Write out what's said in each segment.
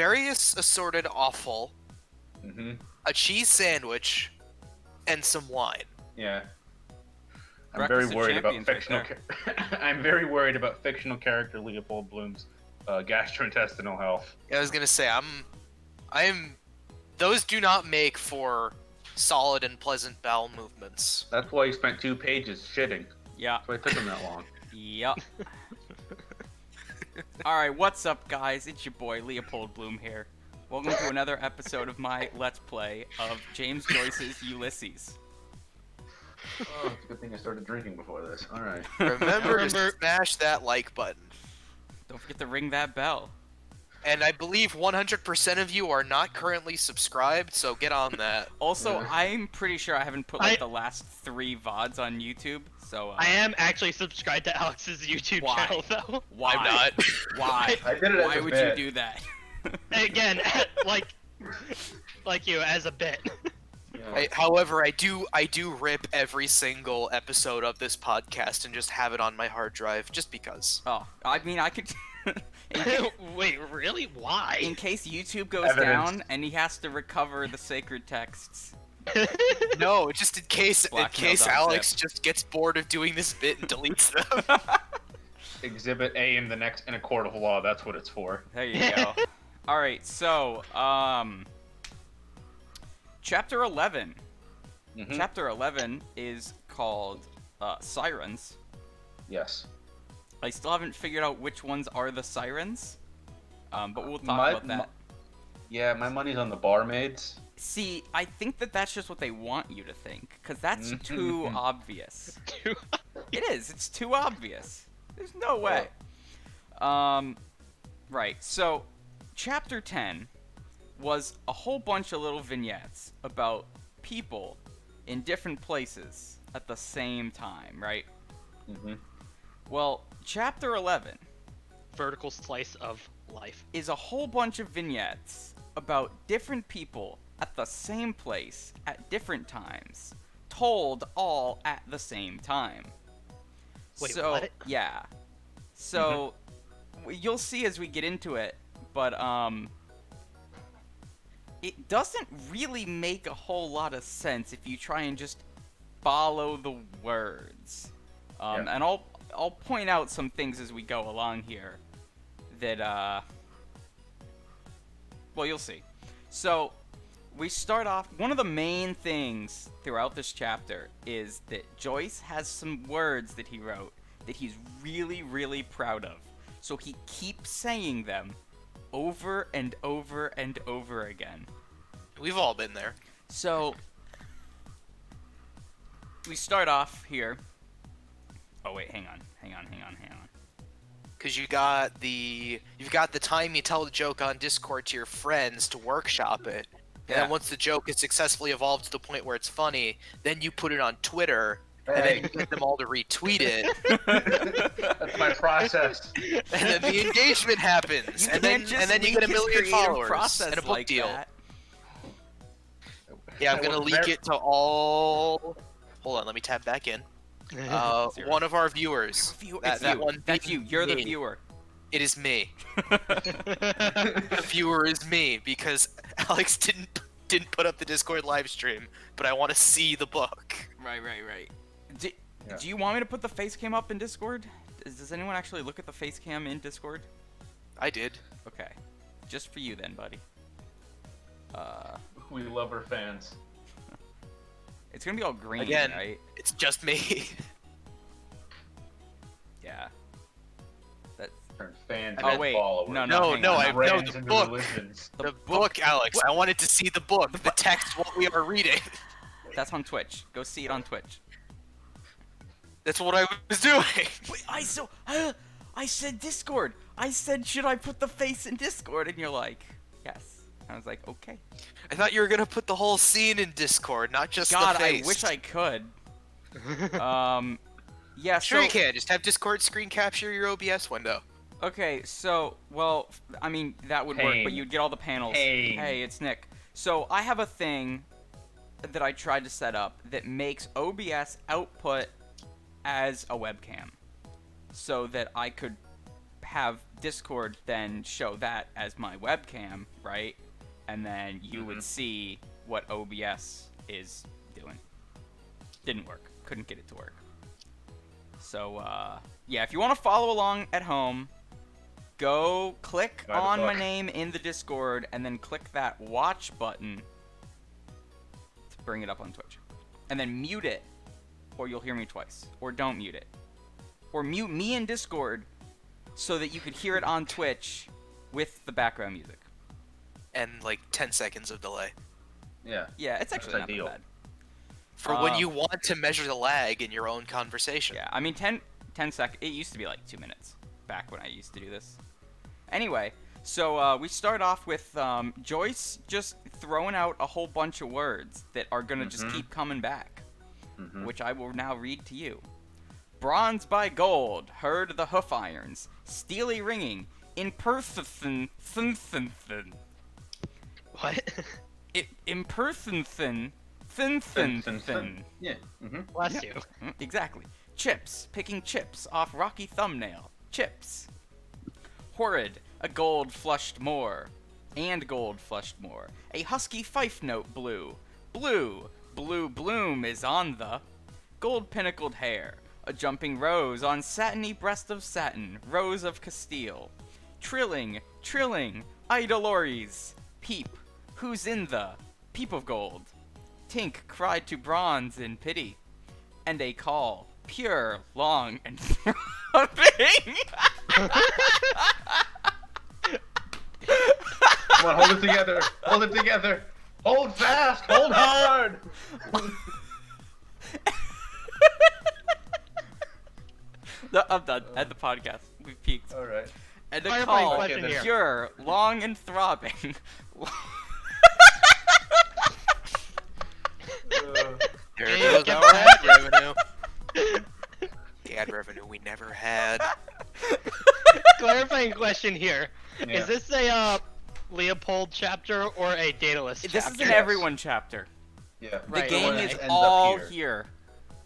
various assorted offal, Mm-hmm. a cheese sandwich, and some wine. Yeah. I'm Breakfast very of worried about champions right fictional. I'm very worried about fictional character Leopold Bloom's gastrointestinal health. I was gonna say I'm. Those do not make for solid and pleasant bowel movements. That's why he spent 2 pages shitting. Yeah. That's why it took him that long. Yup. Alright, what's up, guys? It's your boy, Leopold Bloom here. Welcome to another episode of my Let's Play of James Joyce's Ulysses. Oh, it's a good thing I started drinking before this. Alright. Remember to smash that like button. Don't forget to ring that bell. And I believe 100% of you are not currently subscribed, so get on that. Also, I'm pretty sure I haven't put like the last 3 VODs on YouTube, so I am actually subscribed to Alex's YouTube Why? channel, though. why? I'm not. Why? I did it as Why a would bit. you do that? Again, like you, as a bit. Yeah. However, I do rip every single episode of this podcast and just have it on my hard drive, just because. Oh, I mean, I could... Wait, really? Why? In case YouTube goes Evidence. down and he has to recover the sacred texts. No, just in case Blackmail.zip. Alex just gets bored of doing this bit and deletes them. Exhibit A in a court of law. That's what it's for. There you go. Alright, so, Chapter 11. Mhm. Chapter 11 is called, Sirens. Yes. I still haven't figured out which ones are the sirens, but we'll talk My- about that. Yeah, my money's on the barmaids. See, I think that that's just what they want you to think, because that's too obvious. It is. It's too obvious. There's no way. Right. So, Chapter 10 was a whole bunch of little vignettes about people in different places at the same time, right? Mm-hmm. Well, Chapter 11 Vertical slice of life. is a whole bunch of vignettes about different people at the same place at different times, told all at the same time. Wait, so, what? Yeah. So, you'll see as we get into it, but, it doesn't really make a whole lot of sense if you try and just follow the words. Yeah. And I'll point out some things as we go along here that, well, you'll see. So, we start off, one of the main things throughout this chapter is that Joyce has some words that he wrote that he's really, really proud of. So he keeps saying them over and over and over again. We've all been there. So, we start off here. Oh wait, hang on. Cause you've got the time you tell the joke on Discord to your friends to workshop it, and Yeah. then once the joke is successfully evolved to the point where it's funny, then you put it on Twitter, and then you get them all to retweet it, That's my process. and then the engagement happens, You and can't then just you get a leak his million creative followers process and a book like deal. that. Yeah, I'm gonna leak it to all. Hold on, let me tab back in. Zero. One of our viewers. It's that you. one That's being you. You're the me. viewer. It is me. The viewer is me because Alex didn't put up the Discord live stream, but I want to see the book. Right. Do, Yeah. do you want me to put the face cam up in Discord? Does anyone actually look at the face cam in Discord? I did. Okay. Just for you then, buddy. We love our fans. It's gonna be all green, Again. right? It's just me. Yeah. That's Turn fans Oh, into wait. followers. No, No, hang no, on. I know Brands the into book. religions. The book, Alex. I wanted to see the book. The text, what we are reading. That's on Twitch. Go see it on Twitch. That's what I was doing. Wait, I said Discord. I said, should I put the face in Discord? And you're like, yes. I was like, okay. I thought you were gonna put the whole scene in Discord, not just God, the face. I wish I could. Yeah, Sure so, you can. Just have Discord screen capture your OBS window. okay, so, well, I mean, that would work, but Pain. you'd get all the panels. Pain. Hey, it's Nick. So, I have a thing that I tried to set up that makes OBS output as a webcam. So that I could have Discord then show that as my webcam, right? And then you would see what OBS is doing. Didn't work. Couldn't get it to work. So, yeah, if you want to follow along at home, go click Buy the on my book. name in the Discord and then click that watch button to bring it up on Twitch. And then mute it, or you'll hear me twice. Or don't mute it. Or mute me in Discord so that you could hear it on Twitch with the background music. And like 10 seconds of delay. Yeah. Yeah, it's actually That's not that ideal. bad. For when you want to measure the lag in your own conversation. Yeah, I mean 10 seconds. It used to be like 2 minutes back when I used to do this. Anyway, so we start off with Joyce just throwing out a whole bunch of words that are gonna just keep coming back, which I will now read to you. Bronze by gold, heard the hoof irons, steely ringing, in person, What? imperson, thin. Yeah. Bless you. Exactly. Chips, picking chips off rocky thumbnail. Chips. Horrid, a gold flushed more. And gold flushed more. A husky fife note blue. Blue, blue bloom is on the gold pinnacled hair. A jumping rose on satiny breast of satin. Rose of Castile. Trilling, idolores. Peep, who's in the peep of gold. Tink cried to bronze in pity. And a call, pure, long, and throbbing. Come on, hold it together. Hold it together. Hold fast. Hold hard. No, I'm done. End the podcast. We've peaked. All right. And a Clarifying call, question here. pure, long, and throbbing. There Yeah, goes get our that. ad revenue. The ad revenue we never had. Clarifying question here. Yeah. Is this a Leopold chapter or a Daedalus chapter? This is an everyone chapter. Yeah. The Right, game right. is Ends up all here. here.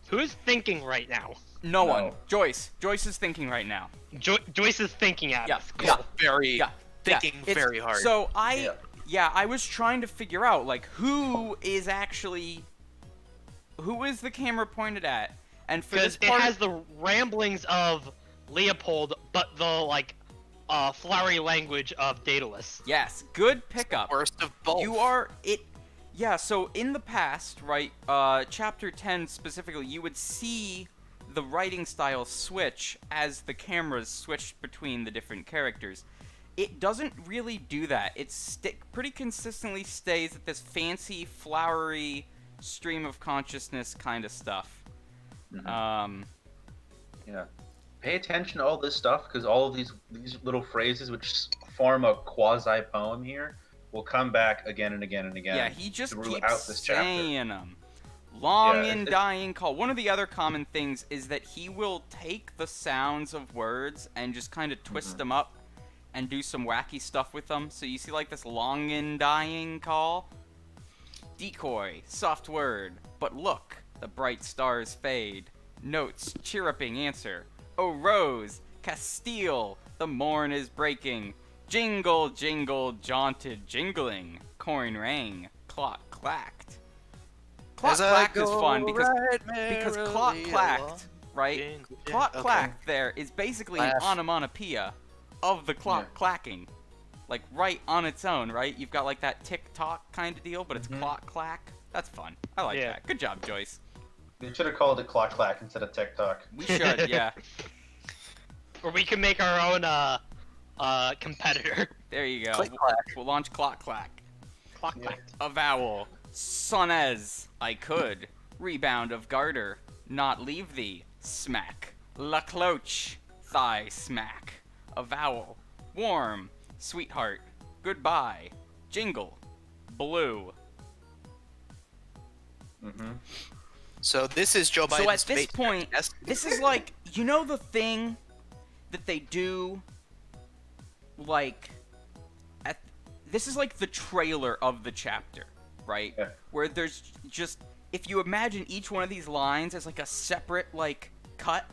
Who's thinking right now? No No. one. Joyce. Joyce is thinking right now. Joyce is thinking at Yeah, us. yeah. Very Yeah. thinking It's- very hard. So Yeah. I was trying to figure out like who is the camera pointed at, and for Because this it part, has the ramblings of Leopold, but the flowery language of Daedalus. yes, good pickup. Worst of both. You are it. Yeah. So in the past, right, chapter 10 specifically, you would see the writing style switch as the cameras switched between the different characters. It doesn't really do that. It pretty consistently stays at this fancy, flowery stream of consciousness kind of stuff. Yeah. Pay attention to all this stuff because all of these little phrases, which form a quasi poem here, will come back again and again and again. Yeah, he just throughout keeps this chapter. saying them. Long Yeah, and dying call. One of the other common things is that he will take the sounds of words and just kind of twist them up and do some wacky stuff with them. So you see like this long and dying call. Decoy, soft word, but look, the bright stars fade. Notes, chirruping answer. Oh Rose, Castile, the morn is breaking. Jingle, jingle, jaunted, jingling. Coin rang, clock clacked. Clock As I clacked is go fun because right clock merrily clacked, along. right? Jingle, yeah, Clock okay. clacked there is basically an Laugh. onomatopoeia of the clock Yeah. clacking. Like right on its own, right? You've got like that tick tock kind of deal, but it's clock clack. That's fun. I like Yeah. that. Good job, Joyce. They should have called it Clock Clack instead of TikTok. We should, yeah. Or we can make our own competitor. There you go. Click clack. We'll launch clock clack. Clock Yeah. clack. Avowal. Sonez. I could. Rebound of garter. Not leave thee. Smack. La cloche. Thigh smack. Avowal. Warm. Sweetheart. Goodbye. Jingle. Blue. So this is Joe Biden's So at this debate point, test. this is like, you know the thing that they do, like, this is like the trailer of the chapter, right? Yeah. Where there's just, if you imagine each one of these lines as like a separate, like, cut,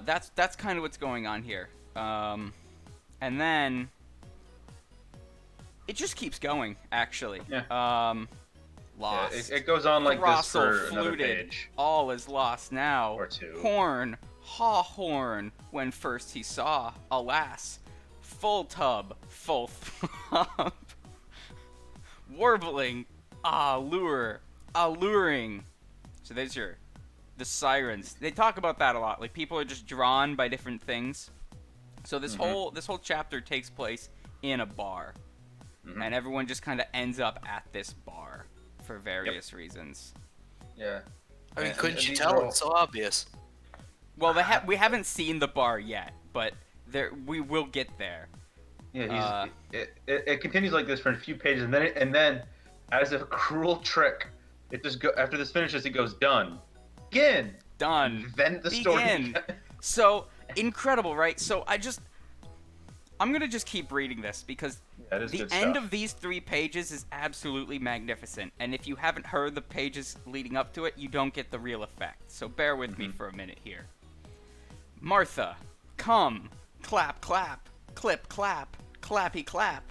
That's kind of what's going on here. And then it just keeps going, actually. Yeah. Lost. Yeah, it goes on like this Throstle for another fluted. page All is lost now. or two. Horn, haw horn, when first he saw, alas, full tub, full thumb. Warbling, alluring. So there's the sirens. They talk about that a lot. Like, people are just drawn by different things. So this whole chapter takes place in a bar. And everyone just kind of ends up at this bar for various reasons. Yeah. I mean, And- couldn't and you these tell? are all- It's so obvious. Well, we haven't seen the bar yet, but we will get there. Yeah, it continues like this for a few pages, and then as a cruel trick, it just after this finishes, it goes done. Again. Done. Then the story. Begin. So incredible, right? So I'm gonna just keep reading this because That is the good end stuff. of these 3 pages is absolutely magnificent. And if you haven't heard the pages leading up to it, you don't get the real effect. So bear with me for a minute here. Martha, come, clap, clap, clip, clap, clappy, clap.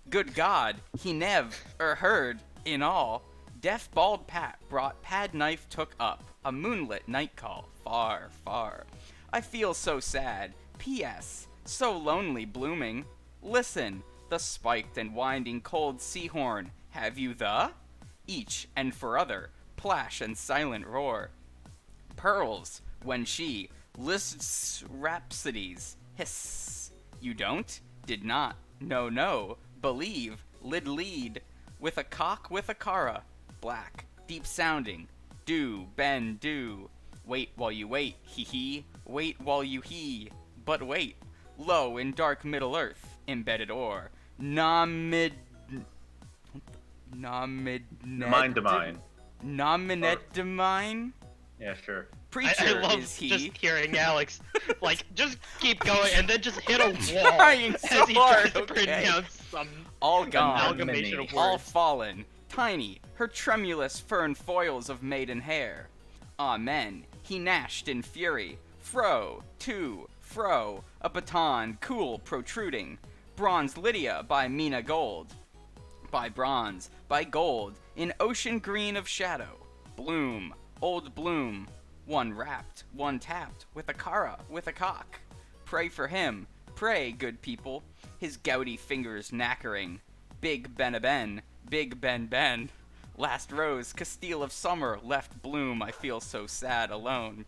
Good God, he nev heard in all. Deaf bald Pat brought pad knife took up a moonlit night call far, far. I feel so sad. P.S. So lonely blooming. Listen, the spiked and winding cold seahorn. Have you the? Each and for other, plash and silent roar. Pearls, when she lists rhapsodies. Hiss. You don't? Did not. No, no. Believe. Lead. With a cock with a cara. Black. Deep sounding. Do. Ben. Do. Wait while you wait. Hee hee. Wait while you hee. But wait. Low in dark Middle Earth. Embedded ore. Nomid. Mind. Nominedamine? Yeah, sure. Preacher I love is he. just hearing Alex, like, just keep going and then just hit a wall Trying so as he hard, tries to okay. pronounce some All gone. amalgamation of All words. fallen. Tiny, her tremulous fern foils of maiden hair. Amen. He gnashed in fury. Fro, to, fro, a baton, cool, protruding. Bronze Lydia by Mina Gold. By bronze, by gold, in ocean green of shadow. Bloom, old bloom. One wrapped, one tapped, with a cara, with a cock. Pray for him, pray, good people. His gouty fingers knackering. Big Ben, Big Ben. Last rose, Castile of summer, left bloom, I feel so sad alone.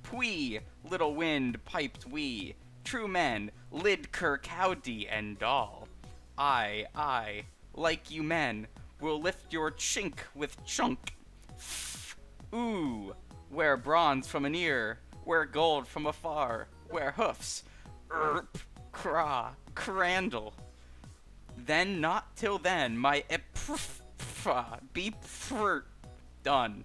Pwee, little wind, piped wee. True men, lid Kirkowdy and all. I, like you men, will lift your chink with chunk. Ooh, wear bronze from an ear, wear gold from afar, wear hoofs. Crandall. Then not till then, my be done.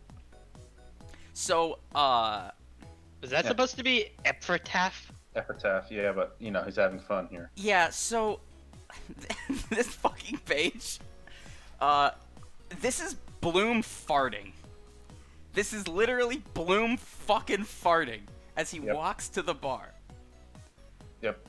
So, Was that Yeah. supposed to be epitaph? Epitaph, yeah, but he's having fun here. yeah, so this fucking page, this is Bloom farting. This is literally Bloom fucking farting as he Yep. walks to the bar. Yep.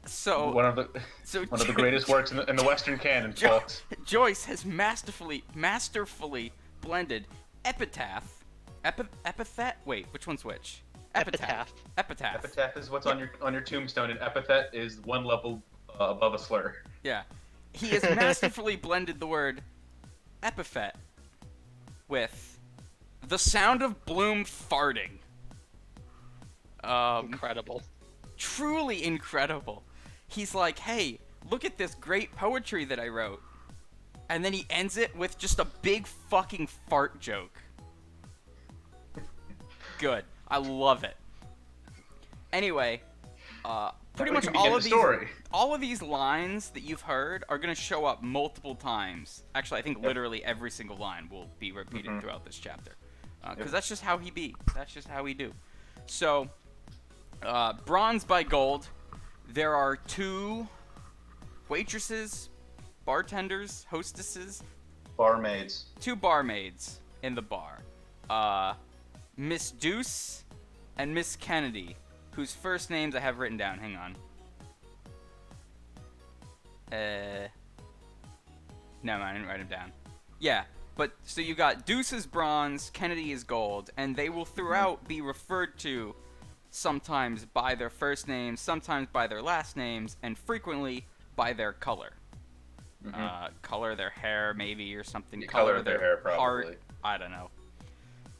So one of the so one of the greatest works in the Western canon, folks. Joyce has masterfully blended epitaph, epithet. Wait, which one's which? Epitaph. Epitaph is what's on your tombstone, and epithet is one level above a slur. Yeah. He has masterfully blended the word epithet with the sound of Bloom farting. Incredible. Truly incredible. He's like, hey, look at this great poetry that I wrote. And then he ends it with just a big fucking fart joke. Good. I love it. Anyway, pretty We much can begin the story. all of these lines that you've heard are going to show up multiple times. Actually, I think literally every single line will be repeated throughout this chapter. Because that's just how he be. That's just how we do. So, bronze by gold. There are 2 waitresses, bartenders, hostesses, Barmaids. 2 barmaids in the bar. Miss Deuce and Miss Kennedy, whose first names I have written down. Hang on. No, I didn't write them down. Yeah, but so you got Deuce is bronze, Kennedy is gold, and they will throughout be referred to sometimes by their first names, sometimes by their last names, and frequently by their color. Color their hair, maybe, or something. The color of their hair, probably. Heart. I don't know.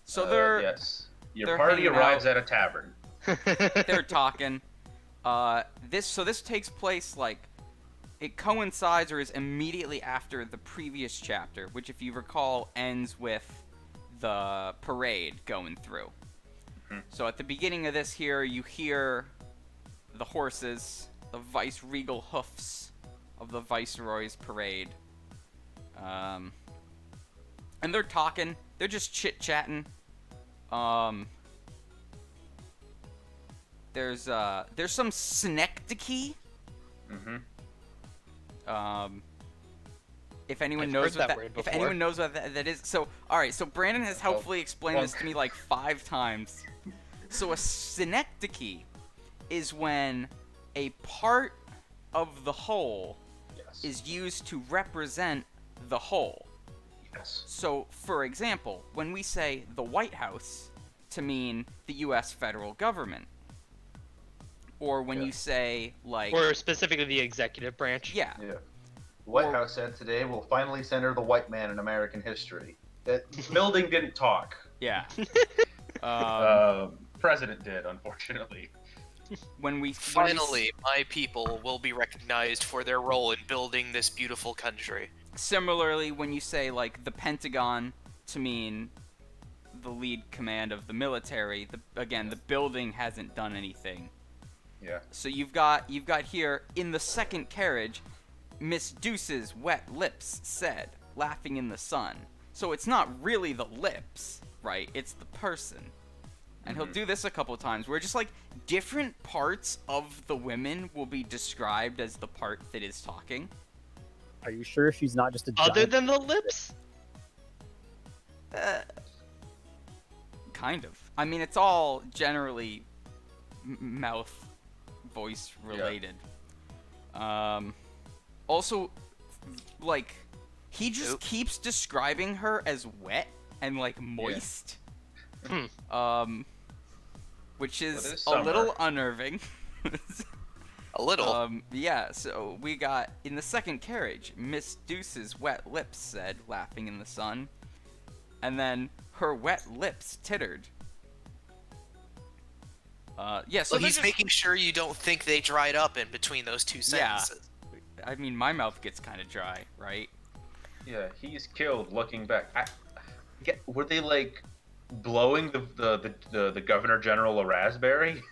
So they're yes. Your they're party hanging arrives out. at a tavern. They're talking. This takes place like it coincides or is immediately after the previous chapter, which, if you recall, ends with the parade going through. So at the beginning of this here, you hear the horses, the vice-regal hoofs of the Viceroy's parade. And they're talking. They're just chit-chatting. There's some synecdoche. If anyone I've knows heard what that word if before. anyone knows what that is, so all right. So Brandon has helpfully explained this to me like 5 times. So a synecdoche is when a part of the whole Yes. is used to represent the whole. Yes. So, for example, when we say the White House to mean the U.S. federal government, or when you say like, Or specifically the executive branch. yeah, Yeah. The White Or- House said today will finally center the white man in American history. That building didn't talk. yeah. President did, unfortunately. When we Finally, my people will be recognized for their role in building this beautiful country. Similarly, when you say like the Pentagon to mean the lead command of the military, the building hasn't done anything. Yeah. So you've got here in the second carriage, Miss Deuce's wet lips said, laughing in the sun. So it's not really the lips, right? It's the person. And he'll do this a couple of times where just like different parts of the women will be described as the part that is talking. Are you sure she's not just a Other giant? than the lips? Kind of. I mean, it's all generally mouth, voice related. Also, like, he just keeps describing her as wet and like moist. Which Well, it is is a little summer. unnerving. A little. Yeah, so we got in the second carriage, Miss Deuce's wet lips said, laughing in the sun. And then her wet lips tittered. Yeah, so So he's making sure you don't think they dried up in between those two Yeah. sentences. I mean, my mouth gets kind of dry, right? Yeah, he's killed. Looking back, were they like blowing the Governor General a raspberry?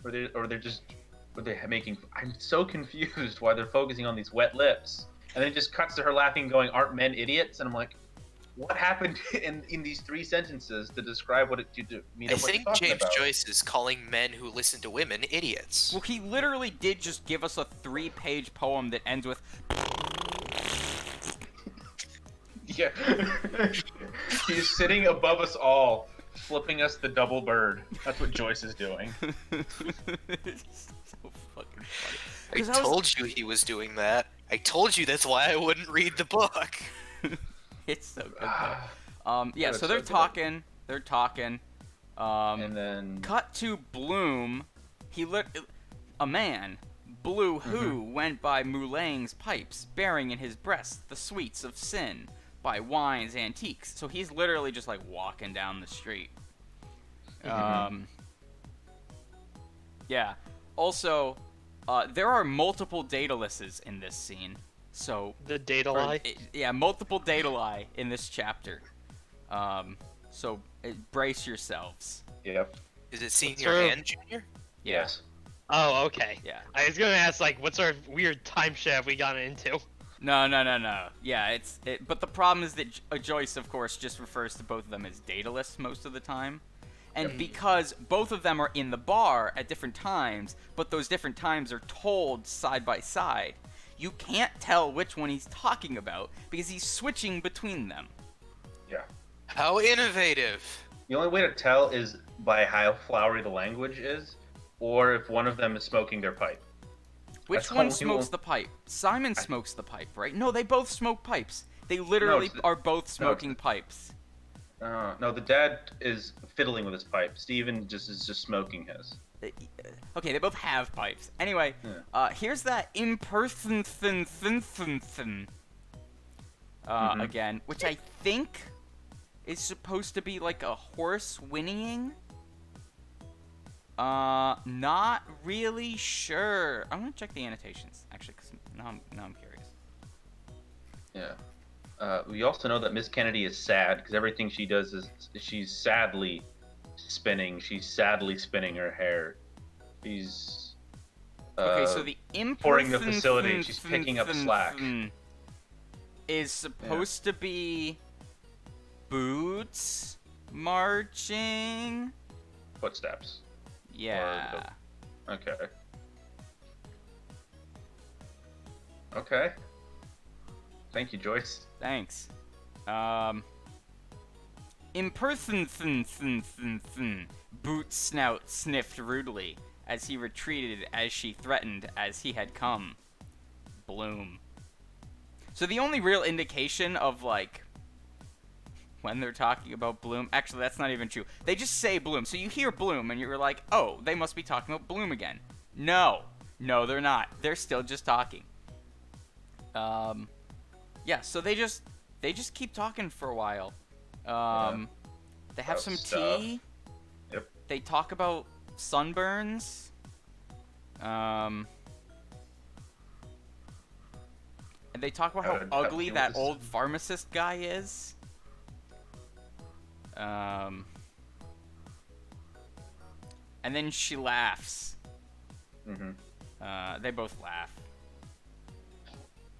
Were they making? I'm so confused why they're focusing on these wet lips, and then it just cuts to her laughing, going, "Aren't men idiots?" And I'm like, what happened in these 3 sentences to describe what it to mean? I think James Joyce is calling men who listen to women idiots. Well, he literally did just give us a 3-page poem that ends with Yeah. He's sitting above us all, flipping us the double bird. That's what Joyce is doing. It's so fucking funny. I 'Cause told you he was doing that. I told you that's why I wouldn't read the book. It's so good though. Yeah, it's so they're so good. talking. They're talking. And then Cut to Bloom. A man, Blue Who, went by Moulang's pipes, bearing in his breast the sweets of sin, by wine's antiques. So he's literally just like walking down the street. Yeah. Also, there are multiple Daedaluses in this scene. So The data lie? yeah, multiple Daedalus in this chapter. So brace yourselves. yep. Is it senior True. and junior? Yes. Oh, okay. Yeah. I was gonna ask, like, what sort of weird time shift we got into? No. Yeah, but the problem is that Joyce, of course, just refers to both of them as Daedalus most of the time. And because both of them are in the bar at different times, but those different times are told side by side, you can't tell which one he's talking about because he's switching between them. Yeah. How innovative. The only way to tell is by how flowery the language is, or if one of them is smoking their pipe. Which That's one only smokes one- the pipe? Simon smokes the pipe, right? No, they both smoke pipes. They literally it's the- are both smoking pipes. No, the dad is fiddling with his pipe. Steven is just smoking his. Okay, they both have pipes. Anyway, Yeah. here's that in-person again, which I think is supposed to be like a horse whinnying. Not really sure. I'm gonna check the annotations actually, cause now I'm curious. Yeah. We also know that Miss Kennedy is sad because everything she does is she's sadly spinning. She's sadly spinning her hair. She's Okay, so the pouring the facility, she's picking up slack. Is supposed to be boots marching. Footsteps. Yeah. Okay. Okay. Thank you, Joyce. Thanks. In-person Boot Snout sniffed rudely as he retreated as she threatened as he had come. Bloom. So the only real indication of, like, when they're talking about Bloom... Actually, that's not even true. They just say Bloom. So you hear Bloom, and you're like, oh, they must be talking about Bloom again. No. No, they're not. They're still just talking. Yeah, so they just keep talking for a while. They have About some stuff. tea. Yep. They talk about sunburns. And they talk about how How to ugly deal that with this. old pharmacist guy is. And then she laughs. Mm-hmm. They both laugh.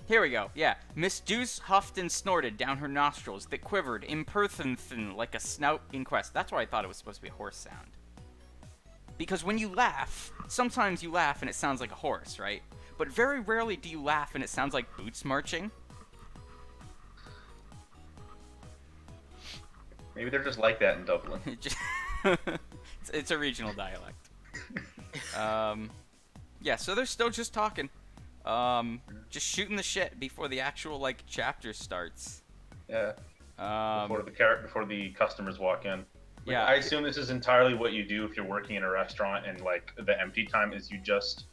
Here we go. Yeah. Miss Deuce huffed and snorted down her nostrils that quivered imperthnathen like a snout in quest. That's why I thought it was supposed to be a horse sound. Because when you laugh, sometimes you laugh and it sounds like a horse, right? But very rarely do you laugh and it sounds like boots marching. Maybe they're just like that in Dublin. It just it's a regional dialect. Yeah, so they're still just talking. Just shooting the shit before the actual, like, chapter starts. Yeah. Before the customers walk in. Like, Yeah. I assume this is entirely what you do if you're working in a restaurant and like the empty time is you just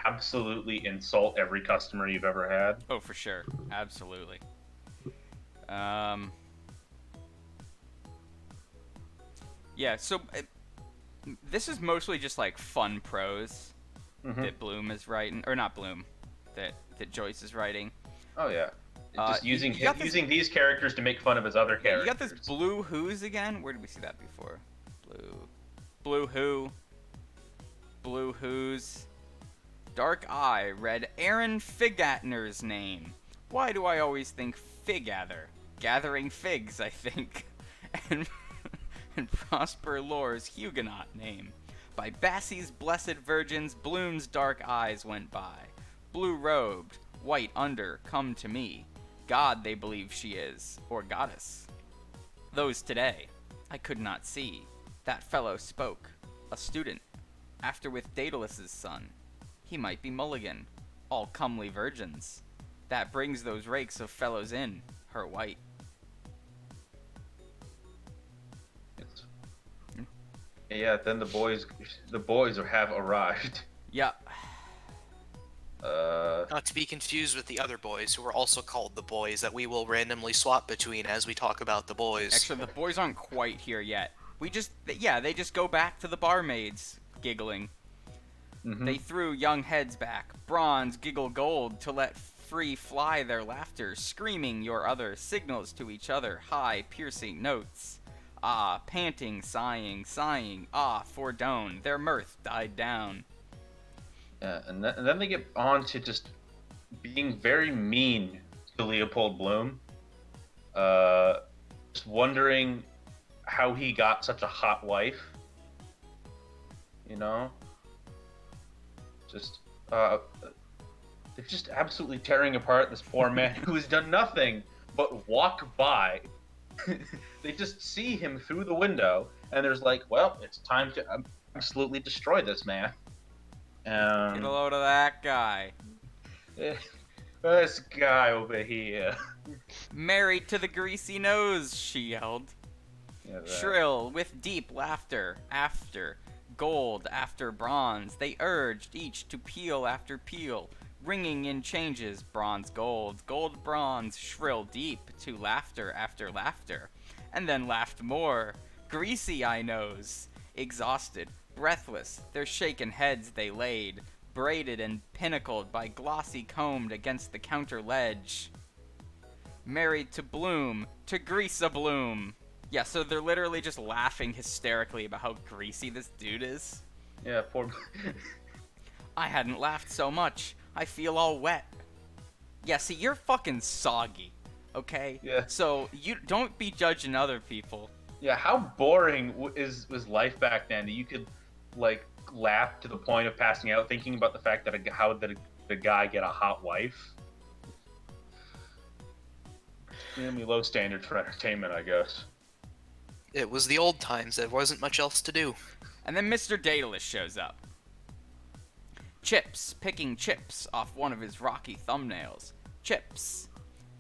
absolutely insult every customer you've ever had. Oh, for sure. Absolutely. Yeah, so this is mostly just like fun prose that Bloom is writing, or not Bloom, that Joyce is writing. Oh yeah. Just you using got this- using these characters to make fun of his other Yeah, characters. you got this Blue Who's again? Where did we see that before? Blue Who. Blue Who's. Dark Eye read Aaron Figatner's name. Why do I always think Figather? Gathering figs, I think. and Prosper Lore's Huguenot name. By Bassie's Blessed Virgins, Bloom's dark eyes went by. Blue robed, white under, come to me. God they believe she is, or goddess. Those today, I could not see. That fellow spoke, a student. After with Daedalus's son, he might be Mulligan, all comely virgins. That brings those rakes of fellows in, her white. Yeah, then the boys have arrived. Yep. Not to be confused with the other boys, who are also called the boys, that we will randomly swap between as we talk about the boys. Actually, the boys aren't quite here yet. They just go back to the barmaids, giggling. They threw young heads back, bronze, giggle gold, to let free fly their laughter, screaming your other signals to each other, high, piercing notes. Ah, panting, sighing, ah, fordone, their mirth died down. Yeah, and then they get on to just being very mean to Leopold Bloom. Just wondering how he got such a hot wife. You know? Just, they're just absolutely tearing apart this poor man who has done nothing but walk by. They just see him through the window, and there's like, well, it's time to absolutely destroy this man. Get a load of that guy. This guy over here. Married to the greasy nose, she yelled. Yeah, that. Shrill, with deep laughter, after gold, after bronze, they urged each to peal after peal, ringing in changes, bronze, gold, gold, bronze, shrill, deep, to laughter after laughter, and then laughed more. Greasy I knows, exhausted, breathless, their shaken heads they laid, braided and pinnacled by glossy combed against the counter ledge. Married to Bloom, to Grease-a-Bloom. Yeah, so they're literally just laughing hysterically about how greasy this dude is. Yeah, poor. I hadn't laughed so much. I feel all wet. Yeah, see, you're fucking soggy, okay? Yeah. So you don't be judging other people. Yeah, how boring was life back then that you could like laugh to the point of passing out thinking about the fact that how did the guy get a hot wife? Extremely low standard for entertainment, I guess. It was the old times. There wasn't much else to do. And then Mr. Daedalus shows up. Chips, picking chips off one of his rocky thumbnails. Chips.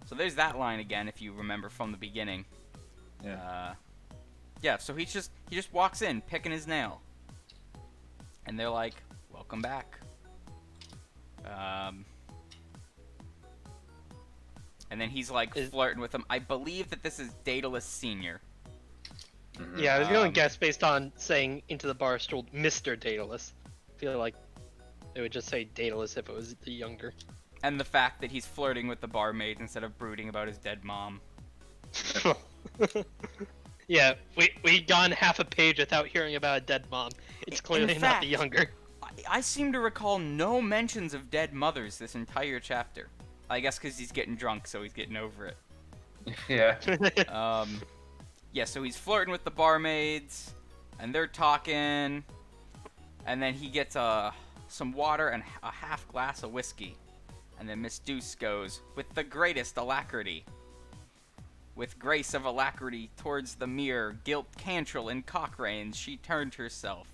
So there's that line again, if you remember from the beginning. Yeah. Yeah, so he just walks in, picking his nail. And they're like, welcome back. And then he's like flirting with him. I believe that this is Daedalus Sr. Yeah, I was going Um, to guess based on saying into the bar strolled Mr. Daedalus. I feel like they would just say Daedalus if it was the younger. And the fact that he's flirting with the barmaid instead of brooding about his dead mom. Yeah, we'd gone half a page without hearing about a dead mom. It's clearly not fact- the younger. I seem to recall no mentions of dead mothers this entire chapter. I guess because he's getting drunk, so he's getting over it. Yeah. Yeah, so he's flirting with the barmaids, and they're talking, and then he gets some water and a half glass of whiskey. And then Miss Deuce goes, with the greatest alacrity. With grace of alacrity towards the mirror, gilt Cantrell and Cockreins, she turned herself.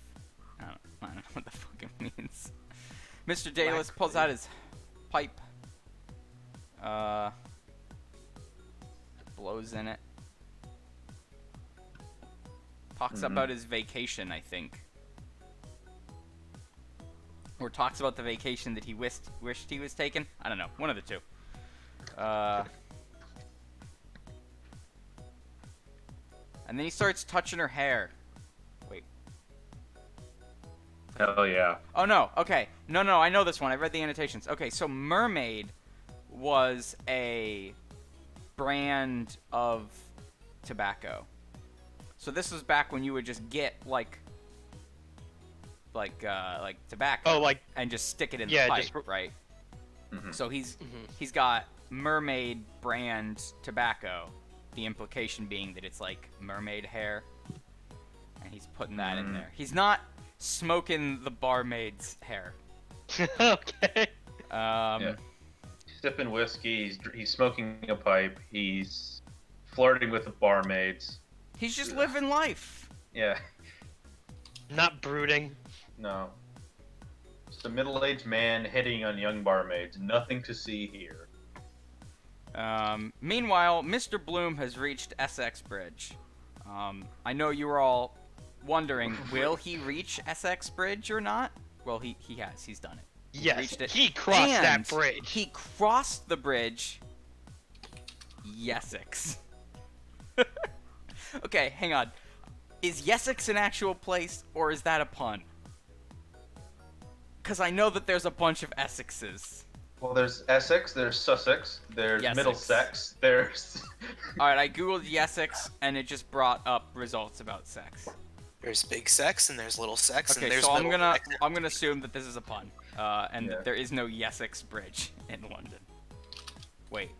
I don't know what the fuck it means. Mr. Daedalus pulls out his pipe. Blows in it. Talks about his vacation, I think. Or talks about the vacation that he wished he was taking. I don't know. One of the two. And then he starts touching her hair. Wait. Hell yeah. Oh, no. Okay. No, I know this one. I read the annotations. Okay, so Mermaid was a brand of tobacco. So this was back when you would just get, like tobacco. Oh, like and just stick it in yeah, the pipe, just right? Mhm. So he's got Mermaid brand tobacco. The implication being that it's like mermaid hair, and he's putting that in there. He's not smoking the barmaid's hair. okay. Yeah. Sipping whiskey. He's smoking a pipe. He's flirting with the barmaids. He's just living life. Yeah. Not brooding. No. Just a middle-aged man hitting on young barmaids. Nothing to see here. Meanwhile, Mr. Bloom has reached Essex Bridge. I know you were all wondering, will he reach Essex Bridge or not? Well, he has. He's done it. Yes, reached it. he crossed And that bridge. He crossed the bridge. Yessex. Okay, hang on. Is Yessex an actual place, or is that a pun? Because I know that there's a bunch of Essexes. Well, there's Essex, there's Sussex, there's Yessex. Middlesex, there's... Alright, I googled Yessex, and it just brought up results about sex. There's big sex and there's little sex and Okay, there's so I'm middle gonna sex. I'm gonna assume that this is a pun, and Yeah. there is no Yessex Bridge in London. Wait,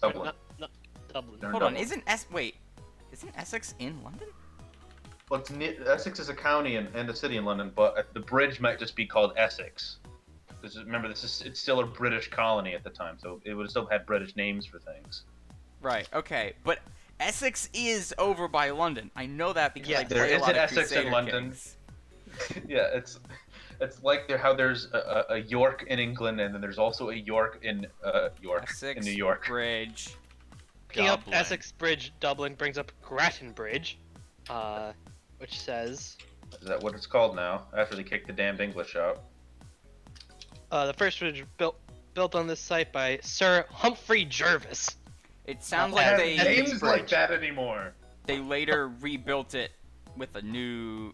Dublin. Not Dublin. They're in hold on, Dublin. isn't Essex in London? Well, Essex is a county and a city in London, but the bridge might just be called Essex. Because remember, it's still a British colony at the time, so it would have still had British names for things. Right. Okay, but Essex is over by London. I know that because I Yes. play There a is lot an of Essex in Crusader London. Kings. Yeah, it's like how there's a York in England, and then there's also a York in Essex New York. Bridge. Picking up Dublin. Essex Bridge, Dublin brings up Grattan Bridge, which says Is that what it's called now? After they kicked the damned English out. the first bridge built on this site by Sir Humphrey Jervis. It sounds Have like Essex names Bridge. like that anymore. they later rebuilt it with a new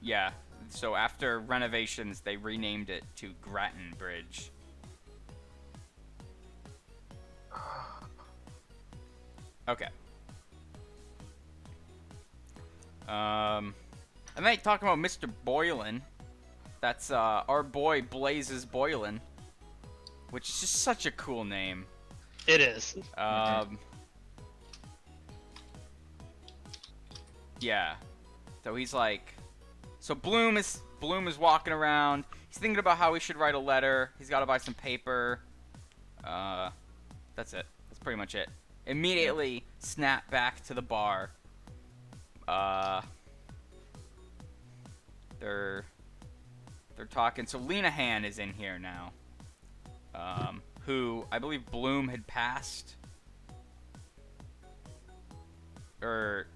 so after renovations they renamed it to Grattan Bridge. Okay. And then talking about Mr. Boylan. That's our boy Blazes Boylan, which is just such a cool name. It is. Yeah. So he's like, so Bloom is walking around. He's thinking about how he should write a letter. He's got to buy some paper. That's it. That's pretty much it. Immediately snap back to the bar. They're talking. So Lenahan is in here now. Who I believe Bloom had passed. Lenahan's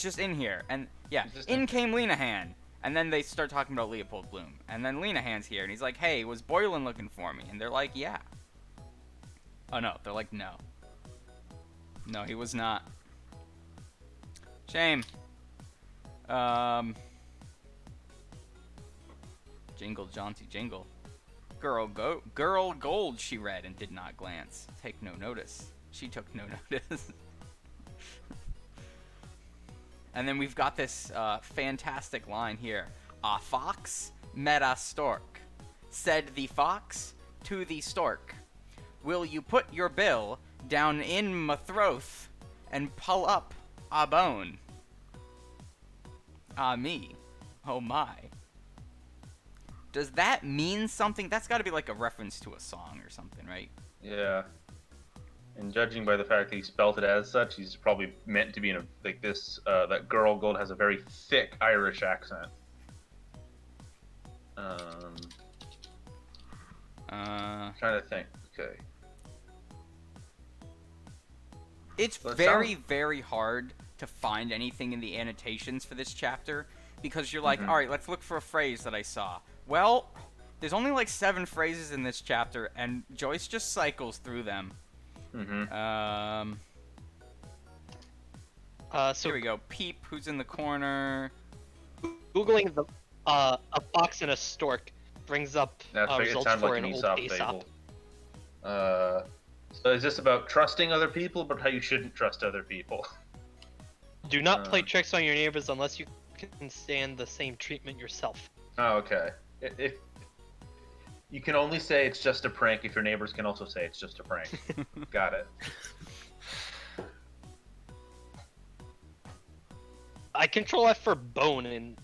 just in here, and yeah, in came Lenahan, and then they start talking about Leopold Bloom, and then Lenahan's here, and he's like, "Hey, was Boylan looking for me?" And they're like, "Yeah." Oh no, they're like, "No, he was not." Shame. Jingle, jaunty jingle. Girl gold, she read and did not glance. Take no notice. She took no notice. And then we've got this fantastic line here. A fox met a stork. Said the fox to the stork, "Will you put your bill down in my throat and pull up a bone?" Ah me. Oh my. Does that mean something? That's got to be like a reference to a song or something, right? Yeah. And judging by the fact that he spelt it as such, he's probably meant to be in a like this. That girl gold has a very thick Irish accent. Trying to think. Okay. It's Well, it very, sounds- very hard to find anything in the annotations for this chapter because you're like, Mhm. all right, let's look for a phrase that I saw. Well, there's only like 7 phrases in this chapter, and Joyce just cycles through them. Mm-hmm. So Here we go. Peep, who's in the corner. googling the a fox and a stork brings up That's right. It results sounds for like an an old Aesop Aesop. fable. So is this about trusting other people, but how you shouldn't trust other people? Do not play Uh. tricks on your neighbors unless you can stand the same treatment yourself. Oh, okay. If you can only say it's just a prank if your neighbors can also say it's just a prank. Got it. I control F for bone in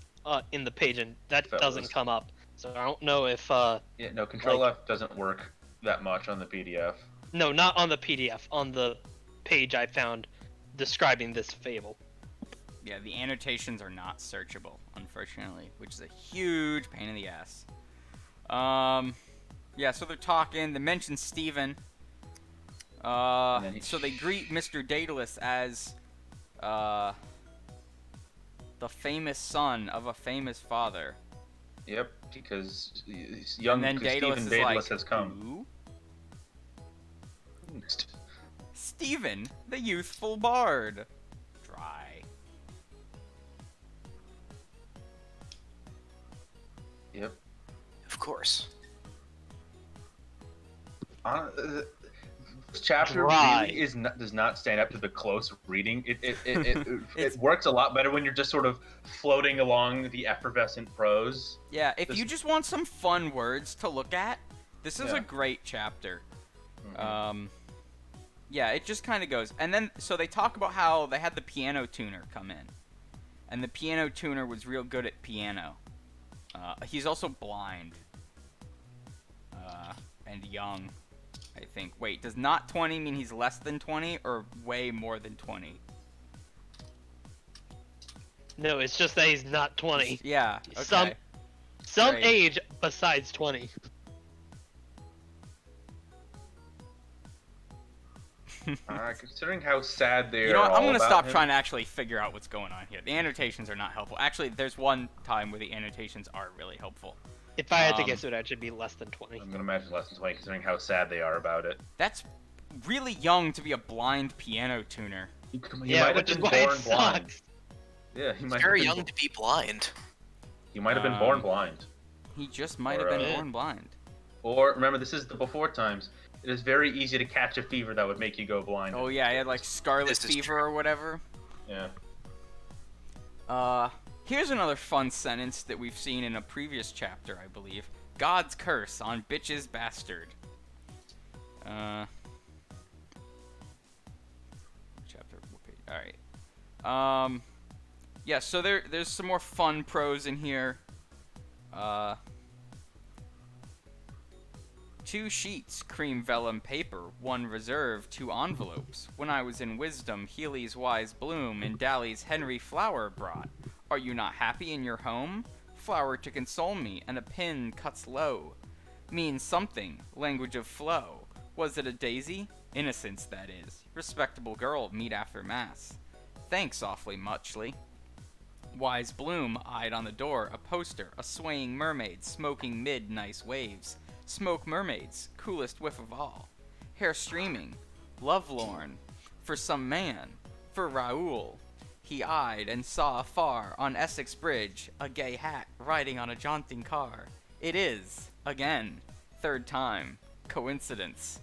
the page, and that Fellas. doesn't come up. So I don't know if Yeah, no, Control F doesn't work that much on the PDF. no, not on the PDF, on the page I found describing this fable. Yeah, the annotations are not searchable, unfortunately, which is a huge pain in the ass. Yeah, so they're talking. They mention Stephen. then So they greet Mr. Daedalus as the famous son of a famous father. Yep, because young And then Daedalus Stephen is Daedalus like, has come. "Who? Stephen, the youthful bard." Dry. Yep. Of course. This chapter Dry. really does not stand up to the close reading. It It's- works a lot better when you're just sort of floating along the effervescent prose. Yeah, if This- you just want some fun words to look at, this is Yeah. a great chapter. Mhm. Yeah, it just kind of goes. And then, so they talk about how they had the piano tuner come in. And the piano tuner was real good at piano. He's also blind. And young. I think. Wait, does not 20 mean he's less than 20 or way more than 20? No, it's just that he's not 20. Yeah. Okay. Some Right. age besides 20. Considering how sad they You know are what? I'm all gonna about stop him, trying to actually figure out what's going on here. The annotations are not helpful. Actually, there's one time where the annotations are really helpful. If I had to Um, guess, it would actually be less than 20. I'm gonna imagine less than 20, considering how sad they are about it. That's really young to be a blind piano tuner. He Yeah, might have which is been why it born blind. sucks. Yeah, he He's might very have been, young to be blind. He might have been born Um, blind. He just might Or, have been uh, born blind. Or remember, this is the before times. It is very easy to catch a fever that would make you go blind. Oh yeah, he had like scarlet This is fever or whatever. Yeah. Here's another fun sentence that we've seen in a previous chapter, I believe. God's curse on bitch's bastard. Chapter, what page? All right. Yeah. So there's some more fun prose in here. 2 sheets, cream vellum paper, 1 reserve, 2 envelopes. When I was in wisdom, Healy's wise bloom, and Dally's Henry flower brought. Are you not happy in your home? Flower to console me, and a pin cuts low. Means something, language of flow. Was it a daisy? Innocence, that is. Respectable girl, meet after mass. Thanks awfully muchly. Wise bloom eyed on the door, a poster, a swaying mermaid, smoking mid nice waves. Smoke mermaids, coolest whiff of all. Hair streaming, lovelorn, for some man, for Raoul. He eyed and saw afar on Essex Bridge a gay hat riding on a jaunting car. It is, again, third time, coincidence.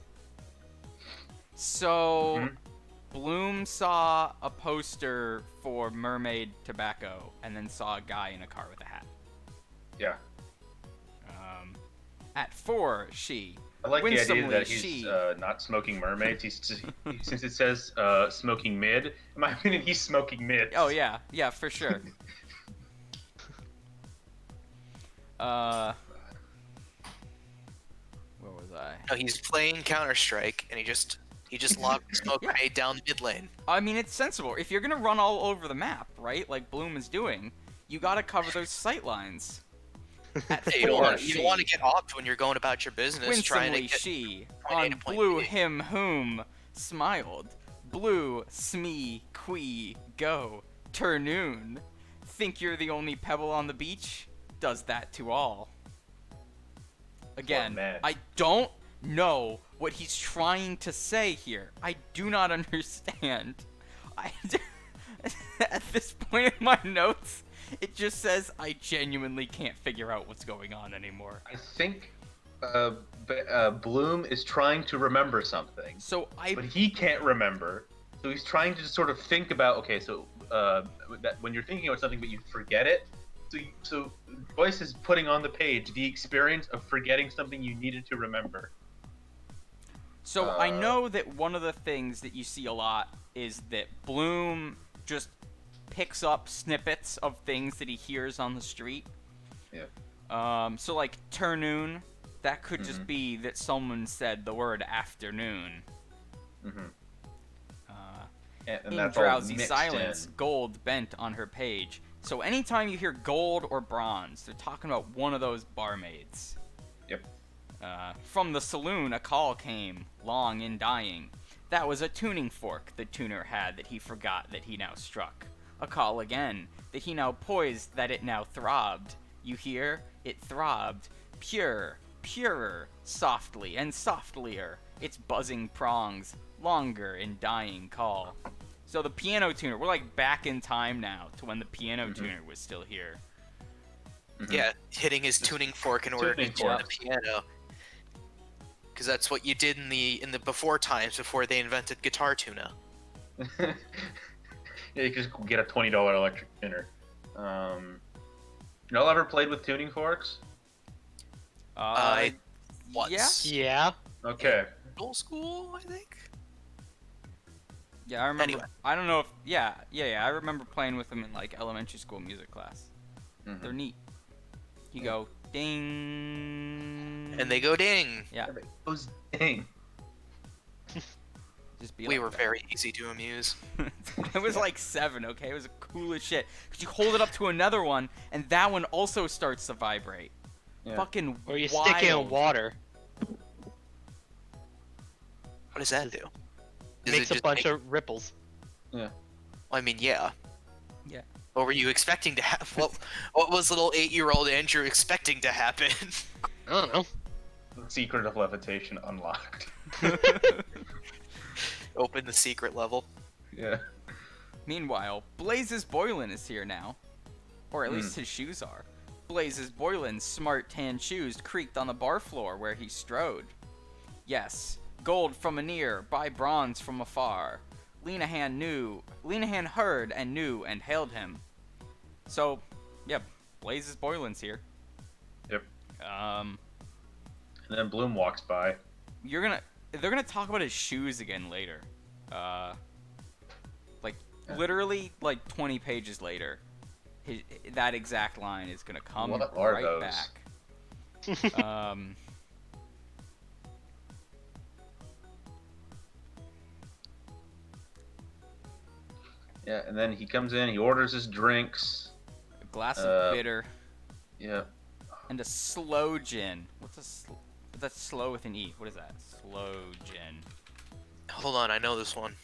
So, Bloom saw a poster for mermaid tobacco and then saw a guy in a car with a hat. Yeah. At 4, she. I like the idea Winsomely, that he's she. not smoking mermaids. Since it says smoking mid, in my opinion, he's smoking mids. Oh yeah, for sure. Where was I? No, he's playing Counter-Strike, and he just locked the smoke Yeah. grenade down the mid lane. I mean, it's sensible. If you're gonna run all over the map, right, like Bloom is doing, you gotta cover those sight lines. At Hey, you 4, don't she. want to get opt when you're going about your business trying to Winsomely, get she. point A On to point blue, B. him, whom, smiled. Blue, smee, quee, go. Turnoon. Think you're the only pebble on the beach? Does that to all. Again, man. I don't know what he's trying to say here. I do not understand. At this point in my notes, it just says I genuinely can't figure out what's going on anymore. I think Bloom is trying to remember something, So but he can't remember. So he's trying to just sort of think about, okay, so that when you're thinking about something but you forget it, so Joyce is putting on the page the experience of forgetting something you needed to remember. So I know that one of the things that you see a lot is that Bloom just picks up snippets of things that he hears on the street. Yeah. So like turnoon, that could just be that someone said the word afternoon. And In that's all drowsy mixed silence, in. gold bent on her page. So anytime you hear gold or bronze, they're talking about one of those barmaids. Yep. From the saloon, a call came, long in dying. That was a tuning fork the tuner had that he forgot that he now struck. A call again, that he now poised that it now throbbed. You hear? It throbbed. Pure, purer, softly and softlier. Its buzzing prongs, longer in dying call. So the piano tuner, we're like back in time now to when the piano tuner was still here. Yeah, hitting his tuning fork in order to Tuning tune the fork. piano. Because that's what you did in the before times before they invented guitar tuna. Yeah, you can just get a $20 electric tuner. Y'all ever played with tuning forks? Once. Yeah. Okay. Middle school, I think. Yeah, I remember. Anyway. I don't know if. Yeah. I remember playing with them in like elementary school music class. Mhm. They're neat. You go ding. And they go ding. Yeah. Those ding. Just be We like were that. very easy to amuse. It was like 7, okay? It was cool as shit. Cause you hold it up to another one, and that one also starts to vibrate. Yeah. Fucking Or you wild. stick it in water. What does that do? Does Makes it a just bunch make- of ripples. I mean, yeah. Yeah. What were you expecting to have? What was little 8-year-old Andrew expecting to happen? I don't know. The secret of levitation unlocked. Open the secret level. Yeah. Meanwhile, Blazes Boylan is here now. Or at least his shoes are. Blazes Boylan's smart tan shoes creaked on the bar floor where he strode. Yes, gold from anear, by bronze from afar. Lenahan heard and knew and hailed him. So, yeah, Blazes Boylan's here. Yep. Um, And then Bloom walks by. they're gonna talk about his shoes again later. Literally, like 20 pages later, that exact line is gonna come What are right those? back. Yeah, and then he comes in, he orders his drinks. A glass of Uh, bitter Yeah. and a slow gin. What's a but that's slow with an E. What is that? Slow gin. Hold on, I know this one.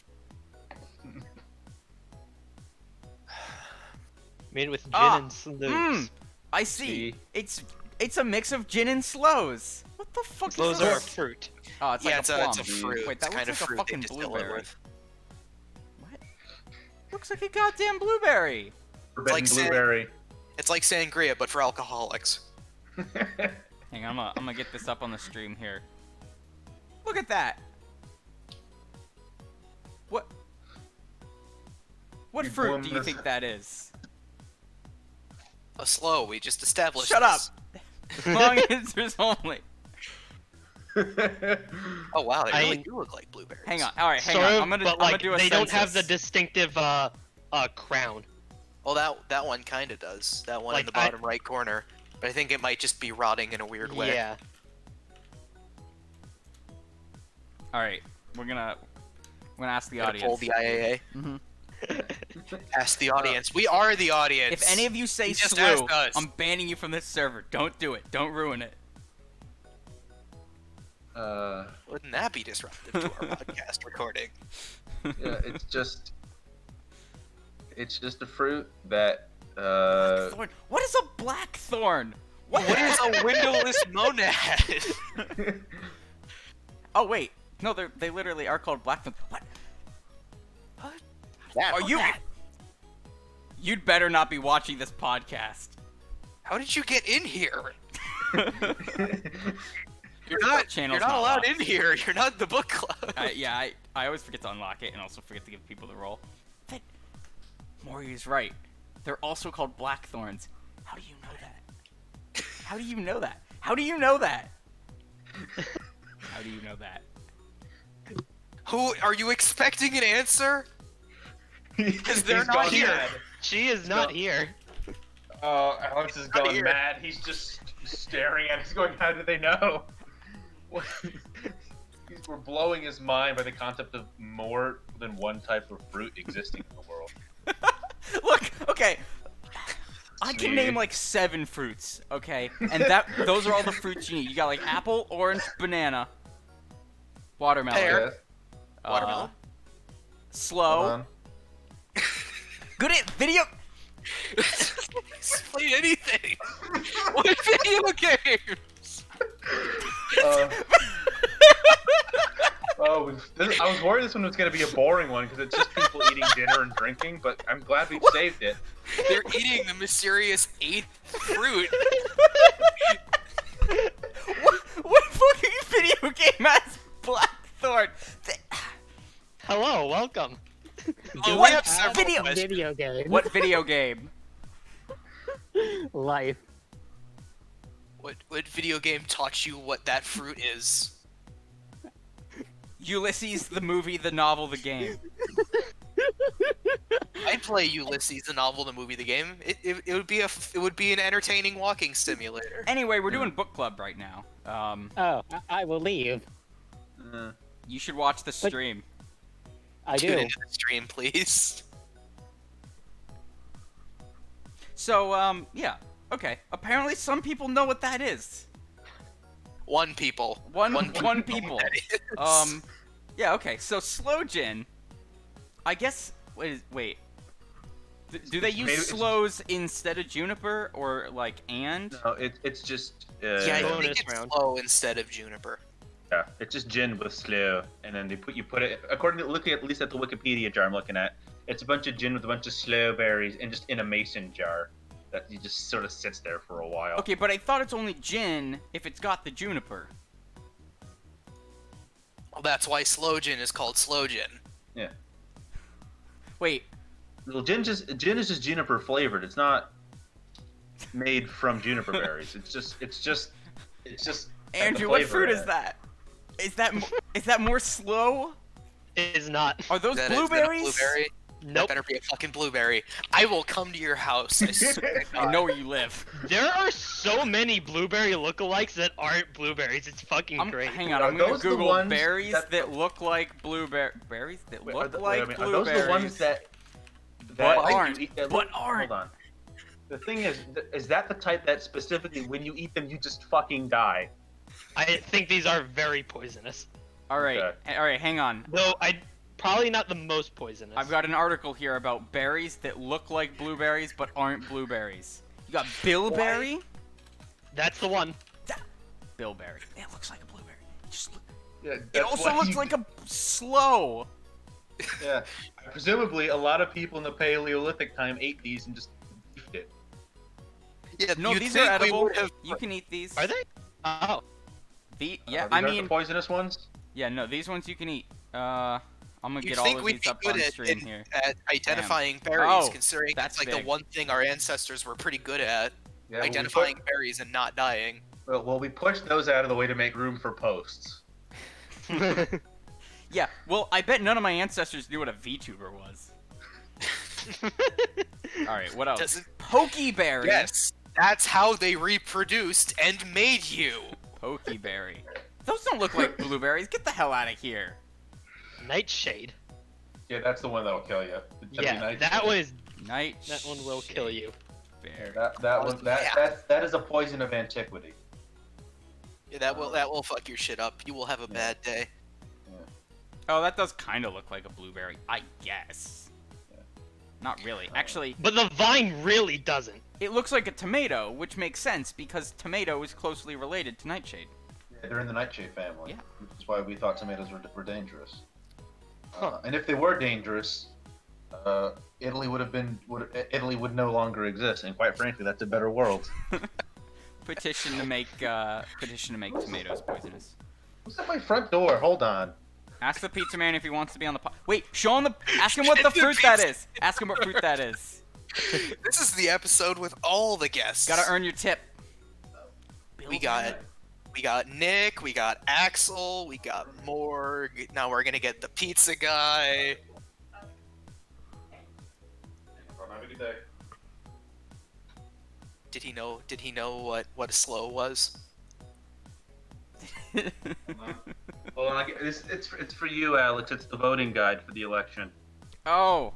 Made with gin Ah, and sloes. I see. See? It's a mix of gin and slows. What the fuck Sloes is are a this? fruit. Oh, it's Yeah, like it's a a, plum. it's a fruit. Wait, it's that kind looks of like a fruit they fucking distill it blueberry. with. What? Looks like a goddamn blueberry. Forbidden like saying- blueberry. It's like sangria, but for alcoholics. Hang on, I'm gonna get this up on the stream here. Look at that. What? What You fruit bloom do you this- think that is? A slow, we just established Shut up. this. Long answers only. Oh wow, they really I- do look like blueberries. Hang on. All right, hang sort on. of, I'm gonna but like do a they don't have the census. distinctive crown. Well, that one kind of does. That one in Like, the bottom right corner. But I think it might just be rotting in a weird way. Yeah. All right, we're gonna ask the Gotta audience. pull the IAA. Mhm. Ask the audience. We are the audience. If any of you say He just slew, asked us. I'm banning you from this server. Don't do it. Don't ruin it. Wouldn't that be disruptive to our podcast recording? Yeah, it's just a fruit that Thorn. What is a blackthorn? What is a windowless monad? Oh wait, no, they literally are called blackthorn. What? That, Are you? You'd better not be watching this podcast. How did you get in here? You're That not. channel's You're not not allowed locked. in here. You're not in the book club. I always forget to unlock it and also forget to give people the roll. But Maury's right. They're also called blackthorns. How do you know that? How do you know that? How do you know that? How do you know that? Who are you expecting an answer? Because they're He's not gone here. mad. She is not No. here. Oh, Alex is Not going here. mad. He's just staring at us, going, "How do they know?" What- We're blowing his mind by the concept of more than one type of fruit existing in the world. Look, okay. I can See? name like 7 fruits, okay? And those are all the fruits you need. You got like apple, orange, banana, watermelon, Pear. uh, Watermelon. slow. Hold on. Good at video. Explain anything. What video games? Uh, I was worried this one was going to be a boring one because it's just people eating dinner and drinking, but I'm glad we saved it. They're eating the mysterious 8th fruit. what fucking video game has blackthorn? Hello, welcome. Oh, What we have several video- questions. Video game. What video game? Life. What video game taught you what that fruit is? Ulysses, the movie, the novel, the game. I'd play Ulysses, the novel, the movie, the game. It would be an entertaining walking simulator. Anyway, we're doing book club right now. Oh, I will leave. You should watch the stream. I Tune do. into the stream, please. So, yeah. Okay. Apparently some people know what that is. One people. One people. people. That is. Yeah, okay. So slow gin. I guess wait. Do they use Maybe it's- slows instead of juniper or like and? No, it's just Yeah, I Bonus think it's round. slow instead of juniper. yeah, it's just gin with sloe, and then you put it according to looking at least at the Wikipedia jar I'm looking at. It's a bunch of gin with a bunch of sloe berries and just in a mason jar that you just sort of sits there for a while. Okay, but I thought it's only gin if it's got the juniper. Well, that's why slow gin is called slow gin. Yeah. Wait, Well, gin is just juniper flavored. It's not made from juniper berries. It's just Andrew, the what flavor fruit in is it. that? Is that more slow? It is not. Are those Is that a blueberries? blueberry? That Nope. better be a fucking blueberry. I will come to your house. I swear to I God. know where you live. There are so many blueberry lookalikes that aren't blueberries. It's fucking great. Hang on, Are I'm gonna those the Google ones berries that- that look like berries that Wait, look wait, like I mean, blueberries. Are those the ones that But like, you aren't. eat- But aren't. Hold on. The thing is that the type that specifically when you eat them you just fucking die? I think these are very poisonous. All right, Okay. all right, hang on. Though probably not the most poisonous. I've got an article here about berries that look like blueberries but aren't blueberries. You got bilberry. That's the one. Bilberry. It looks like a blueberry. Just look. Yeah, It also looks like a slow. Yeah. Presumably, a lot of people in the Paleolithic time ate these and just beefed it. Yeah, No, you'd these think are we edible. would have- You can eat these. Are they? Oh. Yeah, These I aren't mean, the poisonous ones. yeah, no, these ones you can eat. I'm gonna You'd get all think of we'd these be up good on at, stream here. at identifying berries, Oh, considering that's that's like big. the one thing our ancestors were pretty good at, Yeah, well, identifying berries and not dying. we pushed those out of the way to make room for posts. Yeah, well, I bet none of my ancestors knew what a VTuber was. All right, what else? Doesn't Pokeberry. yes, that's how they reproduced and made you. Pokeberry. Those don't look like blueberries. Get the hell out of here. Nightshade. Yeah, that's the one that'll kill you. Yeah, that one is. Night. That one will kill you. Berry. That is a poison of antiquity. Yeah, that will fuck your shit up. You will have a bad day. Oh, that does kind of look like a blueberry, I guess. Yeah. Not really. Actually, But the vine really doesn't. it looks like a tomato, which makes sense because tomato is closely related to nightshade. Yeah, they're in the nightshade family. Yeah. Which is why we thought tomatoes were dangerous. Huh. And if they were dangerous, Italy would no longer exist. And quite frankly, that's a better world. Petition to make tomatoes poisonous. Who's at my front door? Hold on. Ask the pizza man if he wants to be on the Wait, show him the. Ask him what the fruit that is. Ask him what fruit that is. This is the episode with all the guests. Gotta earn your tip. We got Nick, we got Axel, we got Morg. Now we're gonna get the pizza guy. Did he know what a slow was? Hold on. It's for you, Alex. It's the voting guide for the election. Oh.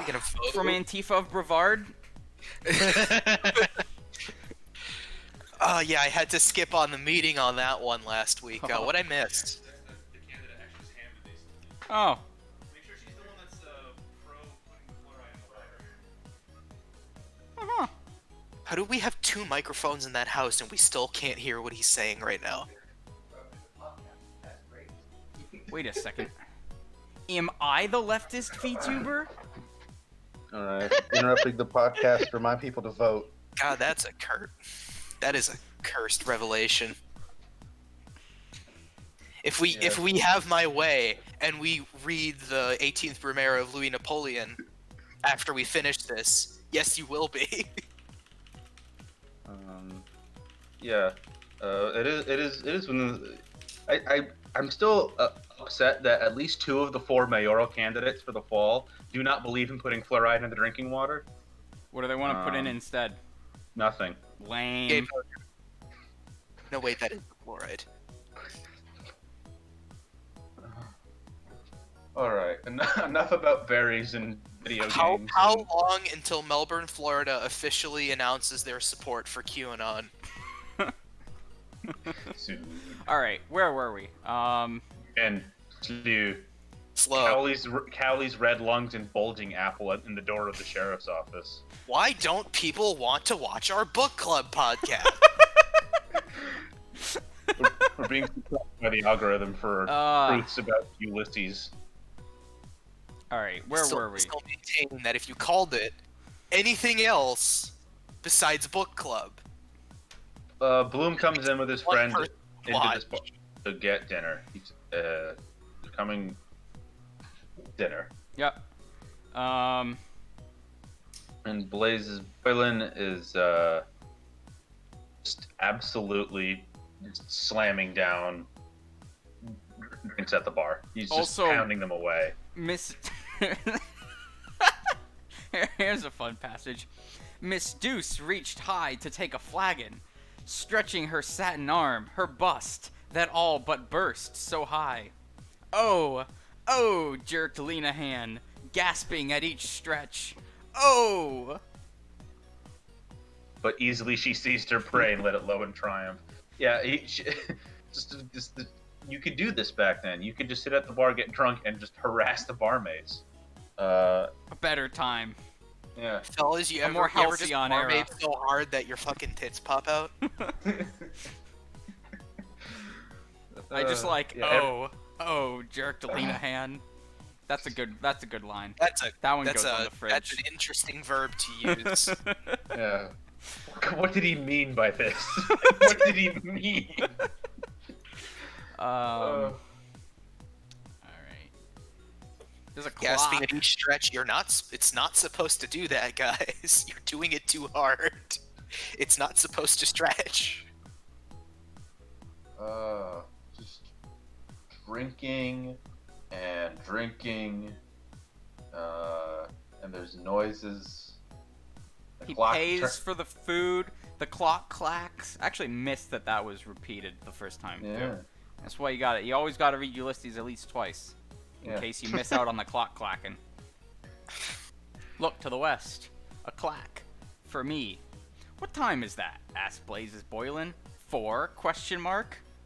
We gonna vote? From Antifa of Brevard. Oh yeah, I had to skip on the meeting on that one last week. What I missed? Oh. Uh-huh. How do we have two microphones in that house and we still can't hear what he's saying right now? Wait a second. Am I the leftist VTuber? All right. Interrupting the podcast. Remind people to vote. God, that is a cursed revelation. If we have my way and we read the 18th Brumaire of Louis Napoleon after we finish this, yes, you will be. Yeah. It is when I'm still upset that at least 2 of the 4 mayoral candidates for the fall do not believe in putting fluoride in the drinking water. What do they want to put in Um, instead? Nothing. Lame. Game over. No, wait, that is fluoride. All right, enough about berries and video How games. long until Melbourne, Florida officially announces their support for QAnon? Soon. All right, where were we? And to Slow. Cowley's red lungs and bulging apple in the door of the sheriff's office. Why don't people want to watch our book club podcast? We're being suppressed by the algorithm for truths about Ulysses. All right, where were we? Still maintaining that if you called it anything else besides book club, Bloom comes in with his one friend person would into watch. this bar to get dinner. He's coming dinner. Yep. And Boylan is just absolutely slamming down drinks at the bar. He's just Also- pounding them away. Miss. Here's a fun passage. Miss Deuce reached high to take a flagon, stretching her satin arm, her bust, that all but burst so high. Oh, oh, jerked Lenahan, gasping at each stretch. Oh! But easily she seized her prey and let it low in triumph. Yeah, you could do this back then. You could just sit at the bar, get drunk, and just harass the barmaids. A better time. Yeah. Fellas, you A ever, more you ever just halcyon era. barmaid so hard that your fucking tits pop out? I just like, yeah, oh, jerked Lenahan. That's a good line. That's That one goes on the fridge. That's an interesting verb to use. Yeah. What did he mean by this? What did he mean? All right. There's a Gasping clock. at each stretch. It's not supposed to do that, guys. You're doing it too hard. It's not supposed to stretch. Just drinking and drinking, and there's noises. The He clock pays for the food. The clock clacks. I actually missed that was repeated the first time. Yeah. Too. That's why you got it. You always got to read Ulysses at least twice, in Yeah. case you miss out on the clock clacking. Look to the west. A clack. For me. What time is that? Asked Blazes Boylan. 4? ?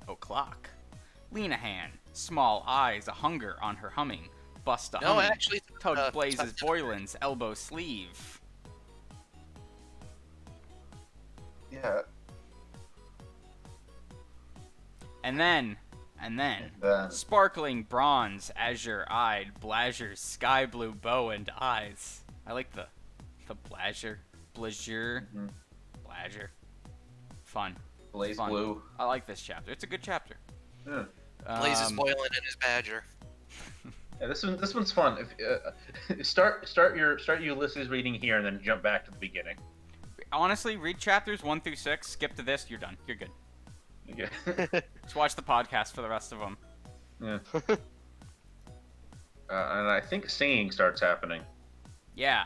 O'clock. Lenahan. Small eyes, a hunger on her humming. Bust a No, humming. actually, Tugged Blazes t- Boylan's elbow sleeve. Yeah. And then, Then sparkling bronze, azure-eyed, Blazer's sky blue bow and eyes. I like the Blazer. Mhm. Blazer. Fun. Blaze Fun. Blue. I like this chapter. It's a good chapter. Yeah. Blazes Um, Boylan and his badger. Yeah, this one's fun. If start your Ulysses reading here and then jump back to the beginning. Honestly, read chapters 1 through 6. Skip to this. You're done. You're good. Yeah. Just watch the podcast for the rest of them. Yeah. And I think singing starts happening. Yeah.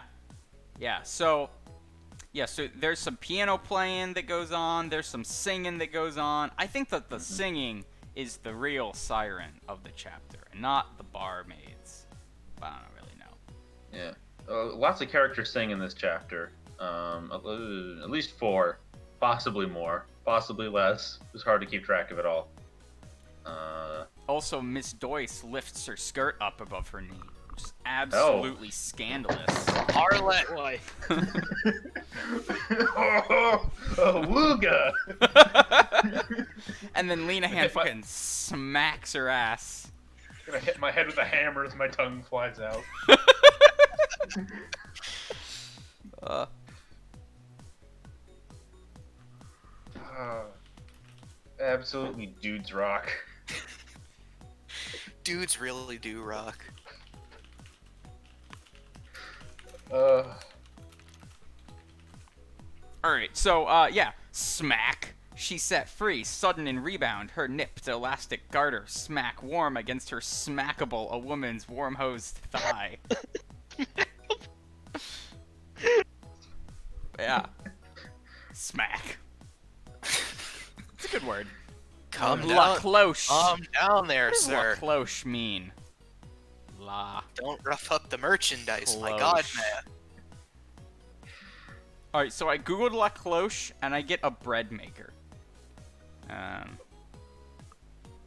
So there's some piano playing that goes on. There's some singing that goes on. I think that the singing is the real siren of the chapter, and not the barmaids. But I don't really know. Yeah. Lots of characters sing in this chapter. At least 4, possibly more, possibly less. It's hard to keep track of it all. Also, Miss Doyce lifts her skirt up above her knee, which is absolutely scandalous. Arlet. Boy. Wooga! And then Lenahan fucking smacks her ass. Gonna hit my head with a hammer as my tongue flies out. Absolutely dudes rock. Dudes really do rock. Alright, so, smack. She set free, sudden in rebound, her nipped elastic garter smack warm against her smackable, a woman's warm-hosed thigh. Yeah. Smack. It's a good word. Calm La down. cloche. Calm down there, What does la sir. cloche mean? La. Don't rough up the merchandise, my god, Cloche. man. Alright, so I googled La Cloche, and I get a bread maker.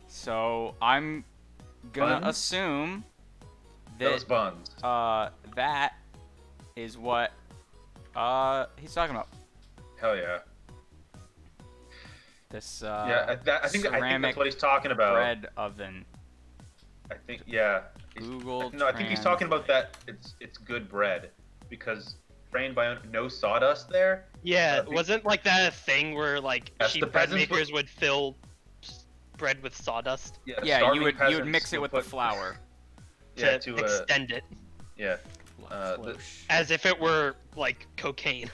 So I'm gonna Buns? assume Those that buns. that is what he's talking about. Hell yeah. This I think ceramic that's what he's talking about. bread oven. I think yeah. Google No, I think he's talking about that. It's good bread because trained by no sawdust there. Yeah, I think- wasn't like that a thing where like Yes, cheap the bread peasants makers would fill bread with sawdust Yeah, you starving would peasants mix it would with the put- flour. Yeah, to to extend it yeah. La the- Cloche. as if it were like cocaine.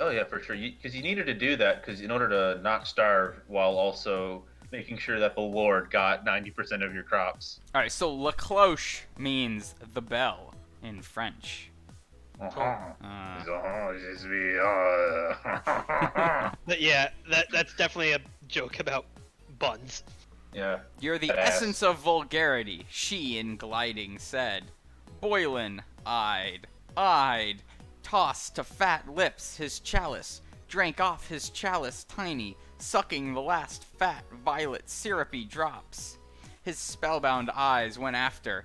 Oh yeah, for sure. Because you needed to do that because in order to not starve while also making sure that the Lord got 90% of your crops. Alright, so La Cloche means the bell in French. Uh-huh. But yeah, that's definitely a joke about buns. Yeah. You're the Badass. essence of vulgarity, she in gliding said. Boylan eyed, tossed to fat lips his chalice, drank off his chalice tiny, sucking the last fat violet syrupy drops. His spellbound eyes went after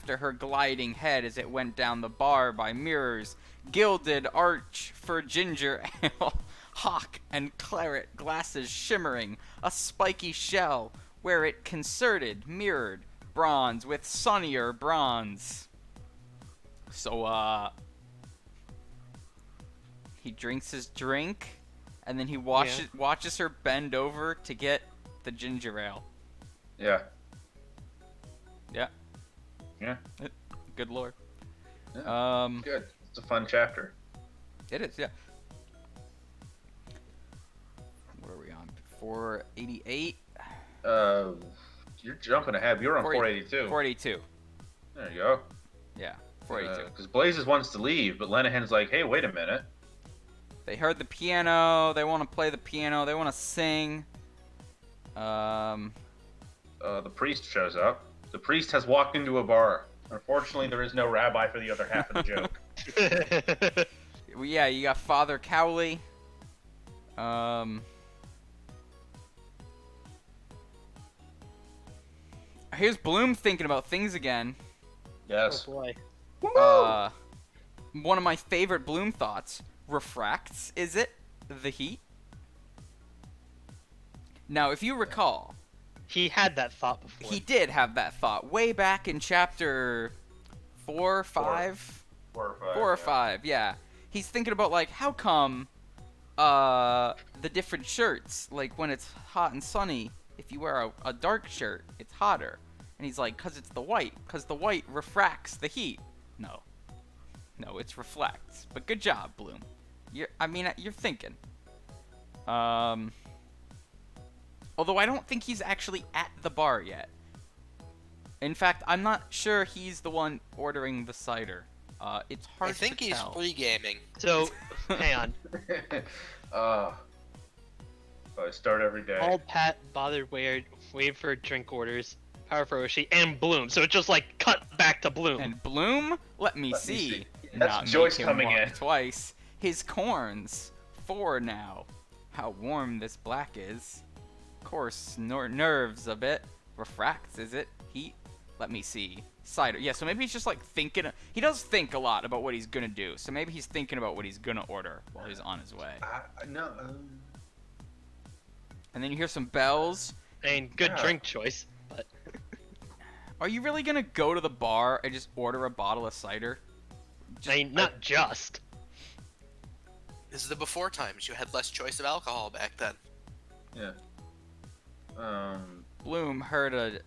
her gliding head as it went down the bar by mirrors, gilded arch for ginger ale, hawk and claret glasses shimmering, a spiky shell where it concerted, mirrored, bronze with sunnier bronze. So, he drinks his drink, and then he watches her bend over to get the ginger ale. Yeah. Yeah. Yeah. Good lord. Yeah. Good. It's a fun chapter. It is, yeah. What are we on? 488? You're jumping ahead. You're on 482. 482. There you go. Yeah, 482. Because Blazes wants to leave, but Lenehan's like, hey, wait a minute. They heard the piano. They want to play the piano. They want to sing. The priest shows up. The priest has walked into a bar. Unfortunately, there is no rabbi for the other half of the joke. Well, yeah, you got Father Cowley. Here's Bloom thinking about things again. Yes. boy. One of my favorite Bloom thoughts. Refracts, is it? The heat? Now, if you recall, He had that thought before. he did have that thought way back in chapter 4 or 5? 4 or 5. 4 or 5, yeah. He's thinking about, like, how come the different shirts, like, when it's hot and sunny, if you wear a dark shirt, it's hotter. And he's like, because it's the white. Because the white refracts the heat. No. No, it's reflects. But good job, Bloom. You're thinking. Although I don't think he's actually at the bar yet. In fact, I'm not sure he's the one ordering the cider. It's hard I think to he's tell. pre-gaming. So, hang on. So I start every day. All Pat bothered wait for drink orders, Power for Oshi, and Bloom. So it's just like cut back to Bloom. And Bloom, let me Let me see. see. That's Not Joyce make him coming walk in. Twice. His corns. 4 now. How warm this black is. Course, nerves a bit. Refracts, is it? Heat? Let me see. Cider. Yeah, so maybe he's just like thinking. He does think a lot about what he's gonna do. So maybe he's thinking about what he's gonna order while he's on his way. No. And then you hear some bells. And good Yeah. drink choice. But Are you really gonna go to the bar and just order a bottle of cider? I mean, not just. This is the before times. You had less choice of alcohol back then. Yeah. Bloom heard a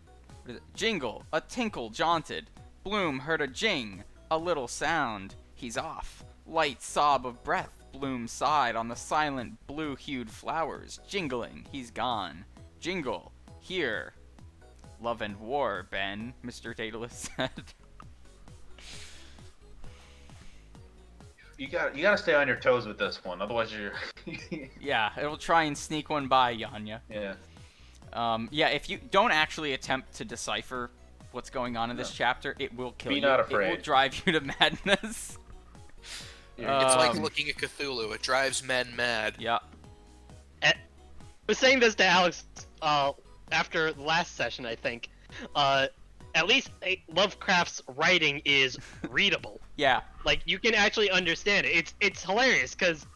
jingle, a tinkle jaunted. Bloom heard a jing, a little sound. He's off. Light sob of breath. Bloom sighed on the silent blue-hued flowers. Jingling, he's gone. Jingle, here. Love and war, Ben, Mr. Daedalus said. You gotta stay on your toes with this one, otherwise you're. Yeah, it'll try and sneak one by, Yanya. Yeah. Yeah, if you don't actually attempt to decipher what's going on in this No. chapter, it will kill Be you. not It will afraid. drive you to madness. It's like Um, looking at Cthulhu. It drives men mad. Yeah. I was saying this to Alex after the last session, I think. At least Lovecraft's writing is readable. Yeah. Like you can actually understand it. It's hilarious because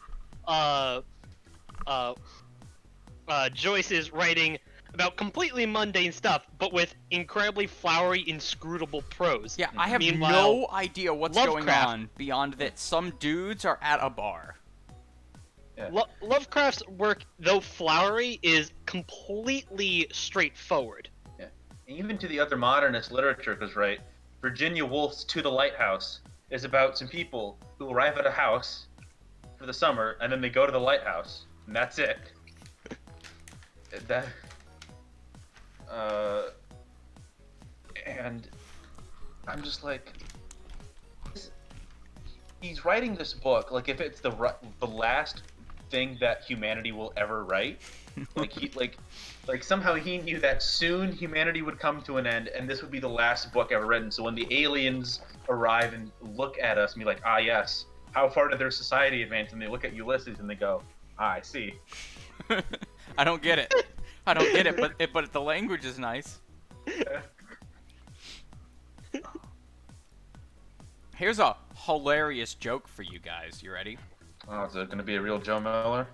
Joyce is writing about completely mundane stuff, but with incredibly flowery, inscrutable prose. Yeah, I have Meanwhile, no idea what's going Lovecraft- on beyond that some dudes are at a bar. Lovecraft's work, though flowery, is completely straightforward. Even to the other modernist literature, because right, Virginia Woolf's To the Lighthouse is about some people who arrive at a house for the summer and then they go to the lighthouse, and that's it. That, and I'm just like, he's writing this book like if it's the last thing that humanity will ever write. Like somehow he knew that soon humanity would come to an end, and this would be the last book ever written. So when the aliens arrive and look at us and be like, ah, yes, how far did their society advance? And they look at Ulysses and they go, ah, I see. I don't get it. I don't get it, but the language is nice. Here's a hilarious joke for you guys. You ready? Oh, is it going to be a real Joe Miller?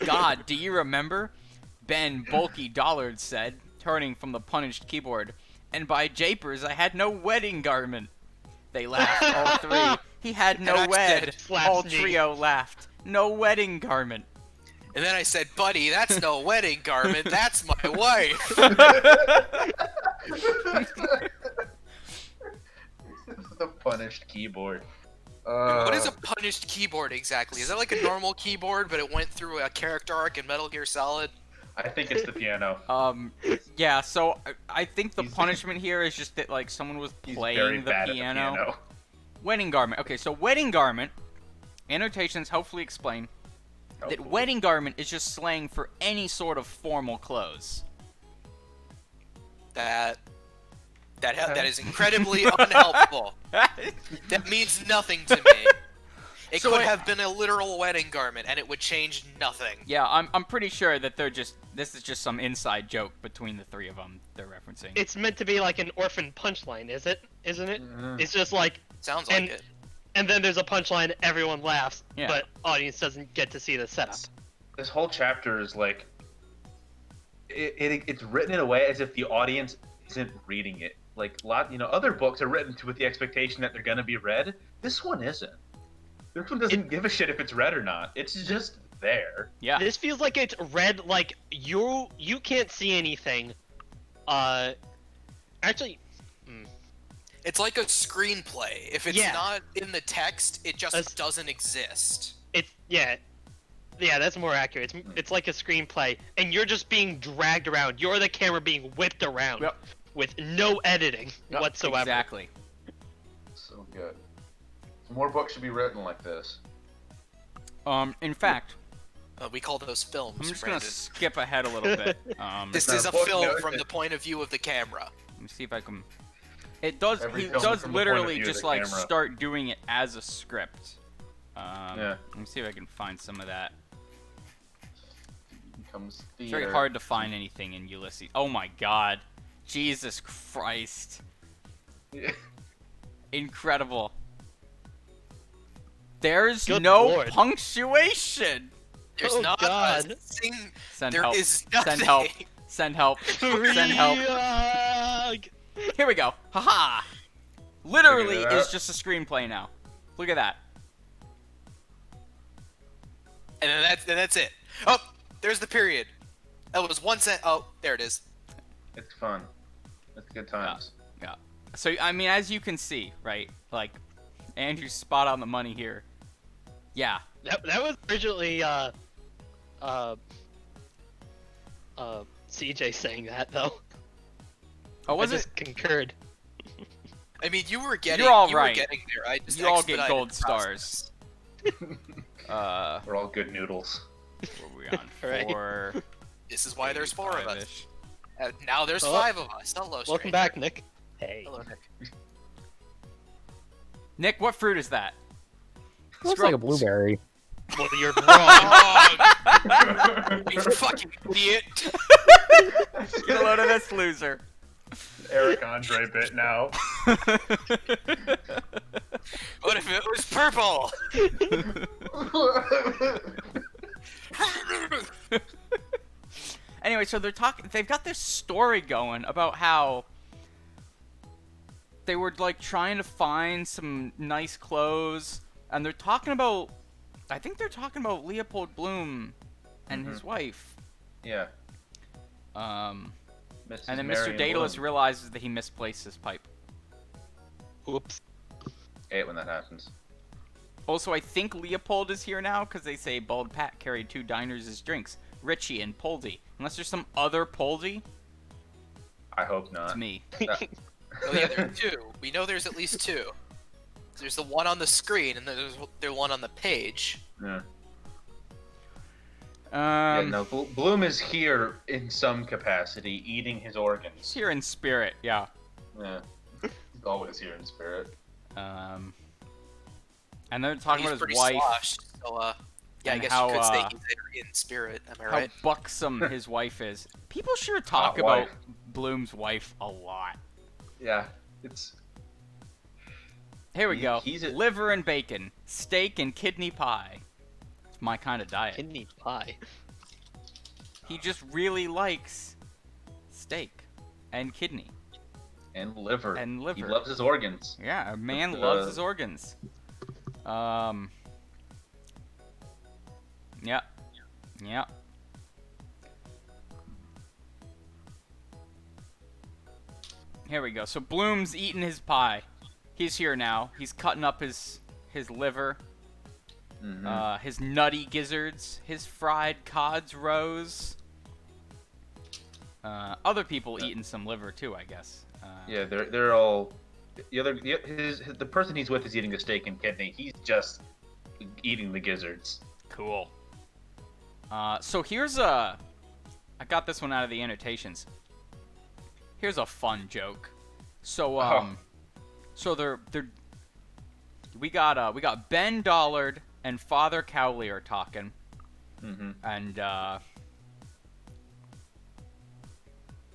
God, do you remember? Ben Bulky Dollard said, turning from the punished keyboard, and by japers, I had no wedding garment. They laughed, all three. He had no And I wed. said, Slaps All knee. trio laughed. No wedding garment. And then I said, buddy, that's no wedding garment. That's my wife. The punished keyboard. What is a punished keyboard exactly? Is that like a normal keyboard, but it went through a character arc in Metal Gear Solid? I think it's the piano. Yeah, so I think the He's- punishment here is just that, like, someone was He's playing very the bad piano. at the piano. Wedding garment. Okay, so wedding garment, annotations hopefully explain that Hopefully. wedding garment is just slang for any sort of formal clothes. That is incredibly unhelpful. That means nothing to me. It So could I- have been a literal wedding garment, and it would change nothing. Yeah, I'm pretty sure that this is just some inside joke between the three of them they're referencing. It's meant to be like an orphan punchline, isn't it? Mhm. It's just like, Sounds like And- it. and then there's a punchline, everyone laughs, Yeah. but audience doesn't get to see the setup. This whole chapter is like, it's written in a way as if the audience isn't reading it. Like other books are written with the expectation that they're gonna be read. This one isn't. This one doesn't give a shit if it's read or not. It's just there. Yeah. This feels like it's read like you can't see anything. Actually, It's like a screenplay. If it's Yeah. not in the text, it just That's- doesn't exist. it's yeah, that's more accurate. It's like a screenplay, and you're just being dragged around. You're the camera being whipped around Yep. with no editing Yep, whatsoever. Exactly. So good. More books should be written like this. In fact, We call those films, I'm just gonna Brandon. skip ahead a little bit. This not is a a book, film no, from it's- the point of view of the camera. Let me see if I can. It does. Every He film does from the point of literally view of just the like camera. start doing it as a script. Yeah. Let me see if I can find some of that. Comes It's very hard to find anything in Ulysses. Oh my God, Jesus Christ! Incredible. There's Good no Lord. punctuation. There's Oh, not God. a sing. Send There help. is nothing. Send help. Send help. Send help. Friag! Here we go. Haha. Literally Figured it is out. just a screenplay now. Look at that. And then that's it. Oh, there's the period. That was one cent. Oh, there it is. It's fun. It's good times. Yeah. So I mean, as you can see, right? Like, Andrew's spot on the money here. Yeah. That was originally CJ saying that though. Oh, was I it? just concurred. I mean, you were getting. You're all you were right. getting there. I just You all get expedited gold the process. We're all good noodles. What were we on? Right. 4. This is why there's 4 of us. 85-ish. Now there's Oh. 5 of us. Hello, Welcome stranger. back, Nick. Hey. Hello, Nick. Nick, what fruit is that? Looks like a blueberry. Well, you're wrong. Oh, you fucking idiot! Get a load of this loser. Eric Andre bit now. What if it was purple? Anyway, so they've got this story going about how they were like trying to find some nice clothes, and they're talking about, I think they're talking about Leopold Bloom and his wife. Yeah. Mrs. Mrs. And then Mr. Marion Daedalus Bloom. realizes that he misplaced his pipe. Oops. I hate when that happens. Also, I think Leopold is here now because they say Bald Pat carried 2 diners as drinks, Richie and Poldy. Unless there's some other Poldy, I hope not. it's me. Oh yeah, there are 2. We know there's at least 2. There's the one on the screen, and then there's the one on the page. Yeah. Yeah, Um, no, Bloom is here in some capacity, eating his he's organs. here in spirit, yeah. Yeah. He's always here in spirit. And they're talking He's about pretty his wife, sloshed, so yeah, I and guess how, you could say he's in spirit. Am I how right? buxom his wife is. People sure talk Hot about wife. Bloom's wife a lot. Yeah, it's Here we go. He's a- Liver and bacon, steak and kidney pie. It's my kind of diet. Kidney pie. He just really likes steak and kidney. and liver. And liver. He loves his organs. Yeah, a man But, loves his organs. Yeah. Yeah. Here we go. So Bloom's eating his pie. He's here now. He's cutting up his liver, Mhm. his nutty gizzards, his fried cods roes. Other people eating some liver too, I guess. Yeah, they're all the person he's with is eating the steak and kidney. He's just eating the gizzards. Cool. So here's a... I got this one out of the annotations. Here's a fun joke. So, so they're... We got Ben Dollard and Father Cowley are talking. Mm-hmm. And,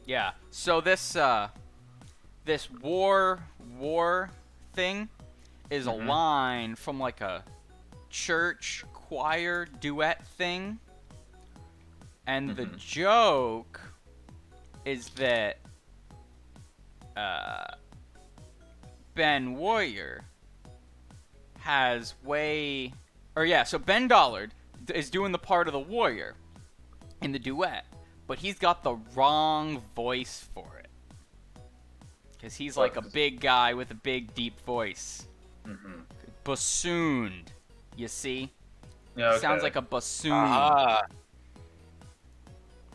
yeah. So this war thing is a line from like a church choir duet thing. And the joke is that Ben Warrior has so Ben Dollard is doing the part of the warrior in the duet, but he's got the wrong voice for it. Because he's like a big guy with a big, deep voice. Bassooned, you see? Yeah, okay. Sounds like a bassoon. Ah,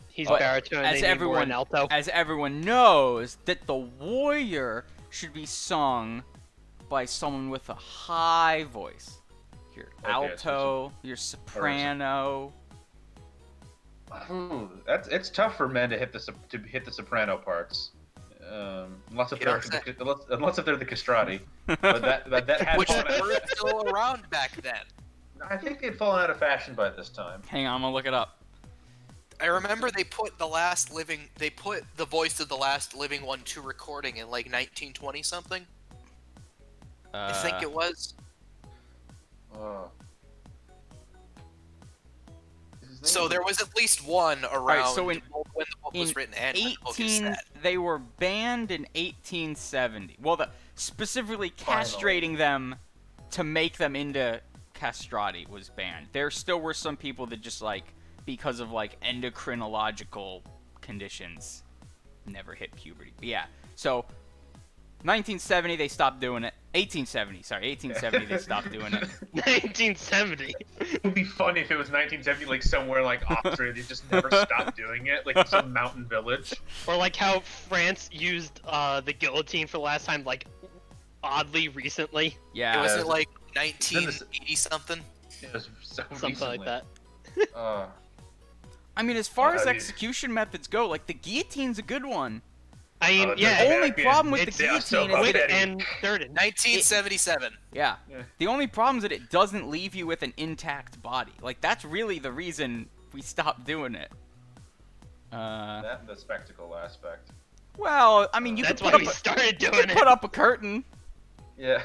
He's But baritone and they need more in alto. As everyone knows, that the warrior should be sung by someone with a high voice. Your Okay, alto, your soprano. Ooh, it's tough for men to hit the soprano parts. Unless if You know they're what unless if they're the castrati. But that had which fallen were out. still around back then. I think they'd fallen out of fashion by this time. Hang on, I'm gonna look it up. I remember they put the voice of the last living one to recording in like 1920 something. I think it was. Oh. So there was at least one around so when the book was written and when the book is set. They were banned in 1870. Well, specifically castrating them to make them into castrati was banned. There still were some people that just like, because of like endocrinological conditions, never hit puberty. But yeah, so 1970 they stopped doing it. 1870 they stopped doing it. 1970. It would be funny if it was 1970, like somewhere like Austria, they just never stopped doing it, like some mountain village. Or like how France used the guillotine for the last time, like oddly recently. Yeah. It was Yeah. it like 1980 something. It was so Something recently. like that. I mean, as far as Yeah. execution methods go, like the guillotine's a good one. I mean, Oh, yeah. The only Batman, problem with the It's guillotine is Wit that and Durden. 1977. yeah. Yeah. The only problem is that it doesn't leave you with an intact body. Like that's really the reason we stopped doing it. That and the spectacle aspect. Well, I mean, you That's could why put we up started you doing could it. put up a curtain. Yeah.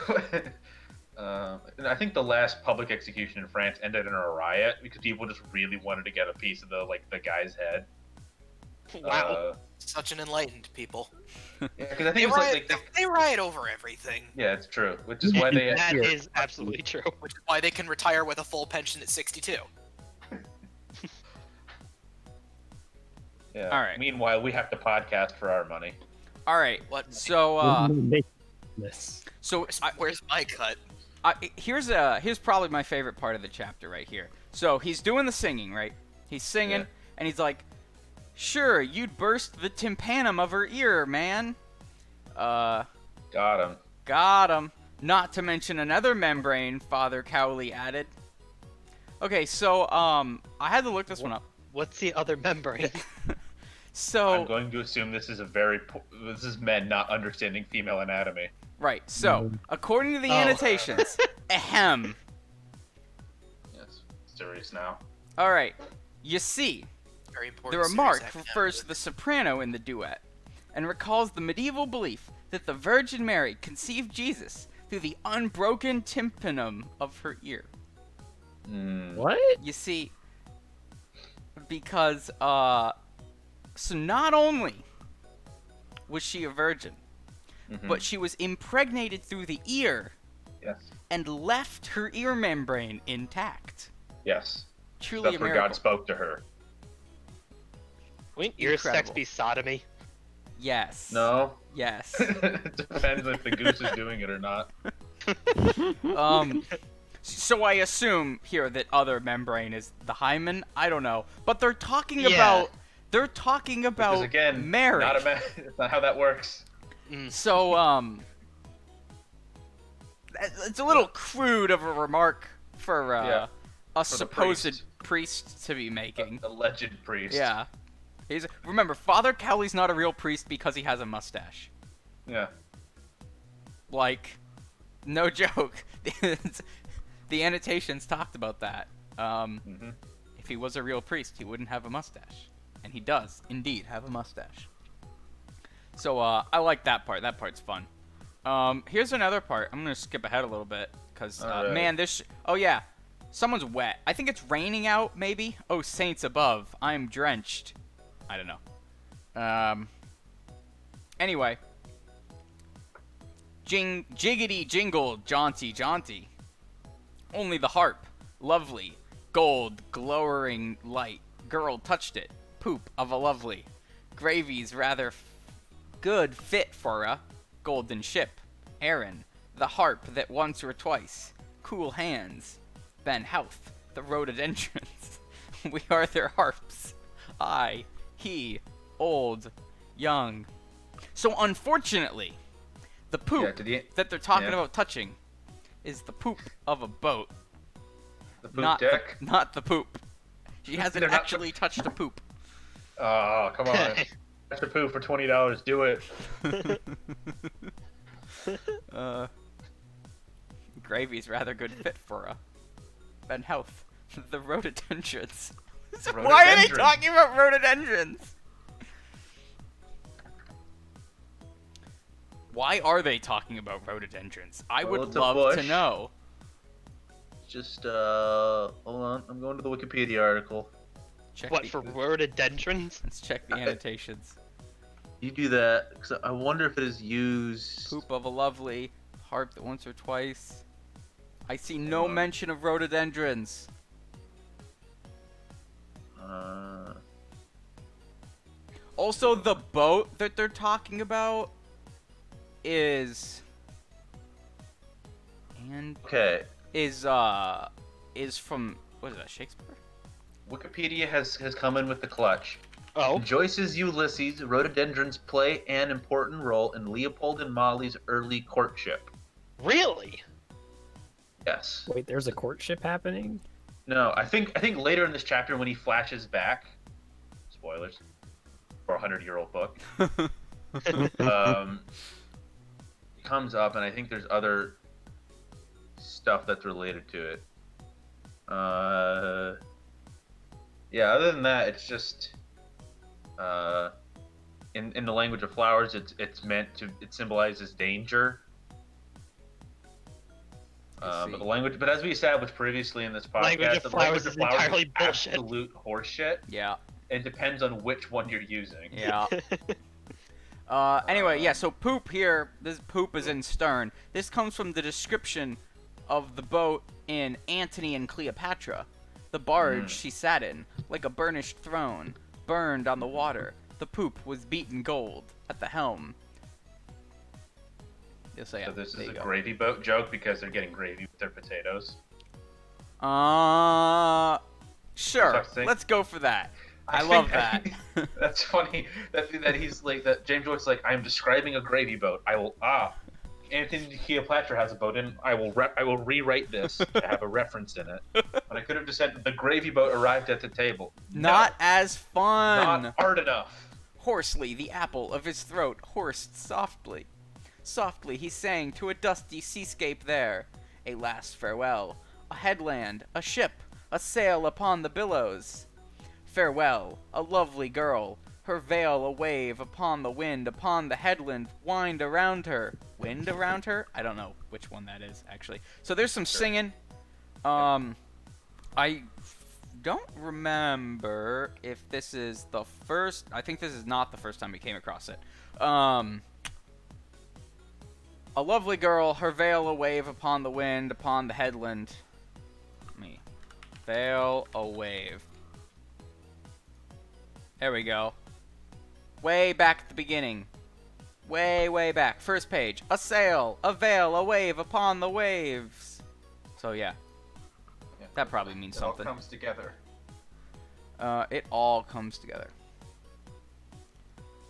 And I think the last public execution in France ended in a riot because people just really wanted to get a piece of the guy's head. Wow. Such an enlightened people. Yeah, because I They think it's riot, like they riot over everything, yeah, it's true. Which is why they That Here. is absolutely true. which is why they can retire with a full pension at 62. yeah. All right. Meanwhile, we have to podcast for our money. All right. What? So This. Where's my cut? here's probably my favorite part of the chapter right here. So he's doing the singing, right? He's singing, Yeah. and he's like, "Sure, you'd burst the tympanum of her ear, man." Got him. Got him. Not to mention another membrane, Father Cowley added. Okay, so I had to look this one up. What's the other membrane? So I'm going to assume this is this is men not understanding female anatomy. right, so according to the Oh. annotations, ahem. Yes. Serious now. All right, you see. Very important. The remark series refers to the soprano in the duet and recalls the medieval belief that the Virgin Mary conceived Jesus through the unbroken tympanum of her ear. What? You see, because, so not only was she a virgin, Mhm. but she was impregnated through the ear Yes. and left her ear membrane intact. Yes. Truly That's a where miracle. God spoke to her. Wouldn't ear sex Incredible. be sodomy? Yes. No. Yes. It depends if the goose is doing it or not. So I assume here that other membrane is the hymen. I don't know, but they're talking Yeah. about Because again, marriage. not a man. It's not how that works. So it's a little crude of a remark for Yeah, a the supposed priest to be making. Alleged priest. Yeah. Remember, Father Cowley's not a real priest because he has a mustache. Yeah. Like, no joke. The annotations talked about that. Mhm. If he was a real priest, he wouldn't have a mustache. And he does, indeed, have a mustache. So, I like that part. That part's fun. Here's another part. I'm gonna skip ahead a little bit, because, Alright. man, oh yeah. Someone's wet. I think it's raining out, maybe? Oh, saints above. I'm drenched. I don't know. Anyway. Jiggity jingle, jaunty. Only the harp, lovely, gold, glowering light. Girl touched it, poop of a lovely. Gravy's rather good fit for a golden ship. Aaron, the harp that once or twice. Cool hands. Ben Houth, the rhododendrons. We are their harps. I, he, old, young. So unfortunately, the poop that they're talking about touching is the poop of a boat. The poop deck. Not the poop. She hasn't They're not- actually touched a poop. Oh, come on. Touch the poop for $20. Do it. Gravy's rather good fit for a Ben Health. The rhododendrons. The Why are they rhododendron. talking about rhododendrons? Why are they talking about rhododendrons? I Well, would it's a love to bush. know. Just hold on. I'm going to the Wikipedia article. Check What, the- for rhododendrons? Let's check the annotations. You do that because I wonder if it is used. Poop of a lovely harp that once or twice. I see no mention of rhododendrons. Also, the boat that they're talking about is Okay. is from, what is that, Shakespeare? Wikipedia has come in with the clutch. Oh. Joyce's Ulysses, rhododendrons play an important role in Leopold and Molly's early courtship. Really? Yes. Wait, there's a courtship happening? No, I think later in this chapter when he flashes back, spoilers for a 100-year-old book. Comes up, and I think there's other stuff that's related to it. Yeah, other than that, it's just in the language of flowers, it symbolizes danger. But as we established previously in this podcast, Language of the flowers is entirely bullshit. absolute horseshit. Yeah. It depends on which one you're using. Yeah. Anyway, yeah, so poop here, this poop is in stern. This comes from the description of the boat in Antony and Cleopatra. The barge she sat in, like a burnished throne, burned on the water. The poop was beaten gold at the helm. So, yeah, So this is there a you go. gravy boat joke because they're getting gravy with their potatoes. Sure. Such thing. Let's go for that. I think- love that. That's funny that he's like that. James Joyce's like, I'm describing a gravy boat. Anthony Cleopatra has a boat, and I will rewrite this to have a reference in it. But I could have just said the gravy boat arrived at the table. Not as fun. Not hard enough. Hoarsely, the apple of his throat hoarsed softly. Softly he sang to a dusty seascape there. A last farewell, a headland, a ship, a sail upon the billows. Farewell, a lovely girl, her veil a wave upon the wind, upon the headland, wind around her. Wind around her? I don't know which one that is, actually. So there's some singing. I don't remember if this is the first. I think this is not the first time we came across it. A lovely girl, her veil a wave upon the wind, upon the headland. Veil a wave. There we go. Way back at the beginning. Way back. First page. A sail, a veil, a wave upon the waves. So yeah, that probably means It all something. comes together. It all comes together.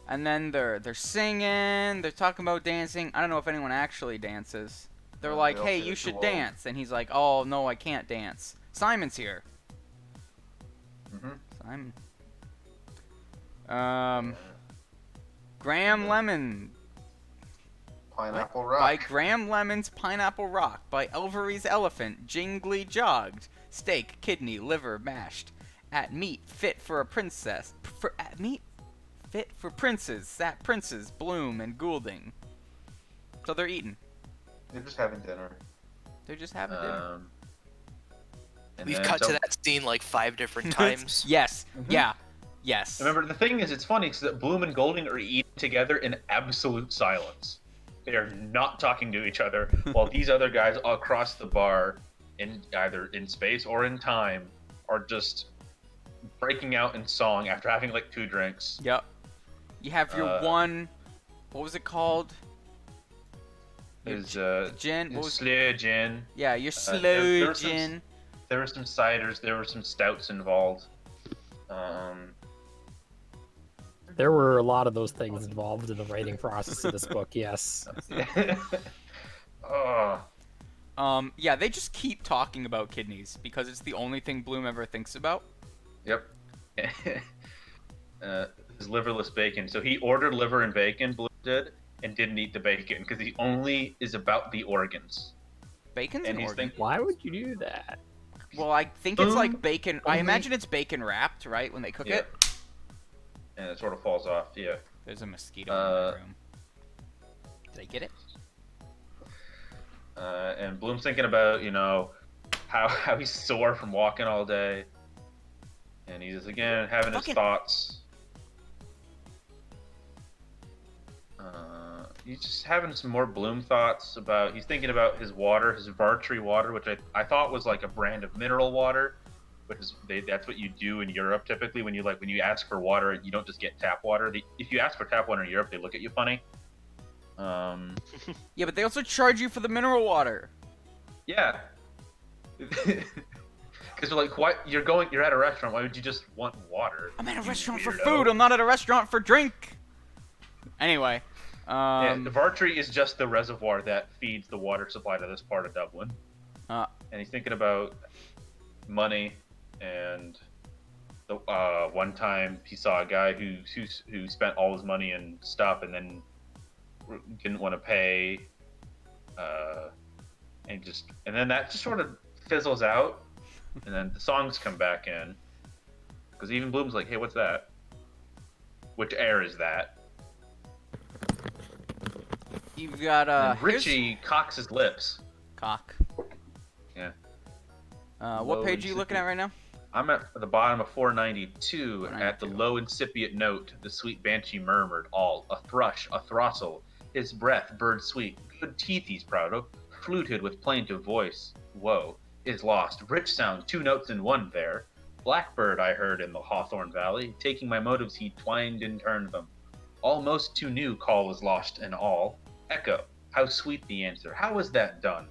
And then they're singing, they're talking about dancing. I don't know if anyone actually dances. They're No, like, they all hey, say you they're should too old. dance. And he's like, oh, no, I can't dance. Simon's here. Mhm. Simon. Graham Lemon. Pineapple By Graham Lemon's Pineapple Rock. By Elvery's Elephant. Jingly jogged. Steak, kidney, liver, mashed. At meat fit for a princess. At meat fit for princes. Sat princes, Bloom and Goulding. So they're eating. They're just having dinner. They're just having dinner. And We've then cut to some- that scene like 5 different times. Yes. Yeah. Yes. Remember, the thing is, it's funny because that Bloom and Golding are eating together in absolute silence. They are not talking to each other, while these other guys across the bar, either in space or in time, are just breaking out in song after having like 2 drinks. Yep. You have your one. What was it called? Your There's gin. What was? slow gin. Yeah, your slow there was some- gin. There were some ciders. There were some stouts involved. There were a lot of those things involved in the writing process of this book, yes. Oh. Yeah, they just keep talking about kidneys because it's the only thing Bloom ever thinks about. Yep. His liverless bacon. So he ordered liver and bacon, Bloom did, and didn't eat the bacon because he only is about the organs. Bacon's And an he's organ. thinking, Why would you do that? Well, I think it's like bacon. I only- imagine it's bacon wrapped, right? When they cook Yeah. it. and it sort of falls off. Yeah. There's a mosquito in my Uh, room. Did I get it? And Bloom's thinking about, how he's sore from walking all day. And he's, again, having his Fucking- thoughts. He's just having some more Bloom thoughts about, he's thinking about his water, his Vartry water, which I thought was like a brand of mineral water, which is, that's what you do in Europe typically when you ask for water, you don't just get tap water. If you ask for tap water in Europe, they look at you funny. Yeah, but they also charge you for the mineral water. Yeah. Because they're like, why you're at a restaurant? Why would you just want water? I'm at a you restaurant for weirdo? food. I'm not at a restaurant for drink. Anyway, Yeah, the Vartry is just the reservoir that feeds the water supply to this part of Dublin. Uh. And he's thinking about money and one time he saw a guy who spent all his money and stuff and then didn't want to pay, and then that just sort of fizzles out, and then the songs come back in because even Bloom's like, hey, what's that? Which air is that? You've got And here's- Richie cocks his lips. cock. Yeah. What Low page are you looking at incipient. right now? I'm at the bottom of 492. At the 492. low incipient note, the sweet banshee murmured, all a thrush, a throstle, his breath bird sweet, good teeth he's proud of, fluted with plaintive voice. Woe is lost, rich sound, 2 notes in one there. Blackbird I heard in the Hawthorne Valley, taking my motives he twined and turned them. Almost too new call is lost and all. Echo, how sweet the answer, how was that done?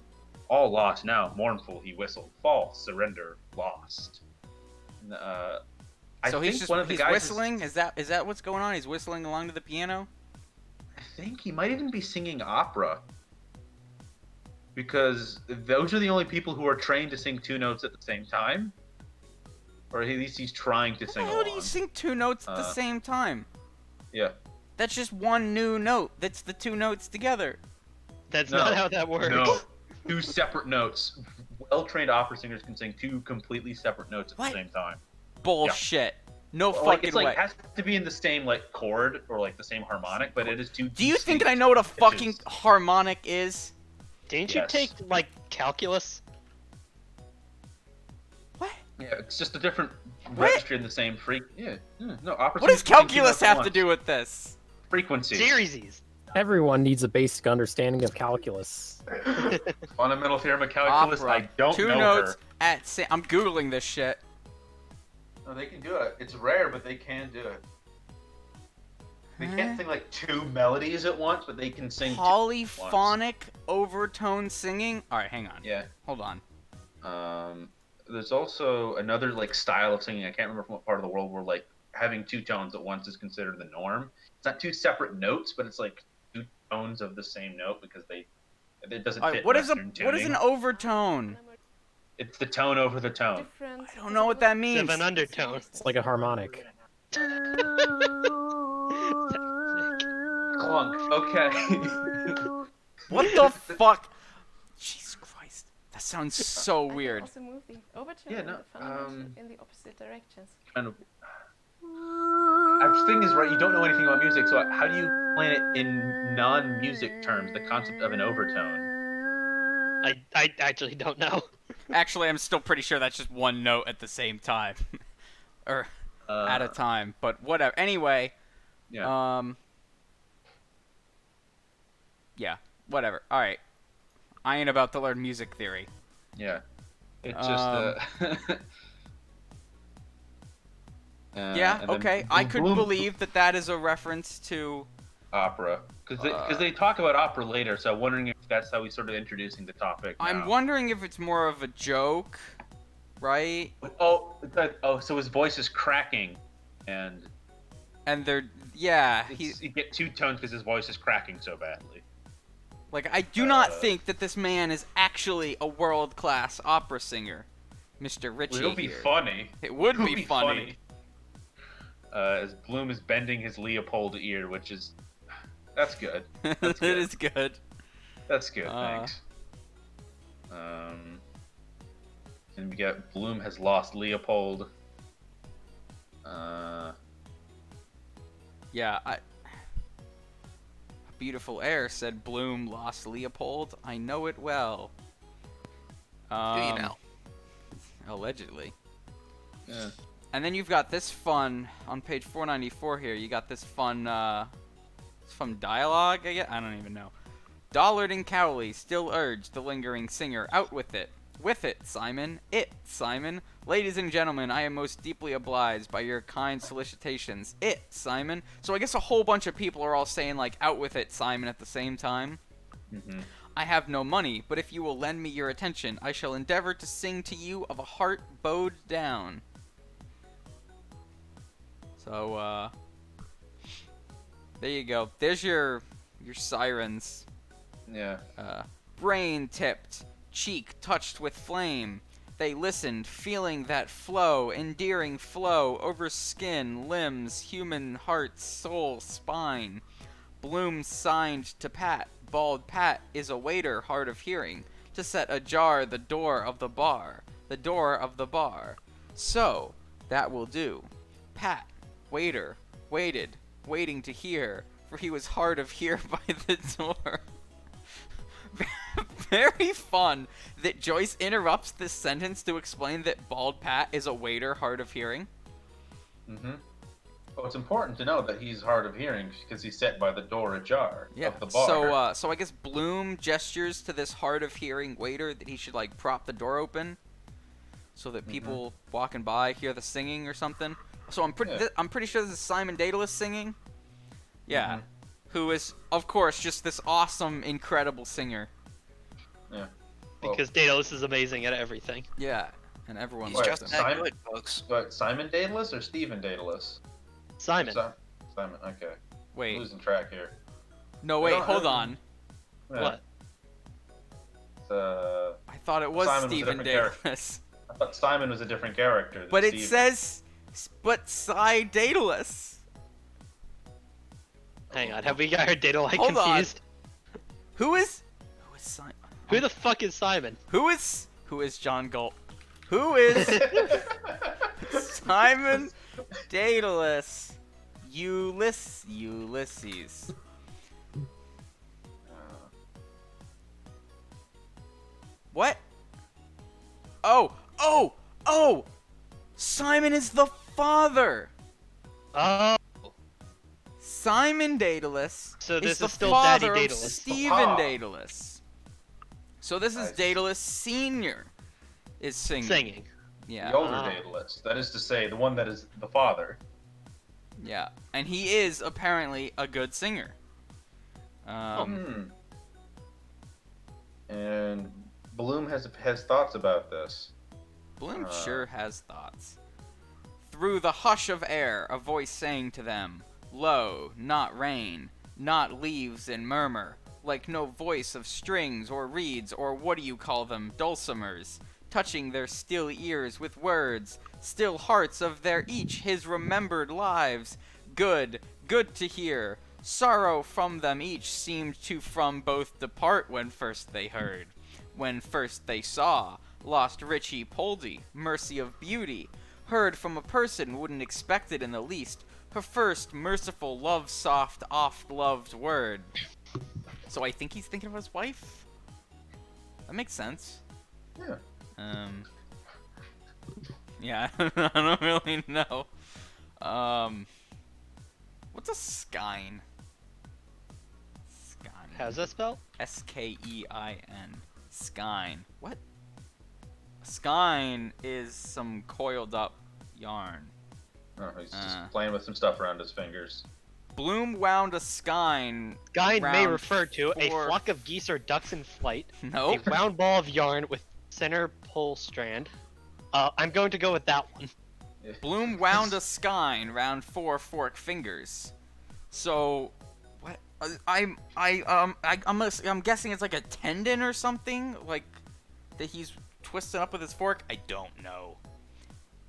All lost now, mournful he whistled, false, surrender, lost. I So think he's just one of the he's guys whistling. Is that what's going on? He's whistling along to the piano. I think he might even be singing opera. Because those are the only people who are trained to sing 2 notes at the same time. Or at least he's trying to How sing the hell do along. you sing 2 notes at the Uh, same time? Yeah. That's just one new note. That's the 2 notes together. That's No. not how that works. No. 2 separate notes. Well-trained opera singers can sing 2 completely separate notes at What? the same time. Bullshit. No Well, fucking it's way. like has to be in the same like chord or like the same harmonic, but it is 2. Do you think that I distinct know what a pitches. fucking harmonic is? Didn't you Yes. take like calculus? What? Yeah, it's just a different What? registry in the same Yeah. No, opera What does singers can sing 2 calculus notes at have to once. do with this? Frequency. Series. Everyone needs a basic understanding of calculus. Fundamental theorem of calculus. Opera. I don't 2 know notes her. at I'm googling this shit. No, they can do it. It's rare, but they can do it. They Huh? can't sing like 2 melodies at once, but they can sing. Polyphonic overtone singing. All right, hang on. Yeah. Hold on. There's also another like style of singing. I can't remember from what part of the world where like having 2 tones at once is considered the norm. It's not 2 separate notes, but it's like 2 tones of the same note because it doesn't All right, fit what is Western what is an tuning. overtone? It's the tone over the tone. I don't know what that It's means. of an undertone. It's like a harmonic. Clunk. Okay. What the fuck? Jesus Christ. That sounds so weird. Also move the overtone Yeah, and no, the fundamental in the opposite directions. kind of. The thing is, right? You don't know anything about music, so how do you explain it in non-music terms? The concept of an overtone. I actually don't know. Actually, I'm still pretty sure that's just one note at the same time. Or at a time, but whatever. Anyway, Yeah. yeah, whatever. All right. I ain't about to learn music theory. Yeah. It's just. Yeah, and then okay. I could Bloom- believe that that is a reference to opera because they talk about opera later. So I'm wondering if that's how he's sort of introducing the topic. I'm now. wondering if it's more of a joke, right? Oh, so his voice is cracking, and And they're yeah, you get 2 tones because his voice is cracking so badly. like I do not think that this man is actually a world-class opera singer, Mr. Ritchie. It'll be here. funny. It would It'll be funny. As Bloom is bending his Leopold ear, which is that's good. That's It good. is good. That's good. Uh, Thanks. And we got Bloom has lost Leopold. Yeah, a beautiful air said Bloom lost Leopold. I know it well. Do you know? Allegedly. Yeah. And then you've got this fun on page 494 here. You got this fun dialogue. I guess I don't even know. Dollard and Cowley still urge the lingering singer out with it. With it, Simon. It, Simon. Ladies and gentlemen, I am most deeply obliged by your kind solicitations. It, Simon. So I guess a whole bunch of people are all saying like out with it, Simon at the same time. Mm-hmm. I have no money, but if you will lend me your attention, I shall endeavor to sing to you of a heart bowed down. So, there you go. There's your sirens. Yeah. Brain tipped, cheek touched with flame, They listened, feeling that flow, endearing flow over skin, limbs, human heart, soul, spine. Bloom signed to Pat. Bald Pat is a waiter, hard of hearing, to set ajar the door of the bar. The door of the bar. So, that will do. Pat, waiter, waited, waiting to hear, for he was hard of hear by the door. Very fun that Joyce interrupts this sentence to explain that Bald Pat is a waiter hard of hearing. Mm-hmm. Well, it's important to know that he's hard of hearing because he's set by the door ajar of the bar. So I guess Bloom gestures to this hard of hearing waiter that he should like prop the door open, so that people walking by hear the singing or something. So I'm pretty sure this is Simon Daedalus singing. Yeah, who is of course just this awesome, incredible singer. Yeah. Because Daedalus is amazing at everything. Yeah, and everyone's He's Wait, just that Simon- good, folks. But Simon Daedalus or Stephen Daedalus? Simon. Simon. Okay. Wait, Losing track here. no, wait, don't- hold on. Yeah. What? It's, I thought it was Simon was a Stephen different character. Daedalus, I thought Simon was a different character. Than but it Stephen. says, but Cy Daedalus. Hang on, have we got our Daedalus Hold on. confused? Who is Simon? Who the fuck is Simon? Who is John Galt? Who is Simon Daedalus? Ulysses. What? Oh! Simon is the father. Oh, Simon Daedalus So is this the is still father Daddy of Daedalus. Stephen Ah. Daedalus. So this is Nice. Daedalus Senior is singing. singing. The older Ah. Daedalus. That is to say, the one that is the father. Yeah, and he is apparently a good singer. And Bloom has thoughts about this. Bloom sure has thoughts. Through the hush of air, a voice saying to them, "Lo, not rain, not leaves in murmur, like no voice of strings or reeds or what do you call them, dulcimers, touching their still ears with words, still hearts of their each his remembered lives. Good, good to hear. Sorrow from them each seemed to from both depart when first they heard. When first they saw, lost Richie Poldy, mercy of beauty, heard from a person wouldn't expect it in the least, her first merciful love soft oft-loved word." So I think he's thinking of his wife? That makes sense. Yeah. Yeah, I don't really know. What's a skein? Skein. How's that spelled? S-K-E-I-N. Skein. What? A skein is some coiled up yarn. Oh, he's just playing with some stuff around his fingers. Bloom wound a skein. Skein may round refer to a 4. flock of geese or ducks in flight, Nope. a round ball of yarn with center pole strand. I'm going to go with that one. Bloom wound a skein round 4 fork fingers. So, what? I'm guessing it's like a tendon or something, like that he's twisting up with his fork. I don't know.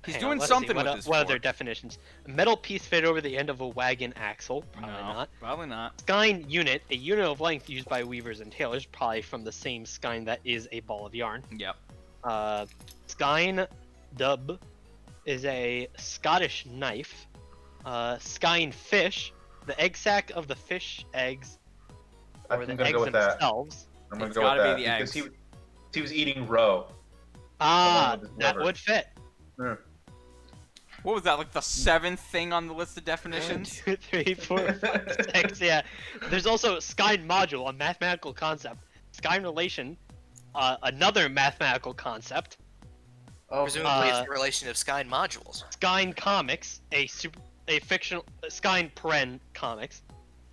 He's Hang doing on, let's something see, with what, his what fork. other definitions? A metal piece fit over the end of a wagon axle. Probably No, not. probably not. Skein unit, a unit of length used by weavers and tailors, probably from the same skein that is a ball of yarn. Yep. Skein dub is a Scottish knife. Skein fish, the egg sac of the fish eggs, I'm or the gonna eggs go with that. themselves. I'm gonna It's go with gotta be that the because eggs. he was eating roe. Ah, with his that liver. would fit. Yeah. What was that, like the 7th thing on the list of definitions? 1, 2, 3, 4, 5, 6. Yeah. There's also Skein module, a mathematical concept. Skein relation, another mathematical concept. Oh, Presumably it's the relation of Skein modules. Skein comics, a fictional Skein paren comics,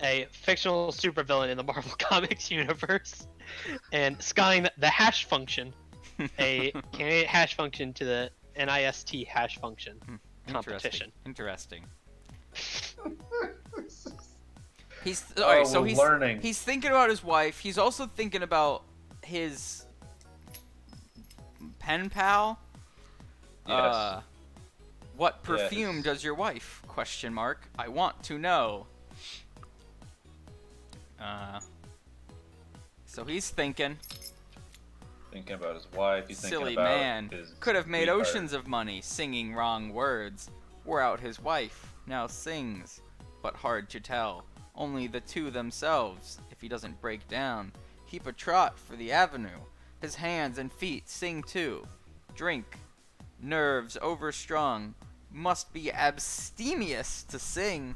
a fictional supervillain in the Marvel Comics universe, and Skein the hash function, a candidate hash function to the NIST hash function competition. Interesting. He's alright. So we're learning. he's thinking about his wife. He's also thinking about his pen pal. Yes. What perfume Yes. does your wife? Question mark. I want to know. So he's thinking. Thinking about his wife. He's thinking Silly about man. his Could have made sweetheart. oceans of money singing wrong words. Wore out his wife. Now sings. But hard to tell. Only the two themselves. If he doesn't break down. Keep a trot for the avenue. His hands and feet sing too. Drink. Nerves overstrung. Must be abstemious to sing.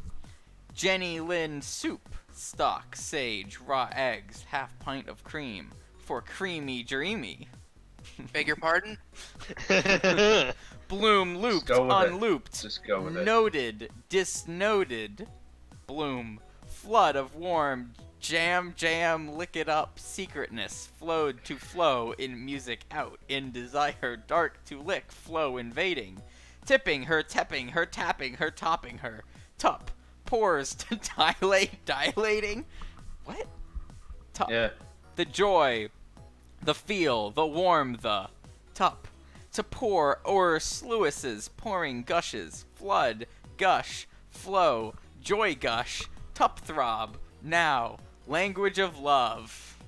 Jenny Lynn soup. Stock, sage, raw eggs, half pint of cream. For creamy dreamy. Beg your pardon? Bloom looped, go with it. unlooped. Just go with it. Noted, disnoted. Bloom. Flood of warm jam, lick it up. Secretness flowed to flow in music out. In desire, dark to lick, flow invading. Tipping her, tapping her, topping her. Tup. Pores to dilating. What? Tup. Yeah. The joy, the feel, the warm, the tup. To pour o'er sluices, pouring gushes, flood, gush, flow, joy gush, tup throb, now, language of love.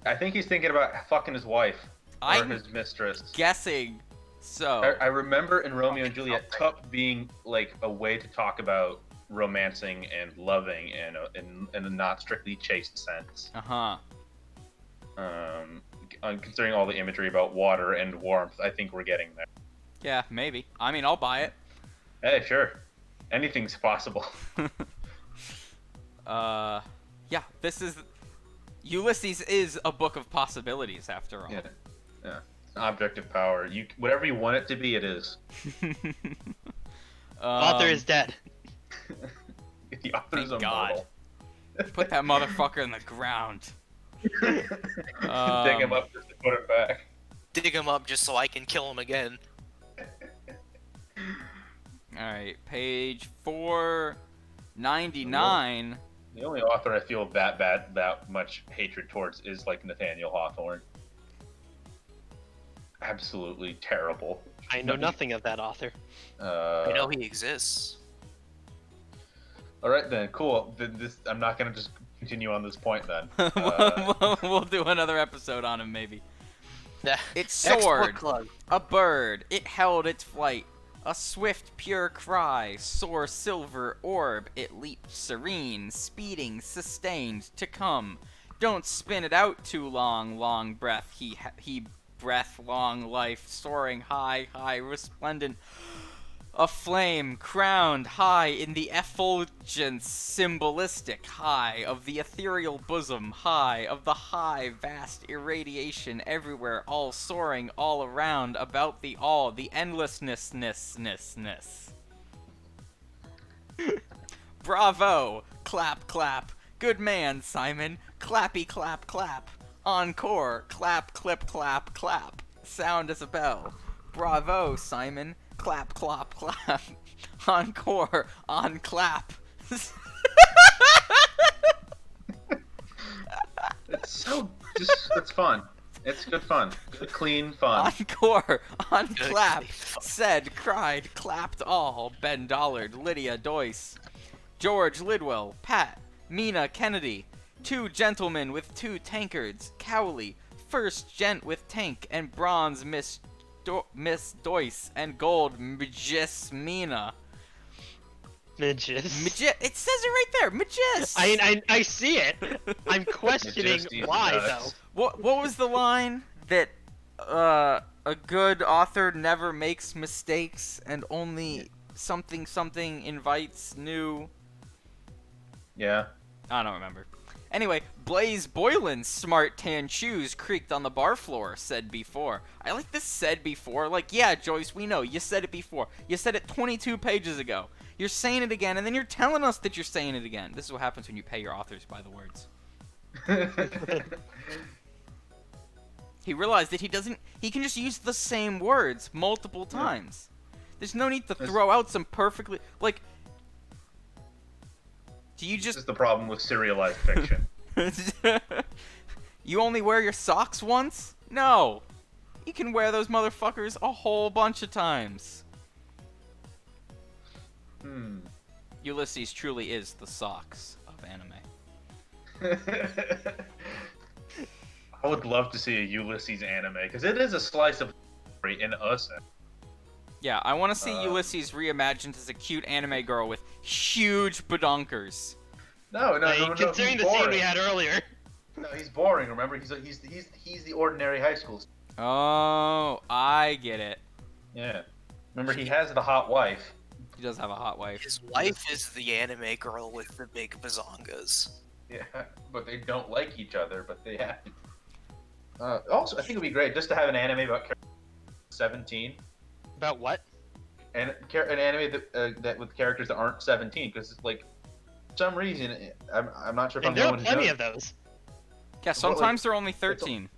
I think he's thinking about fucking his wife or I'm his mistress. guessing so. I remember in Romeo and Juliet, tup being like a way to talk about romancing and loving in a not strictly chaste sense. Uh-huh. Considering all the imagery about water and warmth, I think we're getting there. Yeah, maybe. I mean, I'll buy it. Hey, sure. Anything's possible. Yeah, this is... Ulysses is a book of possibilities, after all. Yeah. Yeah. It's an object of power. Whatever you want it to be, it is. Author is dead. The author's Thank God. immortal. Put that motherfucker in the ground. Dig him up just to put him back. Dig him up just so I can kill him again. Alright, page 499. The only author I feel that much hatred towards is like Nathaniel Hawthorne. Absolutely terrible. I know nothing of that author. I know he exists. All right then, cool. I'm not gonna just continue on this point then. We'll do another episode on him, maybe. Yeah. It Next book soared, club. a bird, it held its flight. A swift, pure cry, soar silver orb, it leaped serene, speeding, sustained, to come. Don't spin it out too long, long breath, he breath, long life, soaring high, resplendent. A flame crowned high in the effulgence, symbolistic high of the ethereal bosom, high of the high, vast irradiation everywhere, all soaring all around, about the all, the endlessness. Bravo! Clap, clap. Good man, Simon. Clappy, clap, clap. Encore. Clap, clip, clap, clap. Sound as a bell. Bravo, Simon. Clap, clop, clap. Encore. On clap. It's fun. It's good fun. Good, clean fun. Encore. On Good clap. clean fun. Said, cried, clapped all. Ben Dollard, Lydia Doyce. George Lidwell, Pat, Mina Kennedy. Two gentlemen with two tankards. Cowley. First gent with tank and bronze Miss Doyce and gold Mina. Midges. It says it right there. Magis. I see it. I'm questioning Majesty why nuts. though. What was the line that a good author never makes mistakes and only something invites new? Yeah. I don't remember. Anyway, Blaze Boylan's smart tan shoes creaked on the bar floor, said before. I like this said before. Like, yeah, Joyce, we know. You said it before. You said it 22 pages ago. You're saying it again, and then you're telling us that you're saying it again. This is what happens when you pay your authors by the words. He realized that he can just use the same words multiple times. There's no need to throw out some perfectly, like, do you This just... is the problem with serialized fiction. You only wear your socks once? No. You can wear those motherfuckers a whole bunch of times. Ulysses truly is the socks of anime. I would love to see a Ulysses anime because it is a slice of history in us. Yeah, I want to see Ulysses reimagined as a cute anime girl with huge badonkers. No, Considering he's the scene boring. we had earlier. No, he's boring. Remember, he's the ordinary high school student. Oh, I get it. Yeah. Remember, he has the hot wife. He does have a hot wife. His wife is the anime girl with the big bazongas. Yeah, but they don't like each other, but they have. Also, I think it'd be great just to have an anime about 17, About what? and an anime that with characters that aren't 17, because like, for some reason, I'm not sure if I'm And the there one are who's plenty known- of those. Yeah, sometimes they're only 13.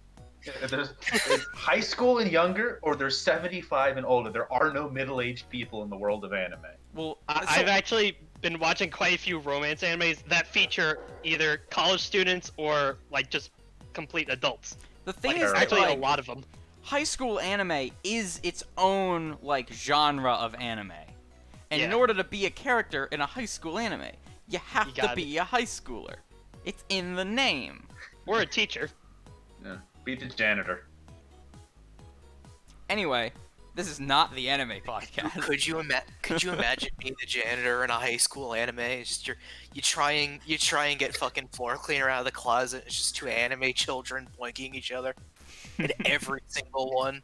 There's it's high school and younger, or there's 75 and older. There are no middle-aged people in the world of anime. Well, I've actually been watching quite a few romance animes that feature either college students or like just complete adults. the thing like, is, that, Actually, like, a lot of them. high school anime is its own like genre of anime, and in Yeah. order to be a character in a high school anime, you have You to gotta be a high schooler. It's in the name. Or a teacher. Yeah, be the janitor. Anyway, this is not the anime podcast. Could you imagine being the janitor in a high school anime? It's just you try and get fucking floor cleaner out of the closet. It's just two anime children boinking each other, and every single one.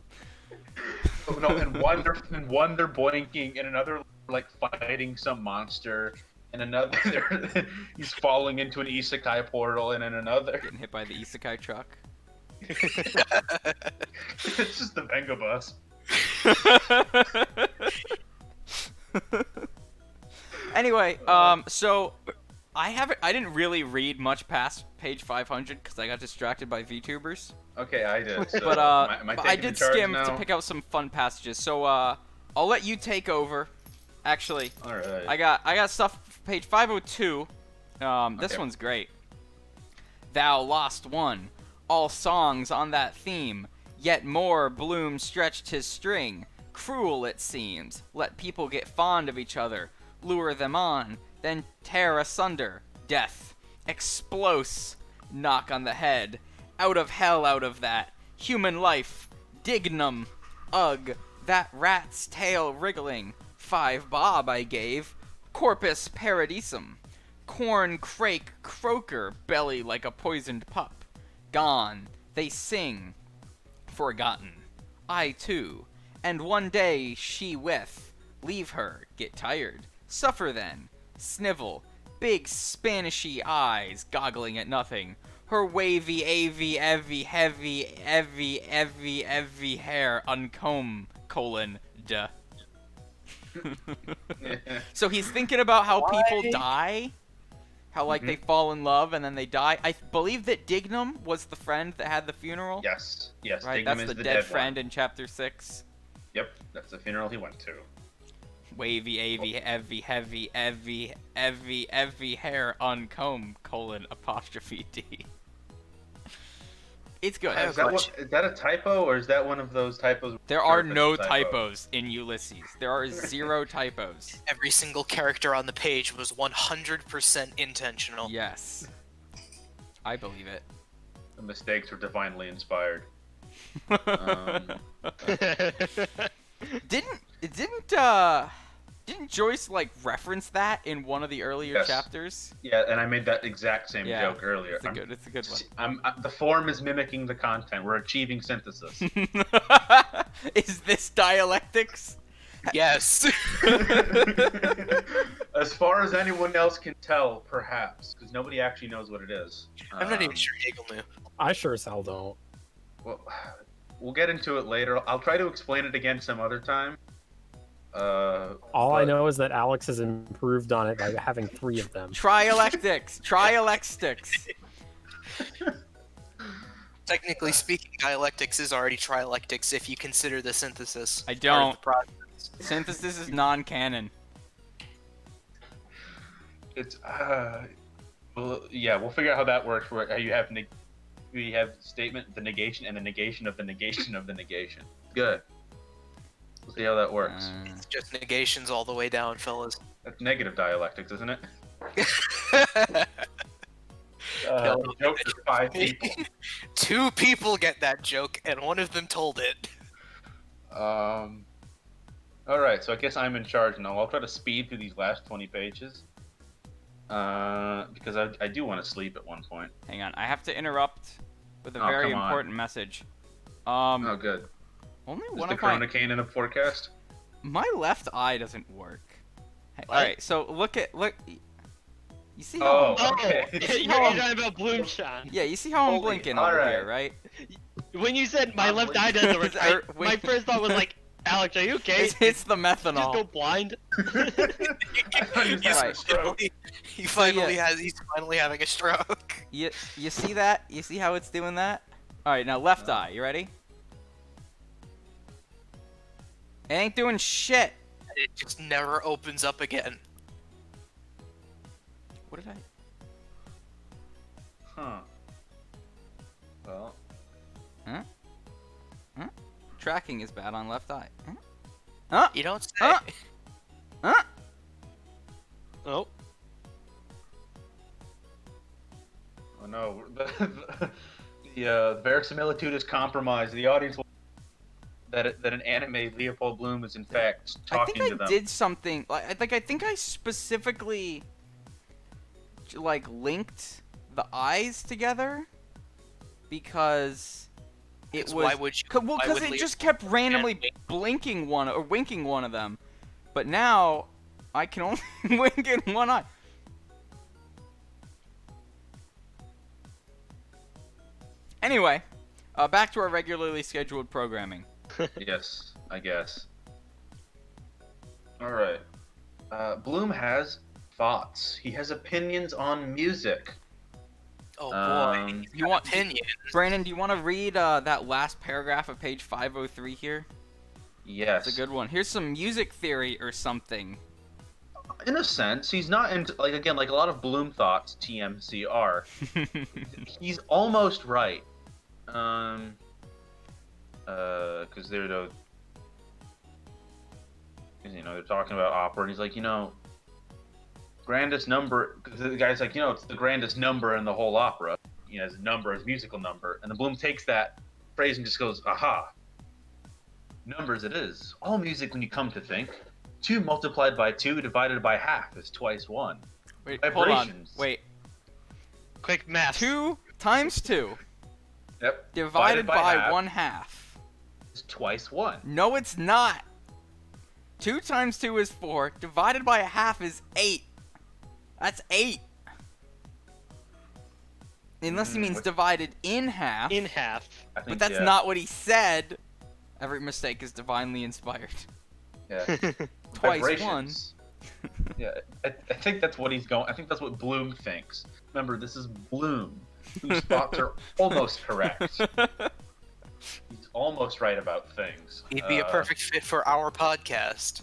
Oh, no, and one they're boinking, and another like fighting some monster, and another he's falling into an isekai portal, and in another Getting hit by the isekai truck. it's just the Venga bus. Anyway, so I didn't really read much past page 500 because I got distracted by VTubers. Okay, I did. So But am I but I taking did the charge skim now? to pick out some fun passages. So I'll let you take over. Actually, All right. I got stuff page 502. This Okay. one's great. Thou lost one, all songs on that theme. Yet more Bloom stretched his string. Cruel it seems. Let people get fond of each other, lure them on, then tear asunder. Death, explose, knock on the head. Out of hell, out of that. Human life, dignum. Ugh, that rat's tail wriggling. 5 bob I gave. Corpus paradisum. Corn crake croaker, belly like a poisoned pup. Gone, they sing. Forgotten. I too. And one day she with. Leave her, get tired. Suffer then. Snivel. Big Spanishy eyes goggling at nothing. Her wavy, heavy hair uncomb, duh. So he's thinking about how people die, how like they fall in love and then they die. I believe that Dignum was the friend that had the funeral. Yes. Right, Dignum that's is the dead dead friend one. in chapter 6. Yep, that's the funeral he went to. Wavy, heavy hair uncomb, apostrophe D. It's good. I have Is that, question. is that a typo, or is that one of those typos? There are Perfect no typo. typos in Ulysses. There are 0 typos. Every single character on the page was 100% intentional. Yes. I believe it. The mistakes were divinely inspired. Didn't Joyce like reference that in one of the earlier Yes. chapters? Yeah, and I made that exact same Yeah, joke earlier. It's a good The form is mimicking the content. We're achieving synthesis. one. Is this dialectics? Yes. As far as anyone else can tell, perhaps, because nobody actually knows what it is. I'm not even sure Hegel knew. I sure as hell don't. Well, we'll get into it later. I'll try to explain it again some other time. All I But- know is that Alex has improved on it by having 3 of them. Trialectics. Trialectics. Technically speaking, dialectics is already trialectics if you consider the synthesis. I part of don't. the process. Synthesis is non-canon. It's well, yeah, we'll figure out how that works. Where how you have we have statement, the negation, and the negation of the negation of the negation. Good. We'll see how that works. It's just negations all the way down, fellas. That's negative dialectics, isn't it? No. Joke for 5 people. 2 people get that joke, and one of them told it. All right, so I guess I'm in charge now. I'll try to speed through these last 20 pages. Because I do want to sleep at one point. Hang on, I have to interrupt with a Oh, very come on. important message. Oh, good. Only Is one the of my Chronocane in a forecast? left eye doesn't work. Hey, What? all right, so look. You see how? Oh, I'm, okay. You're talking about Bloomshine. yeah, you see how I'm Holy- blinking all over right. here, right? When you said my I'm left like- eye doesn't work, Wait. my first thought was like, Alex, are you okay? It's the Just go methanol. blind. Right. He's finally having a stroke. You see that? You see how it's doing that? All right, now left eye. You ready? It ain't doing shit. It just never opens up again. What did I? Huh. Well, Tracking is bad on left eye. Huh? You don't say. Huh? Huh? Oh, oh no. The verisimilitude is compromised. The audience will that an anime Leopold Bloom is in fact I talking think to I them. did something. I think I specifically like linked the eyes together because it 'Cause was. why would you? Well, why because would it Leo- just kept randomly wink? blinking one or winking one of them, but now I can only wink in one eye. Anyway, back to our regularly scheduled programming. Yes, I guess. All right. Bloom has thoughts. He has opinions on music. Oh boy, Um, he's you got want- opinions. Brandon, do you want to read that last paragraph of page 503 here? Yes. It's a good one. Here's some music theory or something. In a sense, he's not into like again like a lot of Bloom thoughts. TMCR. He's almost right. Because they're they're talking about opera, and he's like, grandest number. Cause the guy's like, it's the grandest number in the whole opera. As a number, as a musical number, and the Bloom takes that phrase and just goes, aha. Numbers it is. All music, when you come to think, 2 multiplied by 2 divided by half is twice 1. Wait, hold on. Vibrations. Wait. quick math. 2 times 2 Yep. divided by half 1/2. is twice 1. No, it's not. 2 times 2 is 4. Divided by 1/2 is 8. That's 8. Unless he means what- divided in half. In half. I think, But that's yeah, not what he said. Every mistake is divinely inspired. Yeah. Twice Vibrations. Yeah, I think that's what he's going. I think that's what Bloom thinks. Remember, this is Bloom, whose thoughts are almost correct. He's almost right about things. He'd be a perfect fit for our podcast.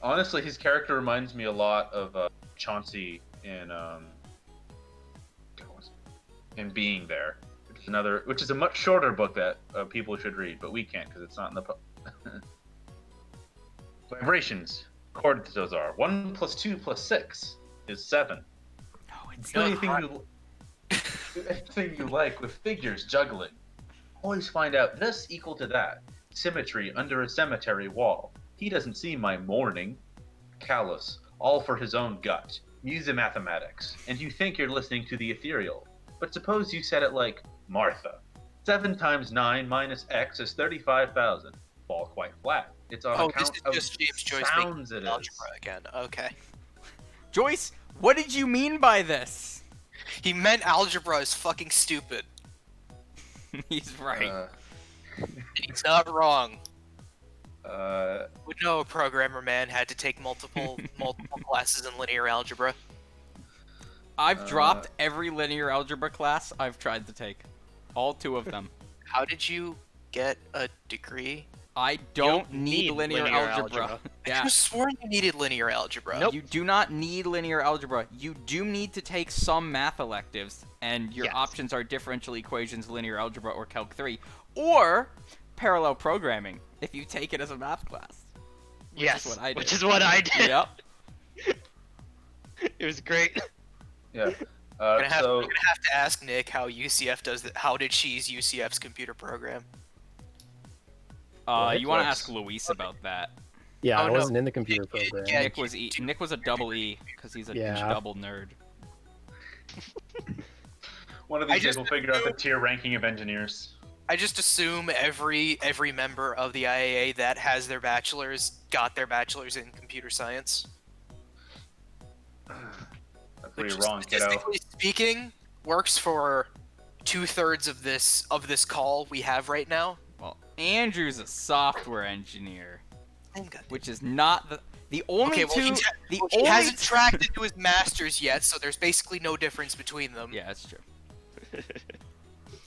Honestly, his character reminds me a lot of Chauncey in Being There, which is a much shorter book that people should read, but we can't because it's not in the. Vibrations. Chords those are. 1 + 2 + 6 is 7. No, it's Do not. anything you like with figures juggling. Always find out this equal to that. Symmetry under a cemetery wall. He doesn't see my mourning. Callous, all for his own gut. Mathematics. And you think you're listening to the ethereal. But suppose you said it like Martha. 7 times 9 minus X is 35,000. Fall quite flat. It's on Oh, this account is of just James Joyce sounds it making is. algebra again. Okay. Joyce, what did you mean by this? He meant algebra is fucking stupid. He's right. He's not wrong. Uh, Would know a programmer man had to take multiple classes in linear algebra. I've dropped every linear algebra class I've tried to take. All 2 of them. How did you get a degree? I don't need linear algebra. I Yeah. could have sworn you needed linear algebra. You do not need linear algebra. You do need to take some math electives, and your Yes. options are differential equations, linear algebra, or Calc 3, or parallel programming if you take it as a math class. Yes, what I did. which is what I did. Yep. It was great. Yeah. We're gonna So have to ask Nick how UCF does that. How did she use UCF's computer program? You want to Let's- ask Luis about that. Yeah, Oh, I no. wasn't in the computer Yeah, program. yeah. Nick was a double E because he's a Yeah. double nerd. one of I these days just we'll figure out the tier ranking of engineers. I just assume every member of the IAA that has their bachelor's got their bachelor's in computer science. That's where Which, you're wrong, kiddo. statistically speaking, works for 2/3 of this call we have right now. Well, Andrew's a software engineer, Oh, God. which is not the only Okay, well, two. he only hasn't t- tracked into his master's yet, so there's basically no difference between them. Yeah, that's true.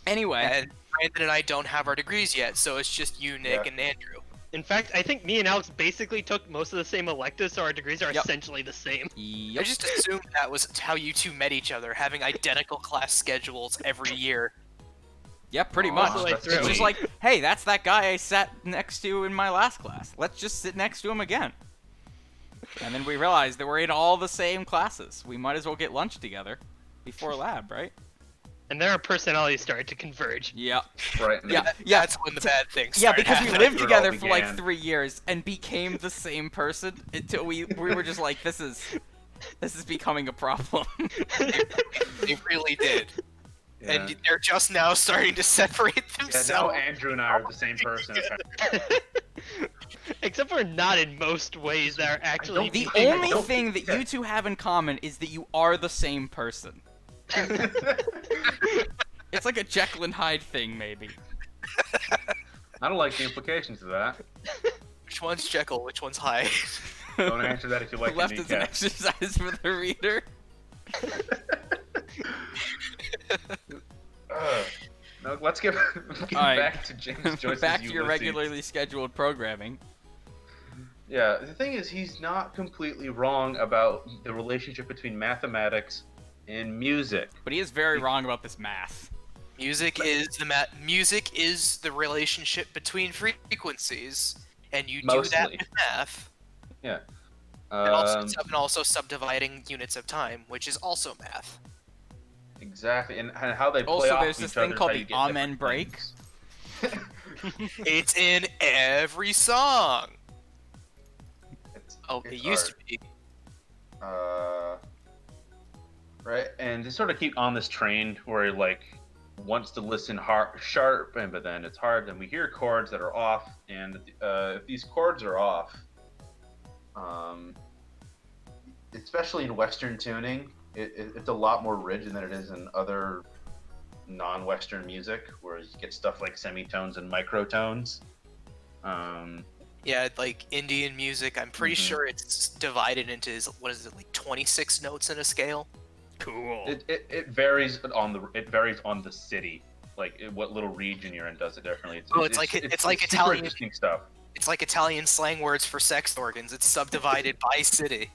Anyway, And Brandon and I don't have our degrees yet, so it's just you, Nick, Yeah. and Andrew. In fact, I think me and Alex basically took most of the same electives, so our degrees are Yep. essentially the same. I yep. just assumed that was how you two met each other, having identical class schedules every year. Yeah, pretty Aw, much. All the way that's through. It's just sweet. like, hey, that's that guy I sat next to in my last class. Let's just sit next to him again. And then we realized that we're in all the same classes. We might as well get lunch together before lab, right? And then our personalities started to converge. Yeah. Right. Yeah, yeah. That's when the bad things Yeah, started because we happening. lived That's where it together all for like began. 3 years and became the same person until we were just like, this is becoming a problem. They really did. Yeah. And they're just now starting to separate Yeah, now themselves. Andrew and I are the same person. apparently. Except for not in most ways that are actually. The I only don't thing that you two have in common is that you are the same person. It's like a Jekyll and Hyde thing, maybe. I don't like the implications of that. Which one's Jekyll? Which one's Hyde? Don't answer that if you like Left the is an kneecap. exercise for the reader. No, let's get Alright. back to James Joyce's Back to your Ulysses. regularly scheduled programming. Yeah, the thing is, he's not completely wrong about the relationship between mathematics and music. But he is very wrong about this math. Music is the relationship between frequencies, and you do that Mostly. with math. Yeah. And also subdividing units of time, which is also math. Exactly, and how they play Also, off there's each this other thing is called how the you get Amen different break. things. It's in every song. Oh, it It's used art. to be. Right, and they sort of keep on this train where he, like, wants to listen sharp, but then it's hard, and we hear chords that are off, and if these chords are off, especially in Western tuning, it's a lot more rigid than it is in other non-Western music, where you get stuff like semitones and microtones. Yeah, like Indian music, I'm pretty Mhm. sure it's divided into, like 26 notes in a scale? Cool. It varies on the city, like what little region you're in does it differently. Oh, it's like super Italian- interesting stuff. It's like Italian slang words for sex organs. It's subdivided by city.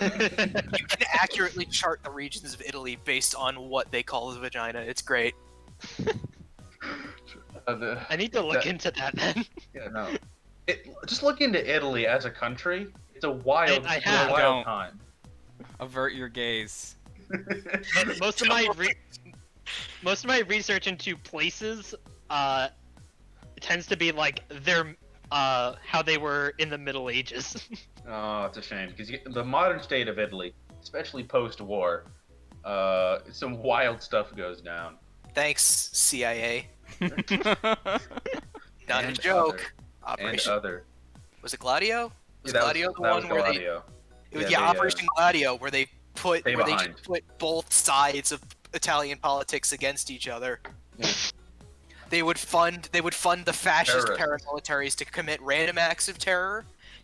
You can accurately chart the regions of Italy based on what they call the vagina. It's great. I need to look That- into that then. Yeah, no. Just look into Italy as a country. It's a wild, I it's a have. wild Don't. time. Avert your gaze. And most of my research into places tends to be like their how they were in the Middle Ages. Oh, it's a shame because the modern state of Italy, especially post-war, some wild stuff goes down. Thanks, CIA. Not a And joke. And Operation. other. Was it Gladio? Was Yeah, Gladio the that one was where they? Gladio. It was, Yeah, yeah, they, Operation Gladio, where they put stay where they behind. just put both sides of Italian politics against each other. Yeah. They would fund the fascist Terrorists. paramilitaries to commit random acts of terror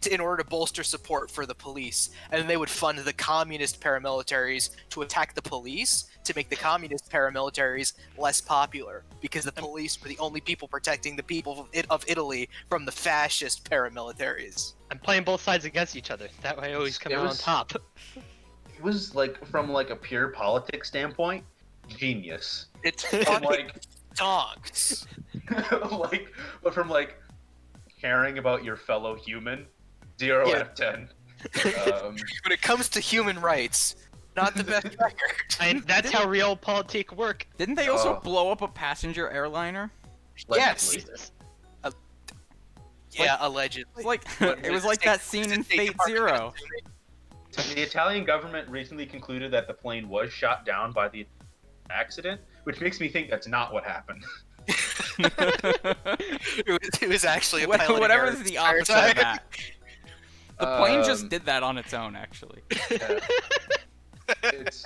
in order to bolster support for the police, and then they would fund the communist paramilitaries to attack the police to make the communist paramilitaries less popular, because the police were the only people protecting the people of Italy from the fascist paramilitaries. I'm playing both sides against each other. That way I always come It out on was- top. It was like from like a pure politics standpoint. genius. It's From fucking like, dogs. but from like caring about your fellow human, 0 Yeah. out of 10. When it comes to human rights, not the best record. And that's how realpolitik work. Didn't they also Oh. blow up a passenger airliner? Yes. allegedly. Yeah, allegedly. It's like But it was like that scene in State Fate Department Zero. The Italian government recently concluded that the plane was shot down by the accident, which makes me think that's not what happened. It was actually a piloting Whatever error is the this entire opposite of time. that. The plane just Um, did that on its own, actually. It's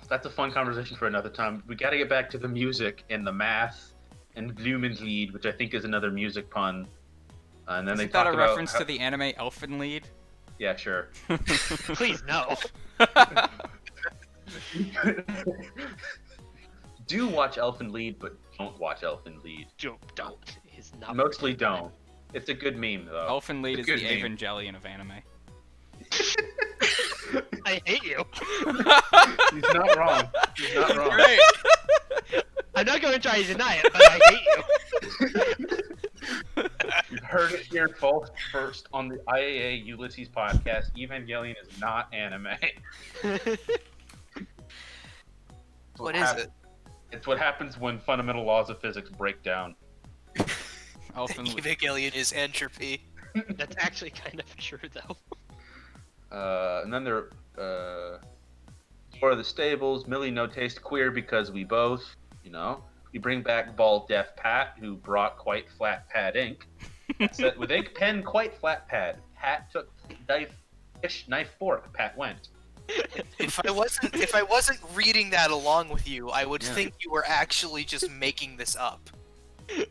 that's a fun conversation for another time. We got to get back to the music and the math and Blumenlied, which I think is another music pun. And then they Isn't that talk a about reference to the anime Elfenlied? Yeah, sure. Please no. Do watch Elfen Lied, but don't watch Elfen Lied. Don't. He's not. Mostly don't. It's a good meme though. Elfenlied is Good the name. Evangelion of anime. I hate you. He's not wrong. He's not wrong. Right. I'm not going to try to deny it, but I hate you. You've heard it here first on the IAA Ulysses podcast. Evangelion is not anime. What is it? It's what happens when fundamental laws of physics break down. Elfenlied. Evangelion is entropy. That's actually kind of true, though. And then there, for the stables, Millie no taste queer because we both, we bring back bald deaf Pat, who brought quite flat pad ink. Said with ink pen quite flat pad. Pat took knife fork. Pat went. If I wasn't reading that along with you, I would Yeah. think you were actually just making this up. I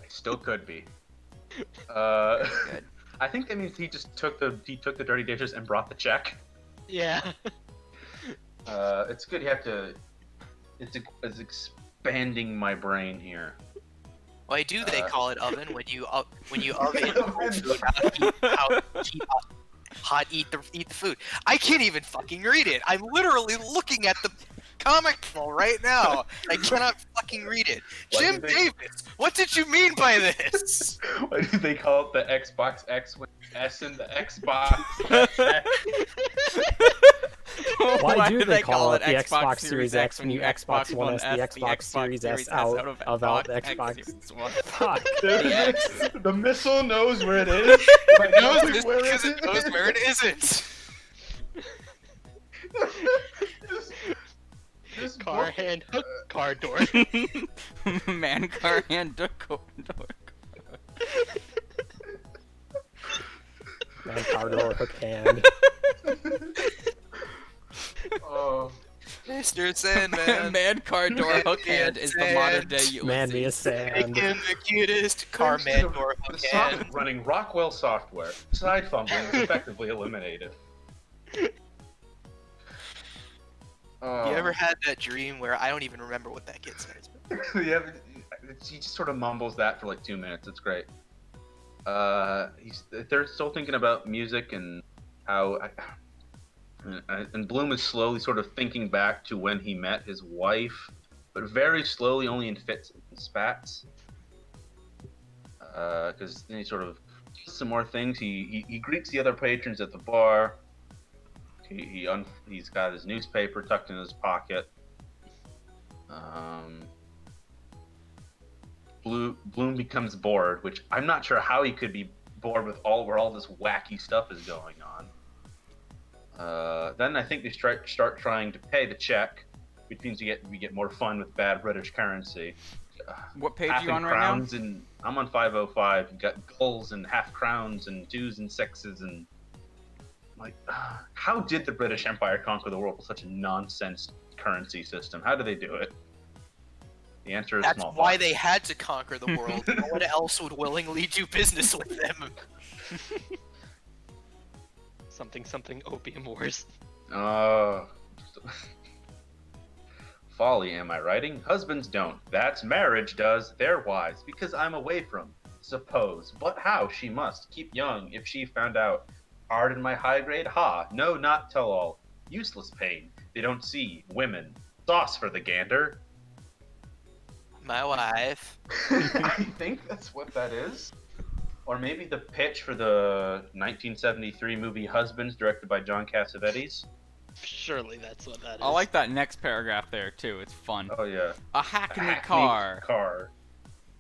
still could be. Good. I think that means he took the dirty dishes and brought the check. Yeah. It's good. You have to. It's expanding my brain here. Why do they Uh. call it oven when you oven eat the food? I can't even fucking read it. I'm literally looking at the comic panel right now. I cannot fucking read it. Why Jim do they- Davis, what did you mean by this? Why do they call it the Xbox X with S in the Xbox? Why do they call it the Xbox Series X when you Xbox One S the Xbox Series S out of Xbox? One? Fuck. The missile knows where it is. But It knows knows this where because it knows where it isn't. This Car book- hand hook, car door. Man, car, hand, door. Man, car door, hook hand. Oh. Mr. Sandman. Man, car, door, hook, hand is the modern day Ulysses. Man, me a sand. Making the cutest car Thanks man to door the hook socket hand. running Rockwell software. Side fumbling is effectively eliminated. You ever had that dream where I don't even remember what that kid says? Yeah, he just sort of mumbles that for like 2 minutes. It's great. They're still thinking about music and how, and Bloom is slowly sort of thinking back to when he met his wife, but very slowly, only in fits and spats. Because then he sort of does some more things. He greets the other patrons at the bar. He's got his newspaper tucked in his pocket. Bloom becomes bored, which I'm not sure how he could be bored with where all this wacky stuff is going on. Then I think they start trying to pay the check, which means we get more fun with bad British currency. What page Half are you on in right now? crowns and I'm on 505. You got gulls and half crowns and 2s and 6s and like, how did the British Empire conquer the world with such a nonsense currency system? How did they do it? The answer is That's small. why they had to conquer the world. No one else would willingly do business with them. Something opium wars. Folly, am I writing? Husbands don't. That's marriage does. They're wise, because I'm away from. Suppose. But how? She must. Keep young, if she found out. Hard in my high grade? Ha. No, not tell all. Useless pain. They don't see women. Sauce for the gander. My wife. I think that's what that is. Or maybe the pitch for the 1973 movie Husbands, directed by John Cassavetes. Surely that's what that is. I like that next paragraph there too. It's fun. Oh yeah. A hackney Hackneyed car. car.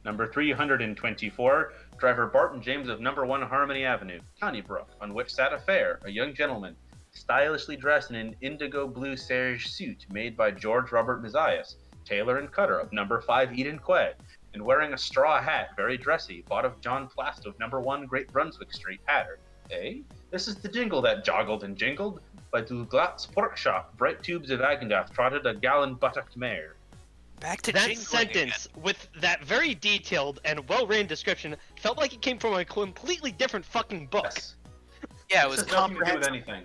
Number 324, driver Barton James of number 1 Harmony Avenue, Donnybrook, on which sat a fair, a young gentleman, stylishly dressed in an indigo blue serge suit made by George Robert Mazias, tailor and cutter of number 5 Eden Quay, and wearing a straw hat, very dressy, bought of John Plast of number 1 Great Brunswick Street, Hatter. Eh? This is the jingle that joggled and jingled. By Douglas Pork Shop, bright tubes of Agendath trotted a gallon buttocked mare. Back to That jingling sentence, with that very detailed and well-written description, felt like it came from a completely different fucking book. Yes. again. Yeah, it This was has nothing to do with comprehensive. anything.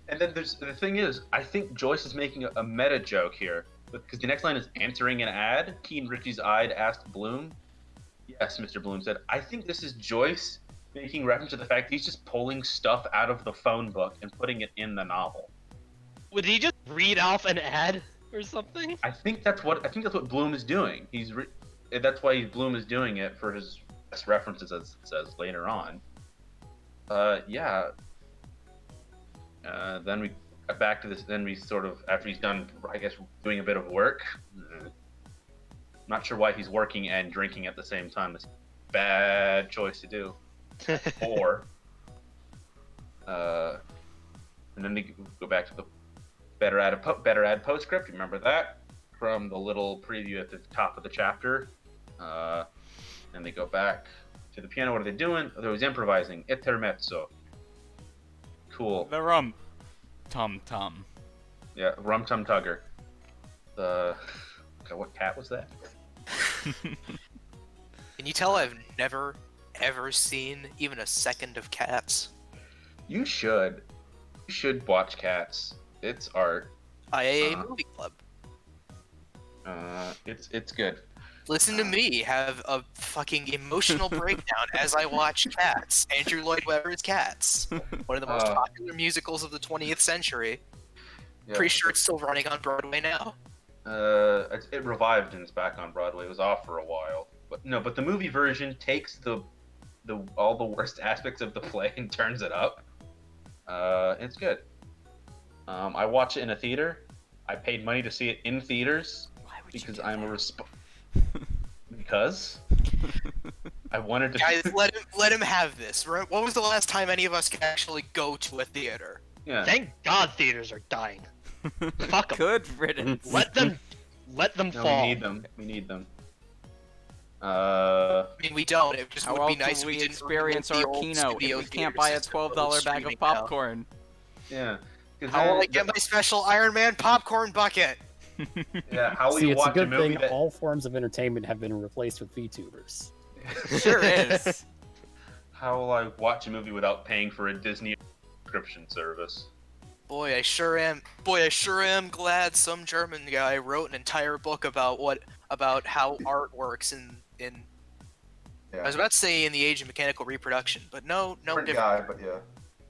And then the thing is, I think Joyce is making a meta joke here, because the next line is answering an ad. Keen Richie's eyed asked Bloom. Yes, Mr. Bloom said. I think this is Joyce making reference to the fact that he's just pulling stuff out of the phone book and putting it in the novel. Would he just read off an ad or something? I think that's what Bloom is doing. That's why Bloom is doing it for his best references, as it says later on. Yeah. Then we got back to this. Then we sort of, after he's done, I guess, doing a bit of work. Not sure why he's working and drinking at the same time. It's a bad choice to do. Or, and then they go back to the better add postscript. Remember that from the little preview at the top of the chapter. And they go back to the piano. What are they doing? They was improvising. Intermezzo. Cool. The rum. Tum tum. Yeah, Rum Tum Tugger. God, what cat was that? Can you tell I've never, ever seen even a second of Cats? You should. You should watch Cats. It's art. IAA Movie Club. It's good. Listen to me have a fucking emotional breakdown as I watch Cats. Andrew Lloyd Webber's Cats. One of the most popular musicals of the 20th century. Yeah. Pretty sure it's still running on Broadway now. It revived and it's back on Broadway. It was off for a while, but the movie version takes the all the worst aspects of the play and turns it up. It's good. I watch it in a theater. I paid money to see it in theaters because I'm a because I wanted to. Guys, let him have this. Right? What was the last time any of us could actually go to a theater? Yeah. Thank God theaters are dying. Fuck 'em. Good riddance. Let them No, fall. We need them. I mean, we don't. It just How would be else nice will if we didn't experience remove our the old keynote if studio we can't theater buy a system $12 bag of streaming now. popcorn? Yeah. 'Cause How will then- I get my special Iron Man popcorn bucket? Yeah. How will See, you it's a watch a good movie thing that? all forms of entertainment have been replaced with VTubers. Sure is. How will I watch a movie without paying for a Disney subscription service? Boy, I sure am. Boy, I sure am glad some German guy wrote an entire book about how art works in. I was about to say in the age of mechanical reproduction, but no, different guy, but yeah.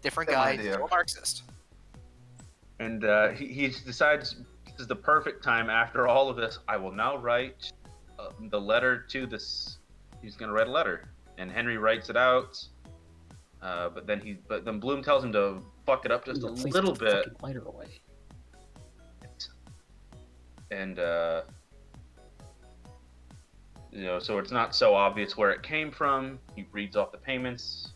different same guy, idea. still a Marxist. And he decides this is the perfect time. After all of this, I will now write the letter to this. He's gonna write a letter, and Henry writes it out. But then Bloom tells him to fuck it up just a Please little put the bit. fucking lighter away. And so it's not so obvious where it came from. He reads off the payments.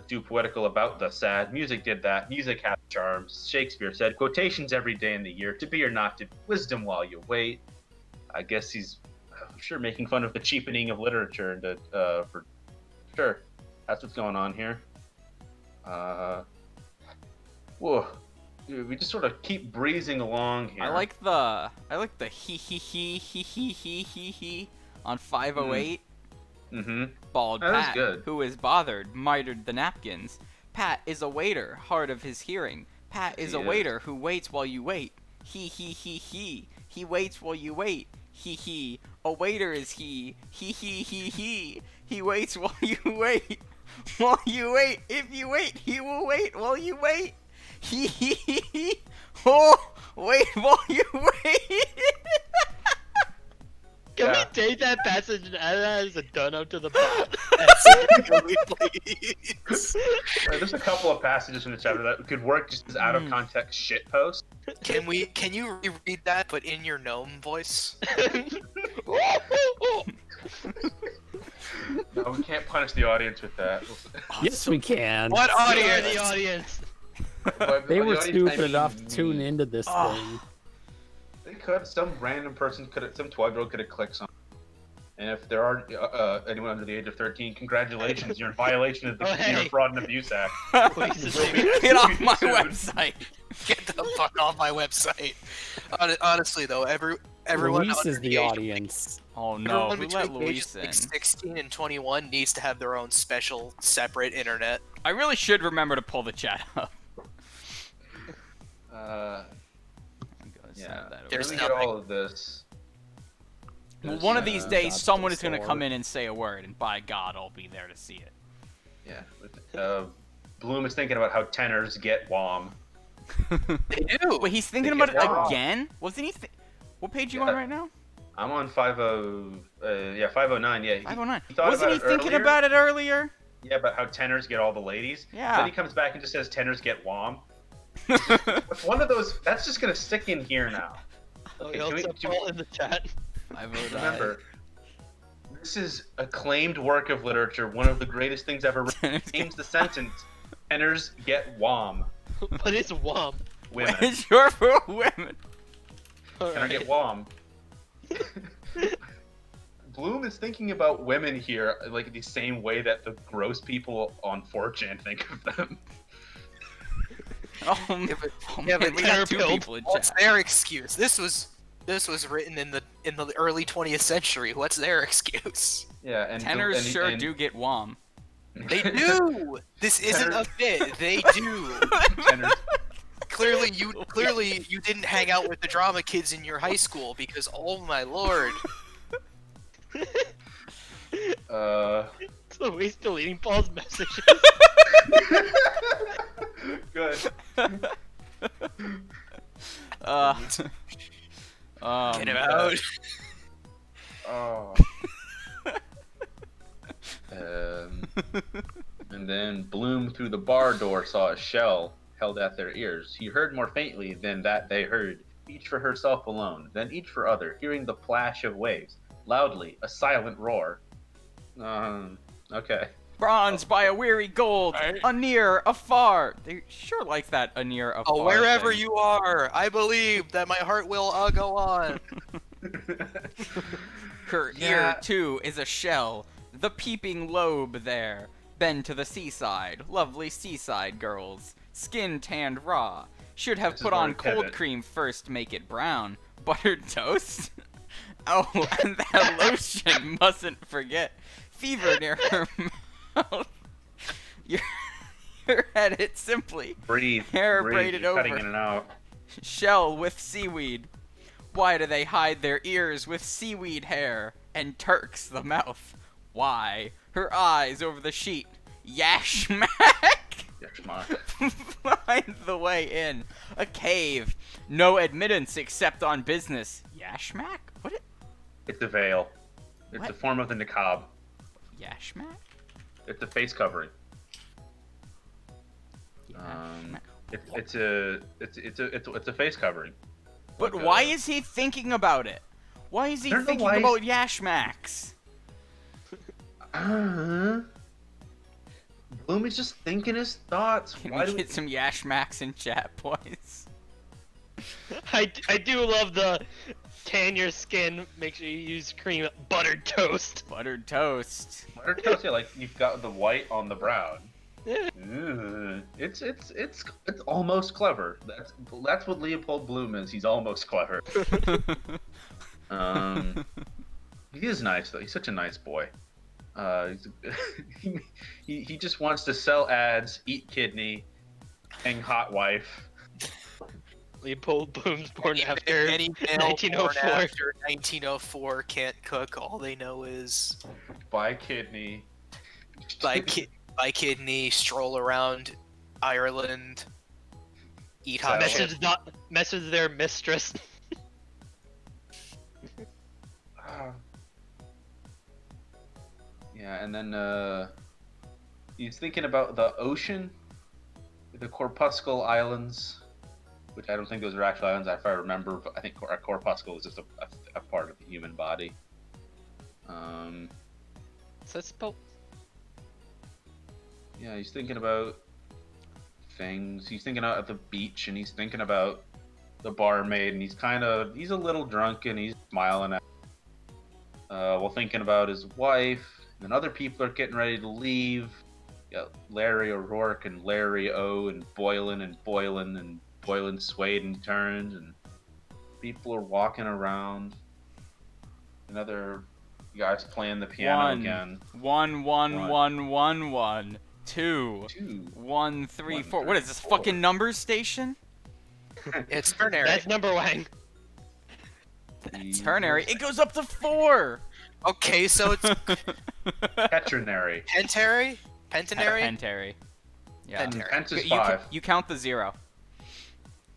Too poetical about the sad. Music did that. Music has charms. Shakespeare said, quotations every day in the year, to be or not to be, wisdom while you wait. I guess he's, I'm sure, making fun of the cheapening of literature, and for sure, that's what's going on here. Whoa. Dude, we just sort of keep breezing along here. I like the he on 508. Mm-hmm. Bald That was Pat, good. who is bothered, mitered the napkins. Pat is a waiter, hard of his hearing. Pat is He a is. waiter who waits while you wait. He waits while you wait. He. A waiter is he. He. He waits while you wait. While you wait. If you wait, he will wait while you wait. Oh, wait, while you wait. Can we take that passage and add that as a dono to the bot? Please. There's a couple of passages in the chapter that could work just as out of context shit post. Can you reread that, but in your gnome voice? No, we can't punish the audience with that. Yes, we can. What We are audience? the audience. They were The audience, stupid I enough to mean tune me. into this thing. They could. Some random person could have. Some 12-year-old could have clicked something. And if there are anyone under the age of 13, congratulations, you're in violation of the Oh, Consumer hey. Fraud and Abuse Act. Please, Get off my website. Get the fuck off my website. Honestly, though, everyone Luis under is the age- audience. Oh no, Everyone who let between the Luis ages in? of 16 and 21 needs to have their own special, separate internet. I really should remember to pull the chat up. I'm gonna Yeah. snap that over. There's Let me get nothing. all of this. Well, There's, one of these days, Dodge someone the is gonna sword. come in and say a word, and by God, I'll be there to see it. Yeah. Bloom is thinking about how tenors get WOM. They do. Wait, he's thinking They about get it wrong. again? Wasn't he? What page you Yeah. on right now? I'm on 509. Yeah. 509. he thought Wasn't he about it thinking earlier. about it earlier? Yeah, about how tenors get all the ladies. Yeah. Then he comes back and just says tenors get WOM. It's one of those. That's just gonna stick in here now. Oh, Okay, we can we- also can we- Paul in the chat. Remember, this is acclaimed work of literature. One of the greatest things ever written. Names the sentence: tenors get WOM. What is WOM? Women. It's short for women. Tenor get WOM. Bloom is thinking about women here like the same way that the gross people on 4chan think of them. Oh, Yeah, but- oh yeah, man, but we Tanner got two Pill- people in What's chat. their excuse? This was written in the early 20th century. What's their excuse? Yeah, and Tenors sure and- do get WOM. They do. This isn't a bit. They do. Tenors. Clearly, you didn't hang out with the drama kids in your high school because, oh my lord. So he's deleting Paul's messages. Good. Get him out. Oh. And then Bloom through the bar door saw a shell held at their ears. He heard more faintly than that they heard, each for herself alone, then each for other, hearing the plash of waves. Loudly, a silent roar. Okay. Bronze by a weary gold, a near, a far. They sure like that a near, a far. Oh, wherever thing. you are, I believe that my heart will go on. Her Yeah. ear, too, is a shell, the peeping lobe there. Been to the seaside, lovely seaside girls. Skin tanned raw. Should have This is put where on it cold pivoted. cream first, make it brown. Buttered toast? Oh, and that lotion, mustn't forget. Fever near her mouth. Your head hit simply. Breathe. Hair breathe. braided You're cutting over. in and out. Shell with seaweed. Why do they hide their ears with seaweed hair? And Turks the mouth. Why? Her eyes over the sheet. Yashmak! Yeah, come on. Find the way in. A cave. No admittance except on business. Yashmak? What? It's a veil. It's What? a form of the niqab. Yashmak? It's a face covering. Yashmak. It's a face covering. But Like, why is he thinking about it? Why is he I don't know thinking why about Yashmaks? Bloom is just thinking his thoughts. Can Why we do get some Yashmaks in chat, boys? I do love the tan your skin. Make sure you use cream buttered toast. Buttered toast. Buttered toast, yeah, like you've got the white on the brown. Yeah. It's almost clever. That's what Leopold Bloom is. He's almost clever. He is nice though. He's such a nice boy. He just wants to sell ads, eat kidney, hang hot wife. Leopold Bloom's born after Any male born 1904. after 1904 can't cook. All they know is Buy kidney. buy kidney, stroll around Ireland. Eat hot So- shit. Message their mistress. Yeah, and then he's thinking about the ocean, the Corpuscle Islands, which I don't think those are actual islands if I remember, but I think a corpuscle is just a part of the human body. So it's spelled. Yeah, he's thinking about things. He's thinking out at the beach, and he's thinking about the barmaid, and he's a little drunk, and he's smiling at while thinking about his wife. And other people are getting ready to leave. You got Larry O'Rourke and Larry O and Boylan swayed and turned, and people are walking around. Another guy's playing the piano again. 1 1 1 1 1 2 1 3 4. What is this fucking number station? It's ternary. That's number one. Ternary. It goes up to 4. Okay, so it's Petrinary. pentary? Pentanary? Pentary. Yeah. Pentary. Pent is You 5. you count the 0.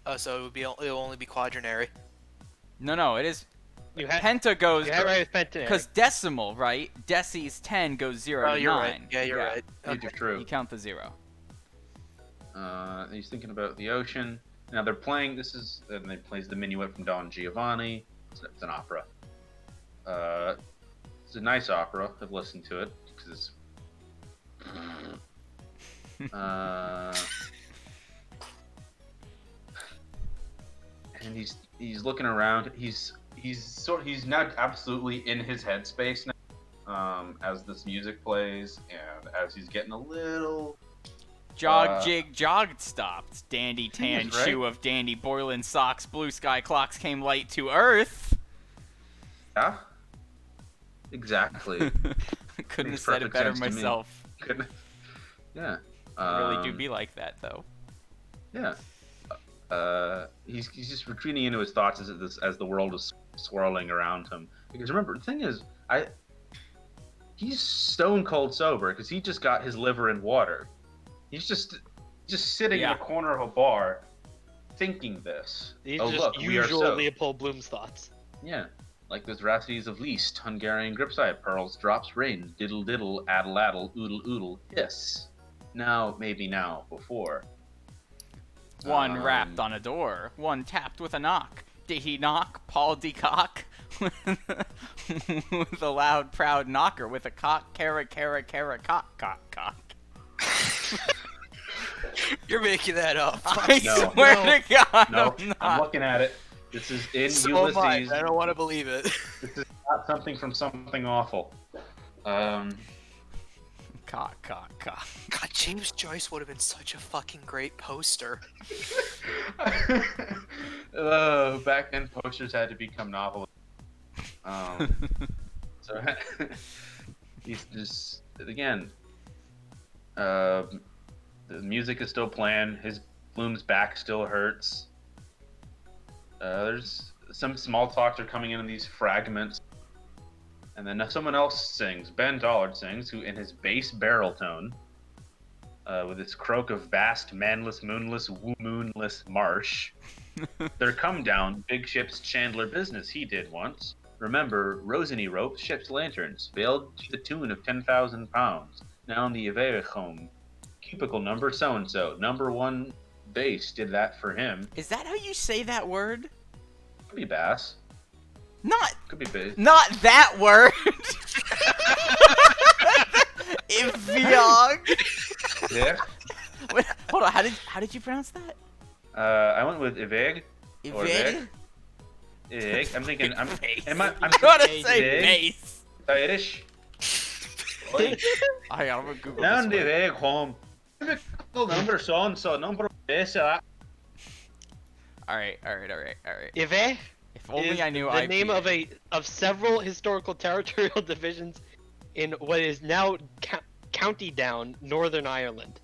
Oh, so it'll only be quadrinary. No, it is. You had Penta goes you had right with Pentanary. because decimal, right? Deci's 10 goes 0 Oh, to you're 9. right. Yeah, you're right. These are true. You count the 0. He's thinking about the ocean. Now they're playing. And they plays the Minuet from Don Giovanni. It's an opera. It's a nice opera. I've listened to it because it's. And he's looking around. He's now absolutely in his headspace now. As this music plays and as he's getting a little. Jog, jig, jogged, stopped. Dandy tan right. shoe of dandy Boylan socks. Blue sky clocks came light to earth. Yeah. Exactly. Couldn't have Makes said it perfect better sense to me. myself. Couldn't. Yeah. I really do be like that though. Yeah. He's just retreating into his thoughts as the world is swirling around him. Because remember, the thing is, he's stone cold sober because he just got his liver in water. He's just sitting in a corner of a bar, thinking this. These Oh, are just look, we are usual so. Leopold Bloom's thoughts. Yeah. Like those rhapsodies of Liszt, Hungarian gripside pearls, drops rain, diddle diddle, addle addle, oodle oodle, hiss. Now, maybe now, before. One rapped on a door. One tapped with a knock. Did he knock? Paul DeCock? With a loud, proud knocker with a cock, cock, cock. You're making that up. I No. swear to God, No, I'm I'm not. looking at it. This is in So Ulysses. am I. I don't want to believe it. This is not something from something awful. Cock. God, James Joyce would have been such a fucking great poster. Back then posters had to become novels. So he's just again. The music is still playing. His Bloom's back still hurts. There's some small talks are coming in these fragments. And then someone else sings. Ben Dollard sings, who in his bass barrel tone, with his croak of vast, manless, moonless, moonless marsh. There come down big ships Chandler business he did once. Remember, Rosany ropes, ships lanterns, veiled to the tune of 10,000 pounds. Now in the Ivere home, cubicle number so-and-so, number 1 bass did that for him. Is that how you say that word? Could be bass. Could be bass. Not that word. Iviog. Yeah. Wait, hold on. How did you pronounce that? I went with Iveg. Or Ivig? Iveg. I'm thinking. I'm I gotta say Iveg. bass. Irish. I'm gonna Google Down the this word. Iveg home. Cubicle number so-and-so, number bass. All right. Ive If only is I knew the IPA. name of several historical territorial divisions in what is now County Down, Northern Ireland.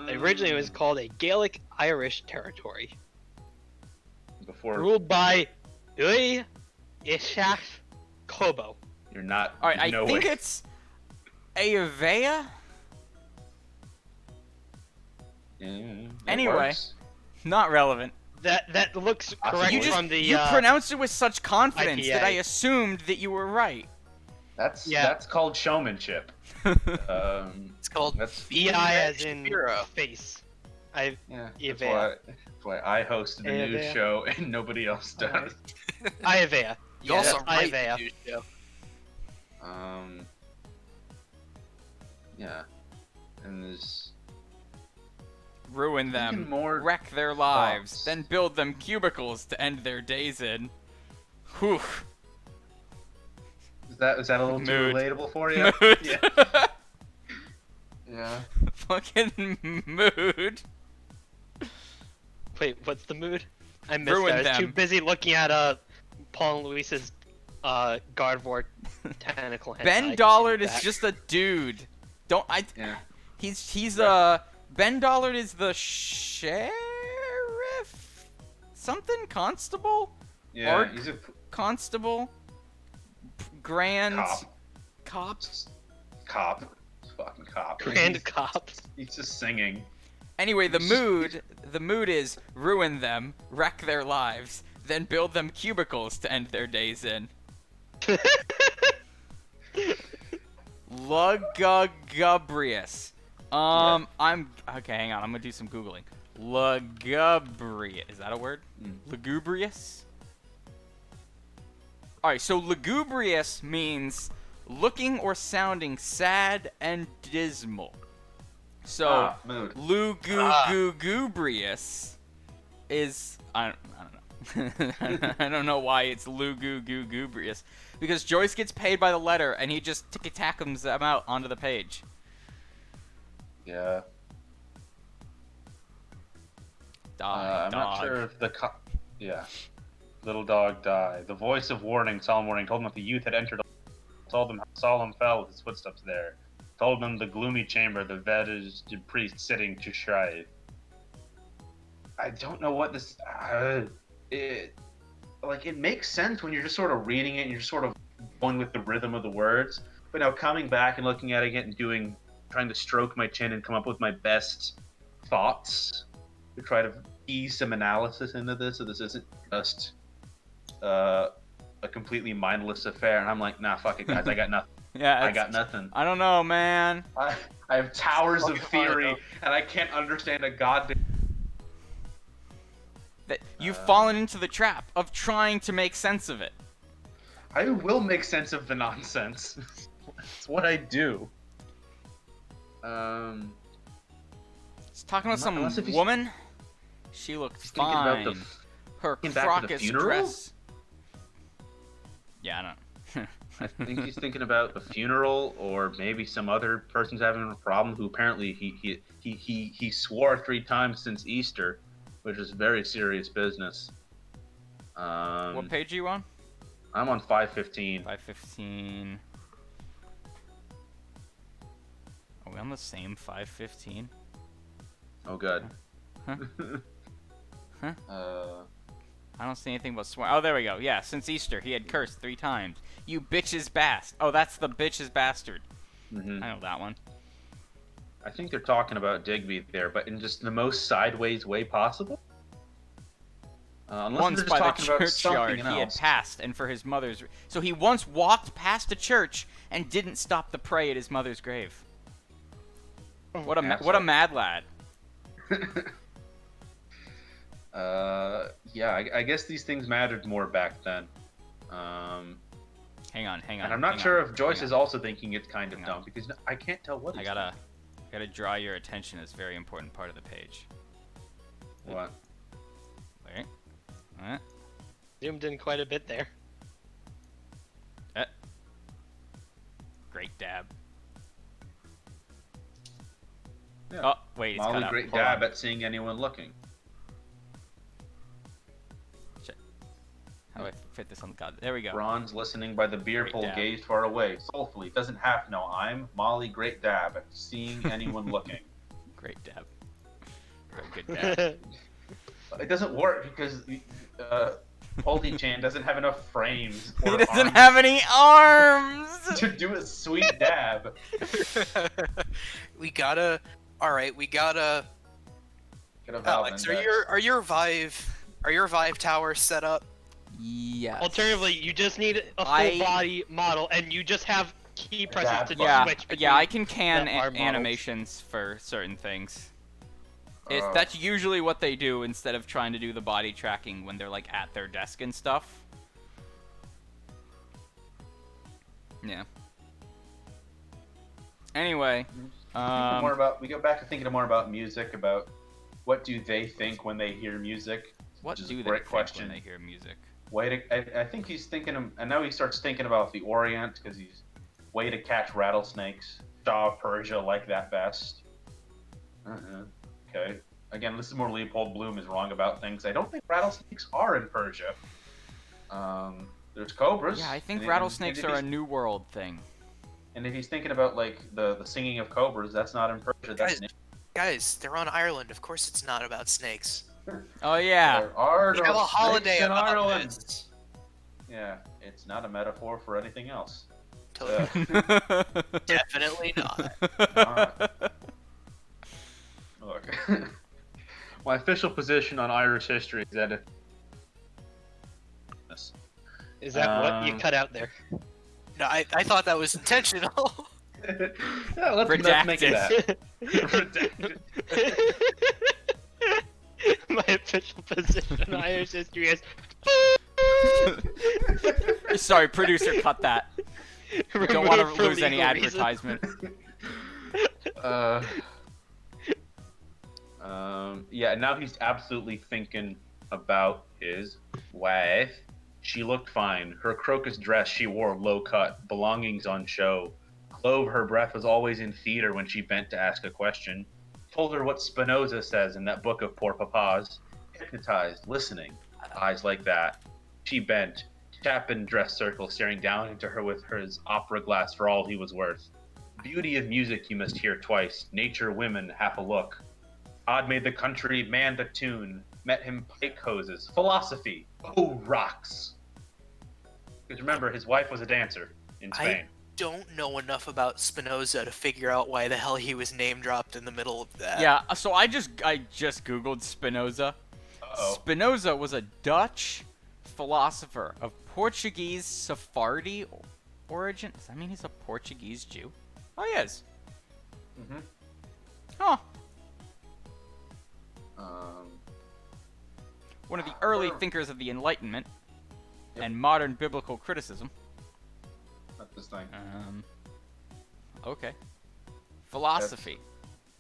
Originally, it was called a Gaelic Irish territory, Before ruled by Ui Ishaf Kobo. you're not. All right, I no think way. it's Ayurveda. Yeah, it Anyway. works. Not relevant. That looks correct from the. You pronounced it with such confidence IPA. that I assumed that you were right. That's called showmanship. It's called VI as in Shapiro. face. That's why I host the news show and nobody else does. Iavea. You also write Iavea. the news show. Yeah. And there's Ruin them, wreck their lives, then build them cubicles to end their days in. Whew. Is that a little too relatable for you? Mood. Yeah. Yeah. Fucking mood. Wait, what's the mood? I missed Ruin that. I was too them. busy looking at Paul and Luis's Gardevoir tentacle hentai. Ben Dollard is just a dude. Yeah. He's Ben Dollard is the sheriff? Something constable? Yeah, Arc he's a constable? Grand cop. Cop. Fucking cop. Grand cop. He's just singing. Anyway, the mood is ruin them, wreck their lives, then build them cubicles to end their days in. Lugubrious. I'm okay. Hang on. I'm gonna do some googling. Lugubrious. Is that a word? Lugubrious. All right. So lugubrious means looking or sounding sad and dismal. So mood. lugubrious is I don't know. I don't know why it's lugubrious. Because Joyce gets paid by the letter, and he just ticky-tackums them out onto the page. Yeah. I'm not sure if the yeah. Little dog die. The voice of warning, solemn warning, told him that the youth had entered. Told them how Solemn fell with his footsteps there. Told them the gloomy chamber, the vedged priest sitting to shrive. I don't know what this. It makes sense when you're just sort of reading it and you're just sort of going with the rhythm of the words. But now coming back and looking at it again and trying to stroke my chin and come up with my best thoughts to try to ease some analysis into this, so this isn't just a completely mindless affair. And I'm like, nah, fuck it, guys, I got nothing. Yeah, I got nothing. I don't know, man. I have towers of theory, and I can't understand a goddamn. That you've fallen into the trap of trying to make sense of it. I will make sense of the nonsense. That's what I do. He's talking about some woman. She looked thinking fine. about Her back to the crocus funeral? dress. Yeah, I don't. I think he's thinking about the funeral, or maybe some other person's having a problem. Who apparently he swore 3 times since Easter, which is very serious business. What page are you on? I'm on 515. 515. Are we on the same 515? Oh god. Huh? Huh? I don't see anything but swear. Oh, there we go. Yeah, since Easter, he had cursed 3 times. You bitch's bast. Oh, that's the bitch's bastard. Mm-hmm. I know that one. I think they're talking about Digby there, but in just the most sideways way possible. Unless Once they're just by the talking about churchyard, something he had else. passed, and for his mother's. So he once walked past a church and didn't stop to pray at his mother's grave. What a mad lad. Yeah, I guess these things mattered more back then. Hang on. And I'm not sure if Joyce is also thinking it's kind of dumb, because I can't tell what. I gotta draw your attention. It's a very important part of the page. What? Wait. What? Zoomed in quite a bit there. Great dab. Yeah. Oh, wait, it's Molly, cut out. great Hold dab on. at seeing anyone looking. How do I fit this on the god? There we go. Bronze listening by the beer Great pole, dab. gazed far away. Soulfully, doesn't have no I'm. Molly, great dab at seeing anyone looking. Great dab. Very good dab. It doesn't work because Poldy-chan doesn't have enough frames. He Or doesn't arms have any arms! to do a sweet dab. we gotta Get a Valve Alex, index. are your Vive towers set up? Yes. Alternatively, you just need a full body model, and you just have key presses to switch between I can can the arm models. animations for certain things. That's usually what they do instead of trying to do the body tracking when they're like at their desk and stuff. Yeah. Anyway, we go back to thinking more about music. About what do they think when they hear music? What Which is do a they great think question. when they hear music? I think he's thinking, and now he starts thinking about the Orient because he's way to catch rattlesnakes. Shah of Persia like that best. Okay. Again, this is more Leopold Bloom is wrong about things. I don't think rattlesnakes are in Persia. There's cobras. Yeah, I think rattlesnakes are a New World thing. And if he's thinking about like the singing of cobras, that's not in Persia. That's Guys, they're on Ireland. Of course, it's not about snakes. Oh yeah. There are We no have a holiday snakes in about Ireland. this. Yeah, it's not a metaphor for anything else. Definitely not. Look, my official position on Irish history is that Is that what you cut out there? No, I thought that was intentional. Yeah, let's make it that. Redacted. My official position on Irish history is. Sorry, producer, cut that. We don't want to lose any advertisement. Yeah, now he's absolutely thinking about his wife. She looked fine. Her crocus dress she wore low cut, belongings on show. Clove her breath was always in theater when she bent to ask a question. Told her what Spinoza says in that book of poor papas. Hypnotized, listening. Eyes like that. She bent. Chap in dress circle staring down into her with his opera glass for all he was worth. Beauty of music you must hear twice. Nature, women, half a look. God made the country, man the tune. Met him pike hoses. Philosophy. Oh, rocks. Because remember, his wife was a dancer in Spain. Don't know enough about Spinoza to figure out why the hell he was name dropped in the middle of that. Yeah, so I just googled Spinoza. Spinoza was a Dutch philosopher of Portuguese Sephardi origin. Does that mean he's a Portuguese Jew? Oh, he is. Mm-hmm. Huh. One of the early thinkers of the Enlightenment and modern biblical criticism. Not this thing. Okay. Philosophy.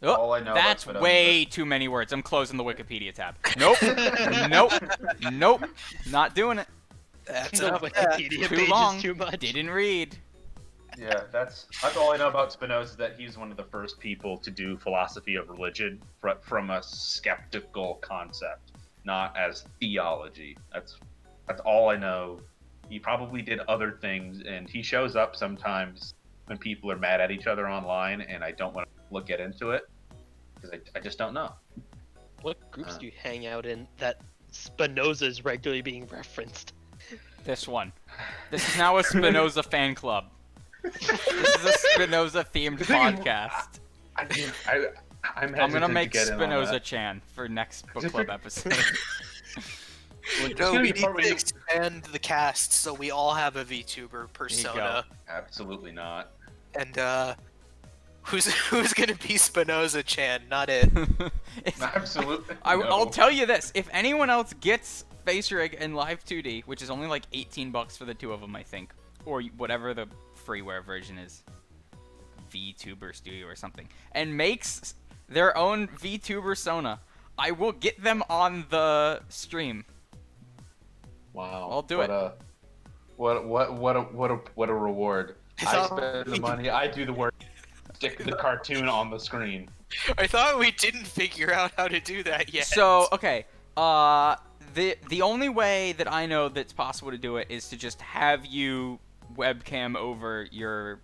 all I know that's about way too many words. I'm closing the Wikipedia tab. Nope. Nope. Not doing it. That's No, enough. Wikipedia Too page long. is too much. Didn't read. Yeah, that's all I know about Spinoza, is that he's one of the first people to do philosophy of religion from a skeptical concept, not as theology. That's all I know. He probably did other things, and he shows up sometimes when people are mad at each other online, and I don't want to get into it, because I just don't know. What groups do you hang out in that Spinoza is regularly being referenced? This one. This is now a Spinoza fan club. This is a Spinoza themed podcast. I'm gonna make to get Spinoza Chan for next book club episode. No, we need to expand the cast so we all have a VTuber persona. Absolutely not. And who's gonna be Spinoza Chan? Not it. Absolutely. I'll tell you this: if anyone else gets Face Rig and Live 2D, which is only like $18 for the two of them, I think, or whatever the freeware version is, VTuber Studio or something, and makes their own VTuber Sona, I will get them on the stream. Wow. I'll do it. What a reward. I spend the money, I do the work, stick the cartoon on the screen. I thought we didn't figure out how to do that yet. So, okay, the only way that I know that's possible to do it is to just have you webcam over your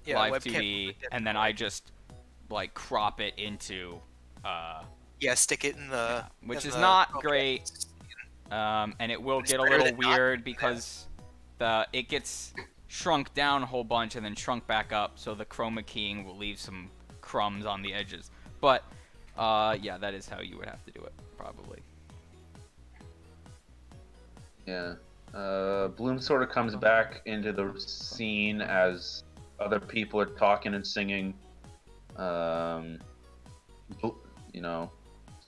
Live 2D, and then I just like crop it into stick it in the which is not great, and it will get a little weird because it gets shrunk down a whole bunch and then shrunk back up, so the chroma keying will leave some crumbs on the edges. But Yeah, that is how you would have to do it, probably. Yeah. Bloom sort of comes back into the scene as other people are talking and singing. You know,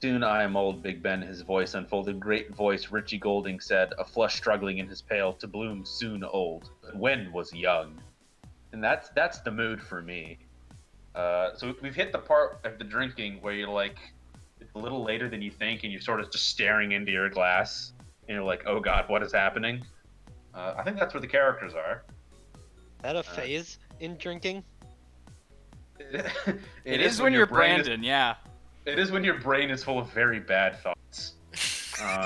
soon I am old, Big Ben, his voice unfolded. Great voice, Richie Golding said, a flush struggling in his pale. To Bloom, soon old. But when was young? And that's the mood for me. So we've hit the part of the drinking where you're like, it's a little later than you think, and you're sort of just staring into your glass, and you're like, oh god, what is happening? I think that's where the characters are. Is that a phase in drinking? it is when you're Brandon, yeah. It is when your brain is full of very bad thoughts.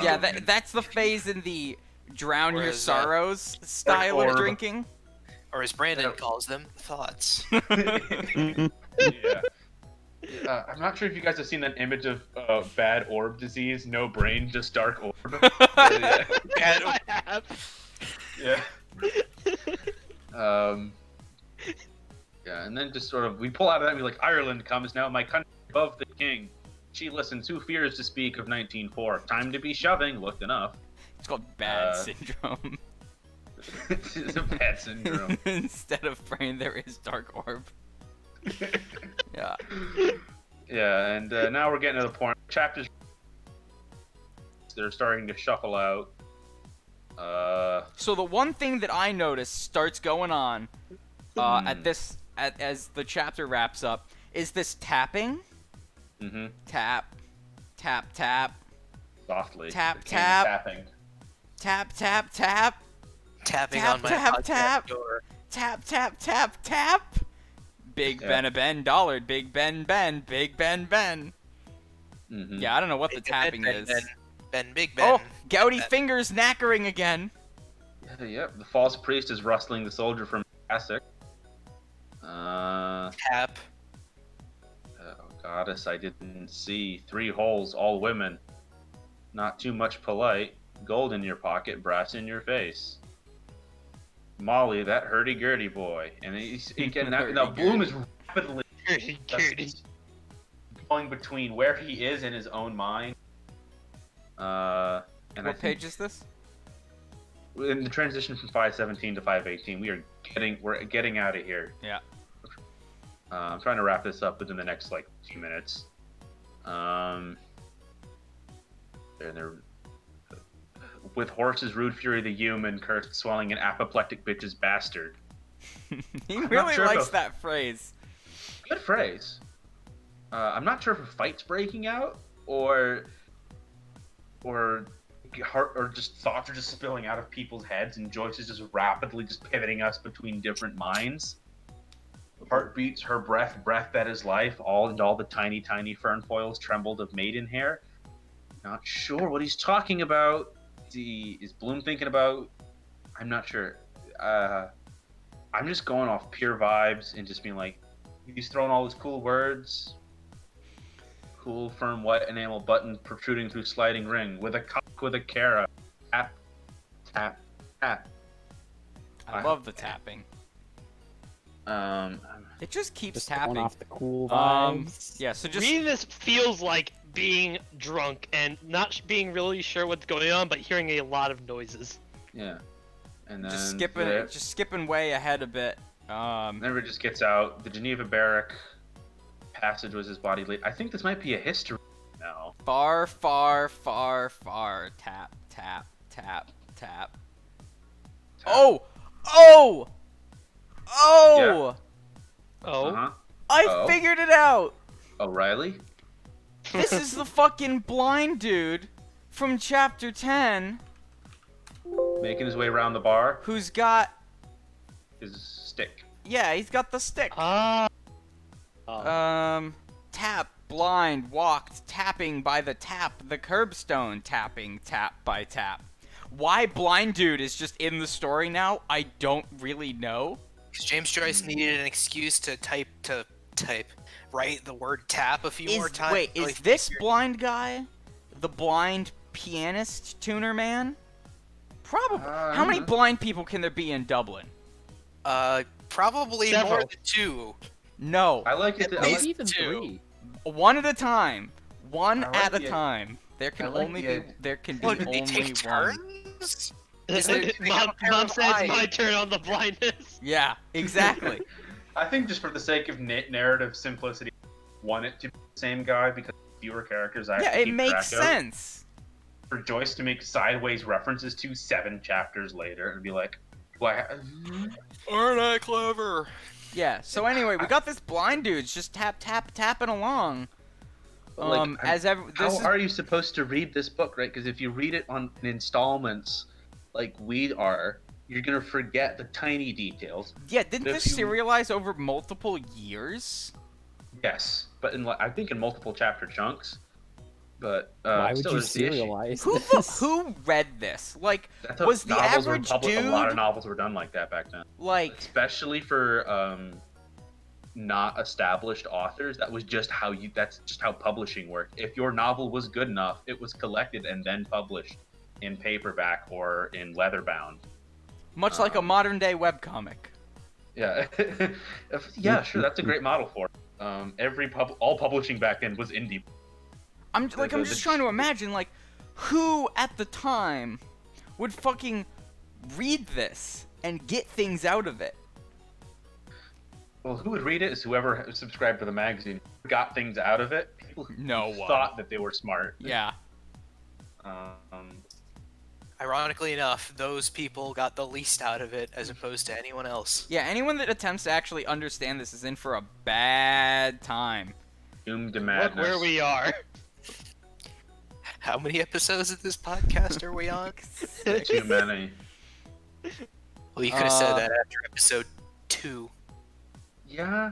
Yeah, that's the phase in the drown your sorrows style of drinking. Or as Brandon calls them, thoughts. Yeah. I'm not sure if you guys have seen that image of bad orb disease. No brain, just dark orb. I have. Yeah. Yeah, and then just sort of, we pull out of that and be like, Ireland comes now, my country above the king. She listens, who fears to speak of 1904? Time to be shoving, looked enough. It's called bad syndrome. It's a bad syndrome. Instead of brain, there is dark orb. Yeah. Yeah, and now we're getting to the point. Chapters, they're starting to shuffle out. So the one thing that I noticed starts going on as the chapter wraps up is this tapping. Mm-hmm. Tap, tap, tap. Softly. Tap, tap. Tapping. Tap, tap, tap. Tapping Tap, on my tap, podcast tap. door. Tap, tap, tap, tap. Big Ben a Ben Dollard. Big Ben Ben. Big Ben Ben. Mm-hmm. Yeah, I don't know what the tapping is. Big Ben. Oh, gouty fingers knackering again. Yep, the false priest is rustling the soldier from Cassock. Tap. Oh, goddess, I didn't see. 3 holes, all women. Not too much polite. Gold in your pocket, brass in your face. Molly, that hurdy-gurdy boy. And he's getting out. Now, Bloom is rapidly going between where he is in his own mind. And what page is this? In the transition from 517 to 518, we're getting out of here. Yeah. I'm trying to wrap this up within the next few minutes. They're with horses, rude fury, the human cursed, swelling an apoplectic bitch's bastard. He really likes that phrase. Good phrase. I'm not sure if a fight's breaking out or just thoughts are just spilling out of people's heads, and Joyce is just rapidly just pivoting us between different minds. Heartbeats, her breath that is life, all the tiny, tiny fern foils trembled of maiden hair. Not sure what he's talking about. Is Bloom thinking about? I'm not sure. I'm just going off pure vibes and just being like, he's throwing all these cool words. Cool, firm, white enamel button protruding through sliding ring with a cock with a cara. Tap, tap, tap. I love the tapping. It just keeps tapping. Going off the cool vibes. Yeah, so just reading this feels like being drunk and not being really sure what's going on, but hearing a lot of noises. Yeah, and then just skipping way ahead a bit. Never just gets out. The Geneva Barrack passage was his body late. I think this might be a history now. Far, far, far, far. Tap, tap, tap, tap. Oh! Oh! Oh! Yeah. Oh. Uh-huh. I figured it out! O'Reilly? This is the fucking blind dude from chapter 10. Making his way around the bar. Who's got his stick. Yeah, he's got the stick. Tap, blind, walked, tapping by the tap, the curbstone, tapping, tap by tap. Why blind dude is just in the story now, I don't really know. Because James Joyce needed an excuse to write the word tap a few more times. Wait, is this blind guy the blind pianist tuner man? Probably. How many blind people can there be in Dublin? Probably Several. more than 2. No. I like it. Maybe even 3. one at a time. One I like at a the- time. There can I like only the- be there can be What, did they only take one. turns? Is there- they have Mom, a pair Mom of says my eyes. turn on the blindness. Yeah, exactly. I think just for the sake of narrative simplicity, want it to be the same guy because fewer characters. I have Yeah, to it keep makes track of. sense. For Joyce to make sideways references to 7 chapters later and be like, "Why? Aren't I clever? Yeah. So anyway, we got this blind dude just tapping along. How are you supposed to read this book, right? Because if you read it on in installments, like we are, you're gonna forget the tiny details. Yeah, didn't If this you- serialize over multiple years? Yes, but I think in multiple chapter chunks. But Why would still, you there's the issue. serialize this? Who read this? Like, I thought was the novels were average published- A lot of dude novels were done like that back then, like? especially for not established authors. That's just how publishing worked. If your novel was good enough, it was collected and then published in paperback or in leatherbound. Much like a modern day webcomic. Yeah, yeah, sure. That's a great model for it. All publishing back then was indie. I'm just trying to imagine, like, who at the time would fucking read this and get things out of it? Well, who would read it is whoever subscribed to the magazine. Got things out of it. People who No one. thought that they were smart. Yeah. Ironically enough, those people got the least out of it as opposed to anyone else. Yeah, anyone that attempts to actually understand this is in for a bad time. Doomed to Look madness. where we are. How many episodes of this podcast are we on? Too many. Well, you could have said that after episode 2. Yeah,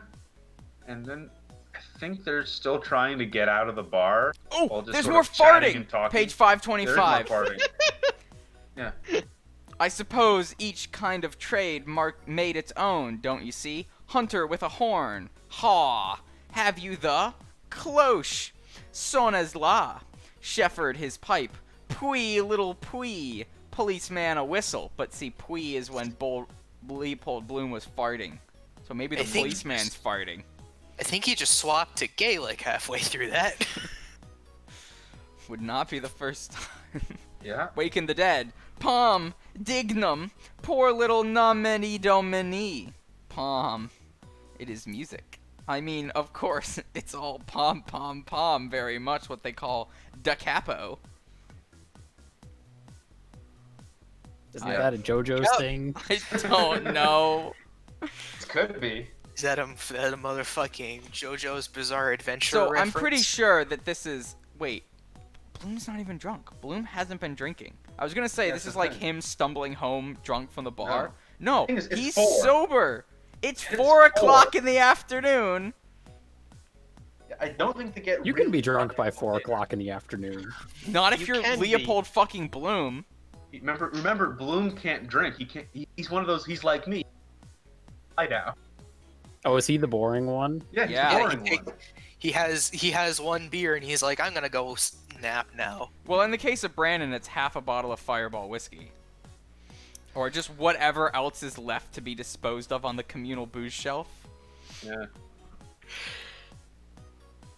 and then I think they're still trying to get out of the bar. while Oh, just there's sort more of chatting farting! and talking. Page There is more 525. farting. Yeah. I suppose each kind of trade made its own, don't you see? Hunter with a horn. Haw! Have you the cloche? Sonnes la. Shepherd his pipe. Pwee, little pwee. Policeman a whistle. But see, pwee is when Leopold Bloom was farting. So maybe the I think- policeman's farting. I think he just swapped to Gaelic halfway through that. Would not be the first time. Yeah. Waken the dead. Palm, dignum, poor little nomini domini. Palm. It is music. I mean, of course, it's all pom pom pom, very much what they call da capo. Isn't that a JoJo's thing? I don't know. It could be. Is that a motherfucking JoJo's Bizarre Adventure So reference? I'm pretty sure that this is. Wait, Bloom's not even drunk. Bloom hasn't been drinking. I was gonna say That's this is the like thing. him stumbling home drunk from the bar. No, The thing is, it's he's 4. sober. It's It's 4 o'clock 4. in the afternoon. I don't think they get. You can really be drunk by drunk 4 o'clock in the afternoon. Not if You you're can be. Leopold fucking Bloom. Remember, Bloom can't drink. He can't. He's one of those. He's like me. Lie down. Oh, is he the boring one? Yeah, he's Yeah. the Yeah, boring one. he has one beer and he's like, I'm gonna go nap now. Well, in the case of Brandon, it's half a bottle of Fireball whiskey. Or just whatever else is left to be disposed of on the communal booze shelf. Yeah.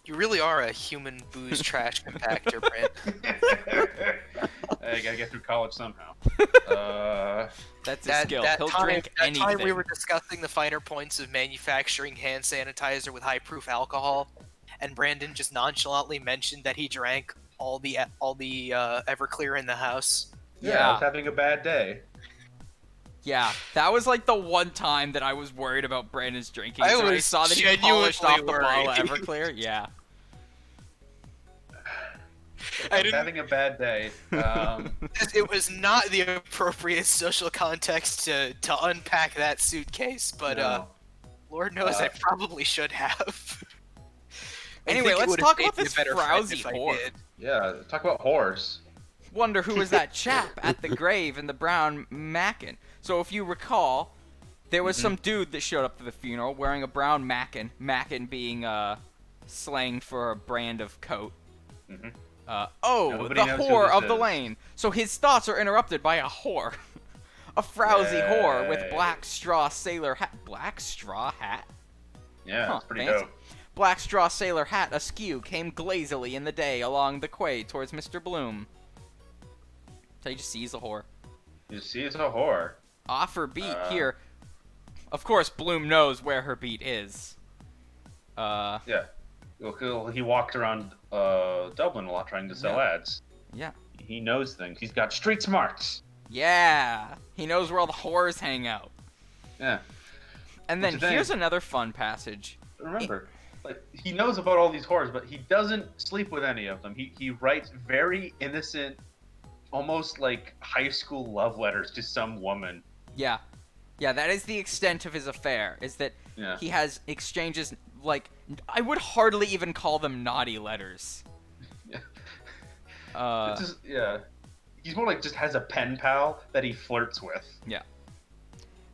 You really are a human booze trash compactor, Brand. I gotta get through college somehow. That's his skill. He'll drink that anything. time we were discussing the finer points of manufacturing hand sanitizer with high proof alcohol, and Brandon just nonchalantly mentioned that he drank all the Everclear in the house. I was having a bad day. Yeah, that was like the one time that I was worried about Brandon's drinking. I so I was saw that he genuinely polished off the bottle of worried. Everclear. Yeah. I was having a bad day. It was not the appropriate social context to unpack that suitcase, but no. Lord knows I probably should have. I Anyway, think it let's would've talk made about me a this better friend frowsy if I whore. did. Yeah, talk about horse. Wonder who was that chap at the grave in the brown mackin. So if you recall, there was some dude that showed up to the funeral wearing a brown mackin. Mackin being slang for a brand of coat. Mhm. The Nobody knows who whore this of the is. lane. So his thoughts are interrupted by a whore. A frowsy whore with Yay. black straw sailor hat. Black straw hat? Yeah, Huh, it's pretty fancy. dope. Black straw sailor hat askew came glazily in the day along the quay towards Mr. Bloom. So he just sees a whore. You see, it's a whore. Off her beat here. Of course, Bloom knows where her beat is. Yeah. He walked around Dublin a lot trying to sell ads. Yeah. He knows things. He's got street smarts. Yeah. He knows where all the whores hang out. Yeah. And then here's another fun passage. Remember, like, he knows about all these whores, but he doesn't sleep with any of them. He writes very innocent, almost like high school love letters to some woman. Yeah. Yeah, that is the extent of his affair, is that he has exchanges, like, I would hardly even call them naughty letters. Yeah. He's more like just has a pen pal that he flirts with. Yeah.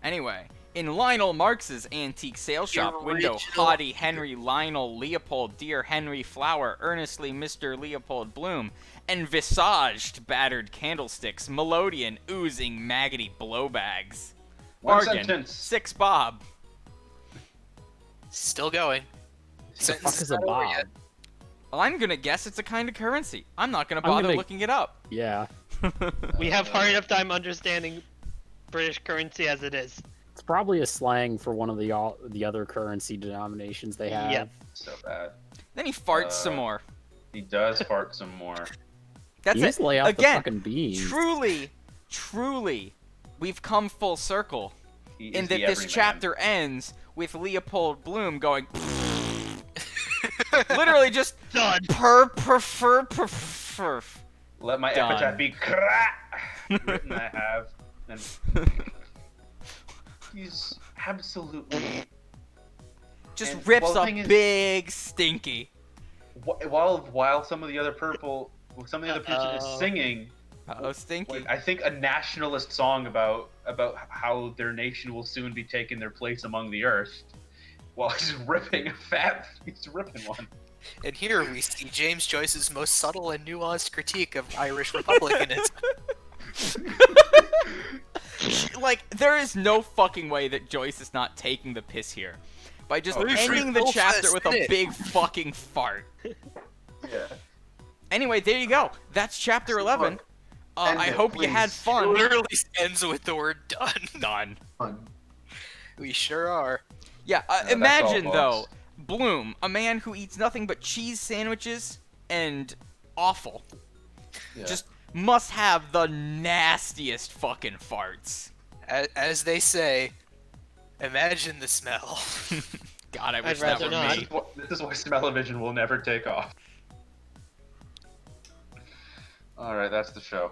Anyway, in Lionel Marx's antique sale shop window, Original. haughty Henry Lionel Leopold, dear Henry Flower, earnestly Mr. Leopold Bloom, envisaged battered candlesticks, melodeon oozing maggoty blowbags. One Bargain, sentence. 6 bob. Still going. What the fuck is a bob? I'm gonna guess it's a kind of currency. I'm not gonna bother looking it up. Yeah. We have hard enough time understanding British currency as it is. It's probably a slang for one of the other currency denominations they have. Yep. So bad. Then he farts some more. He does fart some more. That's You just it. lay out the Again, fucking beans. truly, we've come full circle. He In is that the this everyman. chapter ends with Leopold Bloom going literally just Done. prefer. Let my Done. epitaph be written I have. And he's absolutely Just And, rips well, the a thing is- big stinky. while some of the other people is singing Uh-oh, stinky. like, I think a nationalist song about how their nation will soon be taking their place among the earth. While he's ripping one. And here we see James Joyce's most subtle and nuanced critique of Irish republicanism. Like, there is no fucking way that Joyce is not taking the piss here. By just ending the chapter with a big fucking fart. Yeah. Anyway, there you go. That's chapter 11. End I it, hope you had please. fun. Literally ends with the word done. Done. We sure are. Yeah, that's imagine, all, though, folks. Bloom, a man who eats nothing but cheese sandwiches and awful. Yeah. Just must have the nastiest fucking farts. As they say, imagine the smell. God, I I'd wish that rather were not. me. This is why Smell-O-Vision will never take off. Alright, that's the show.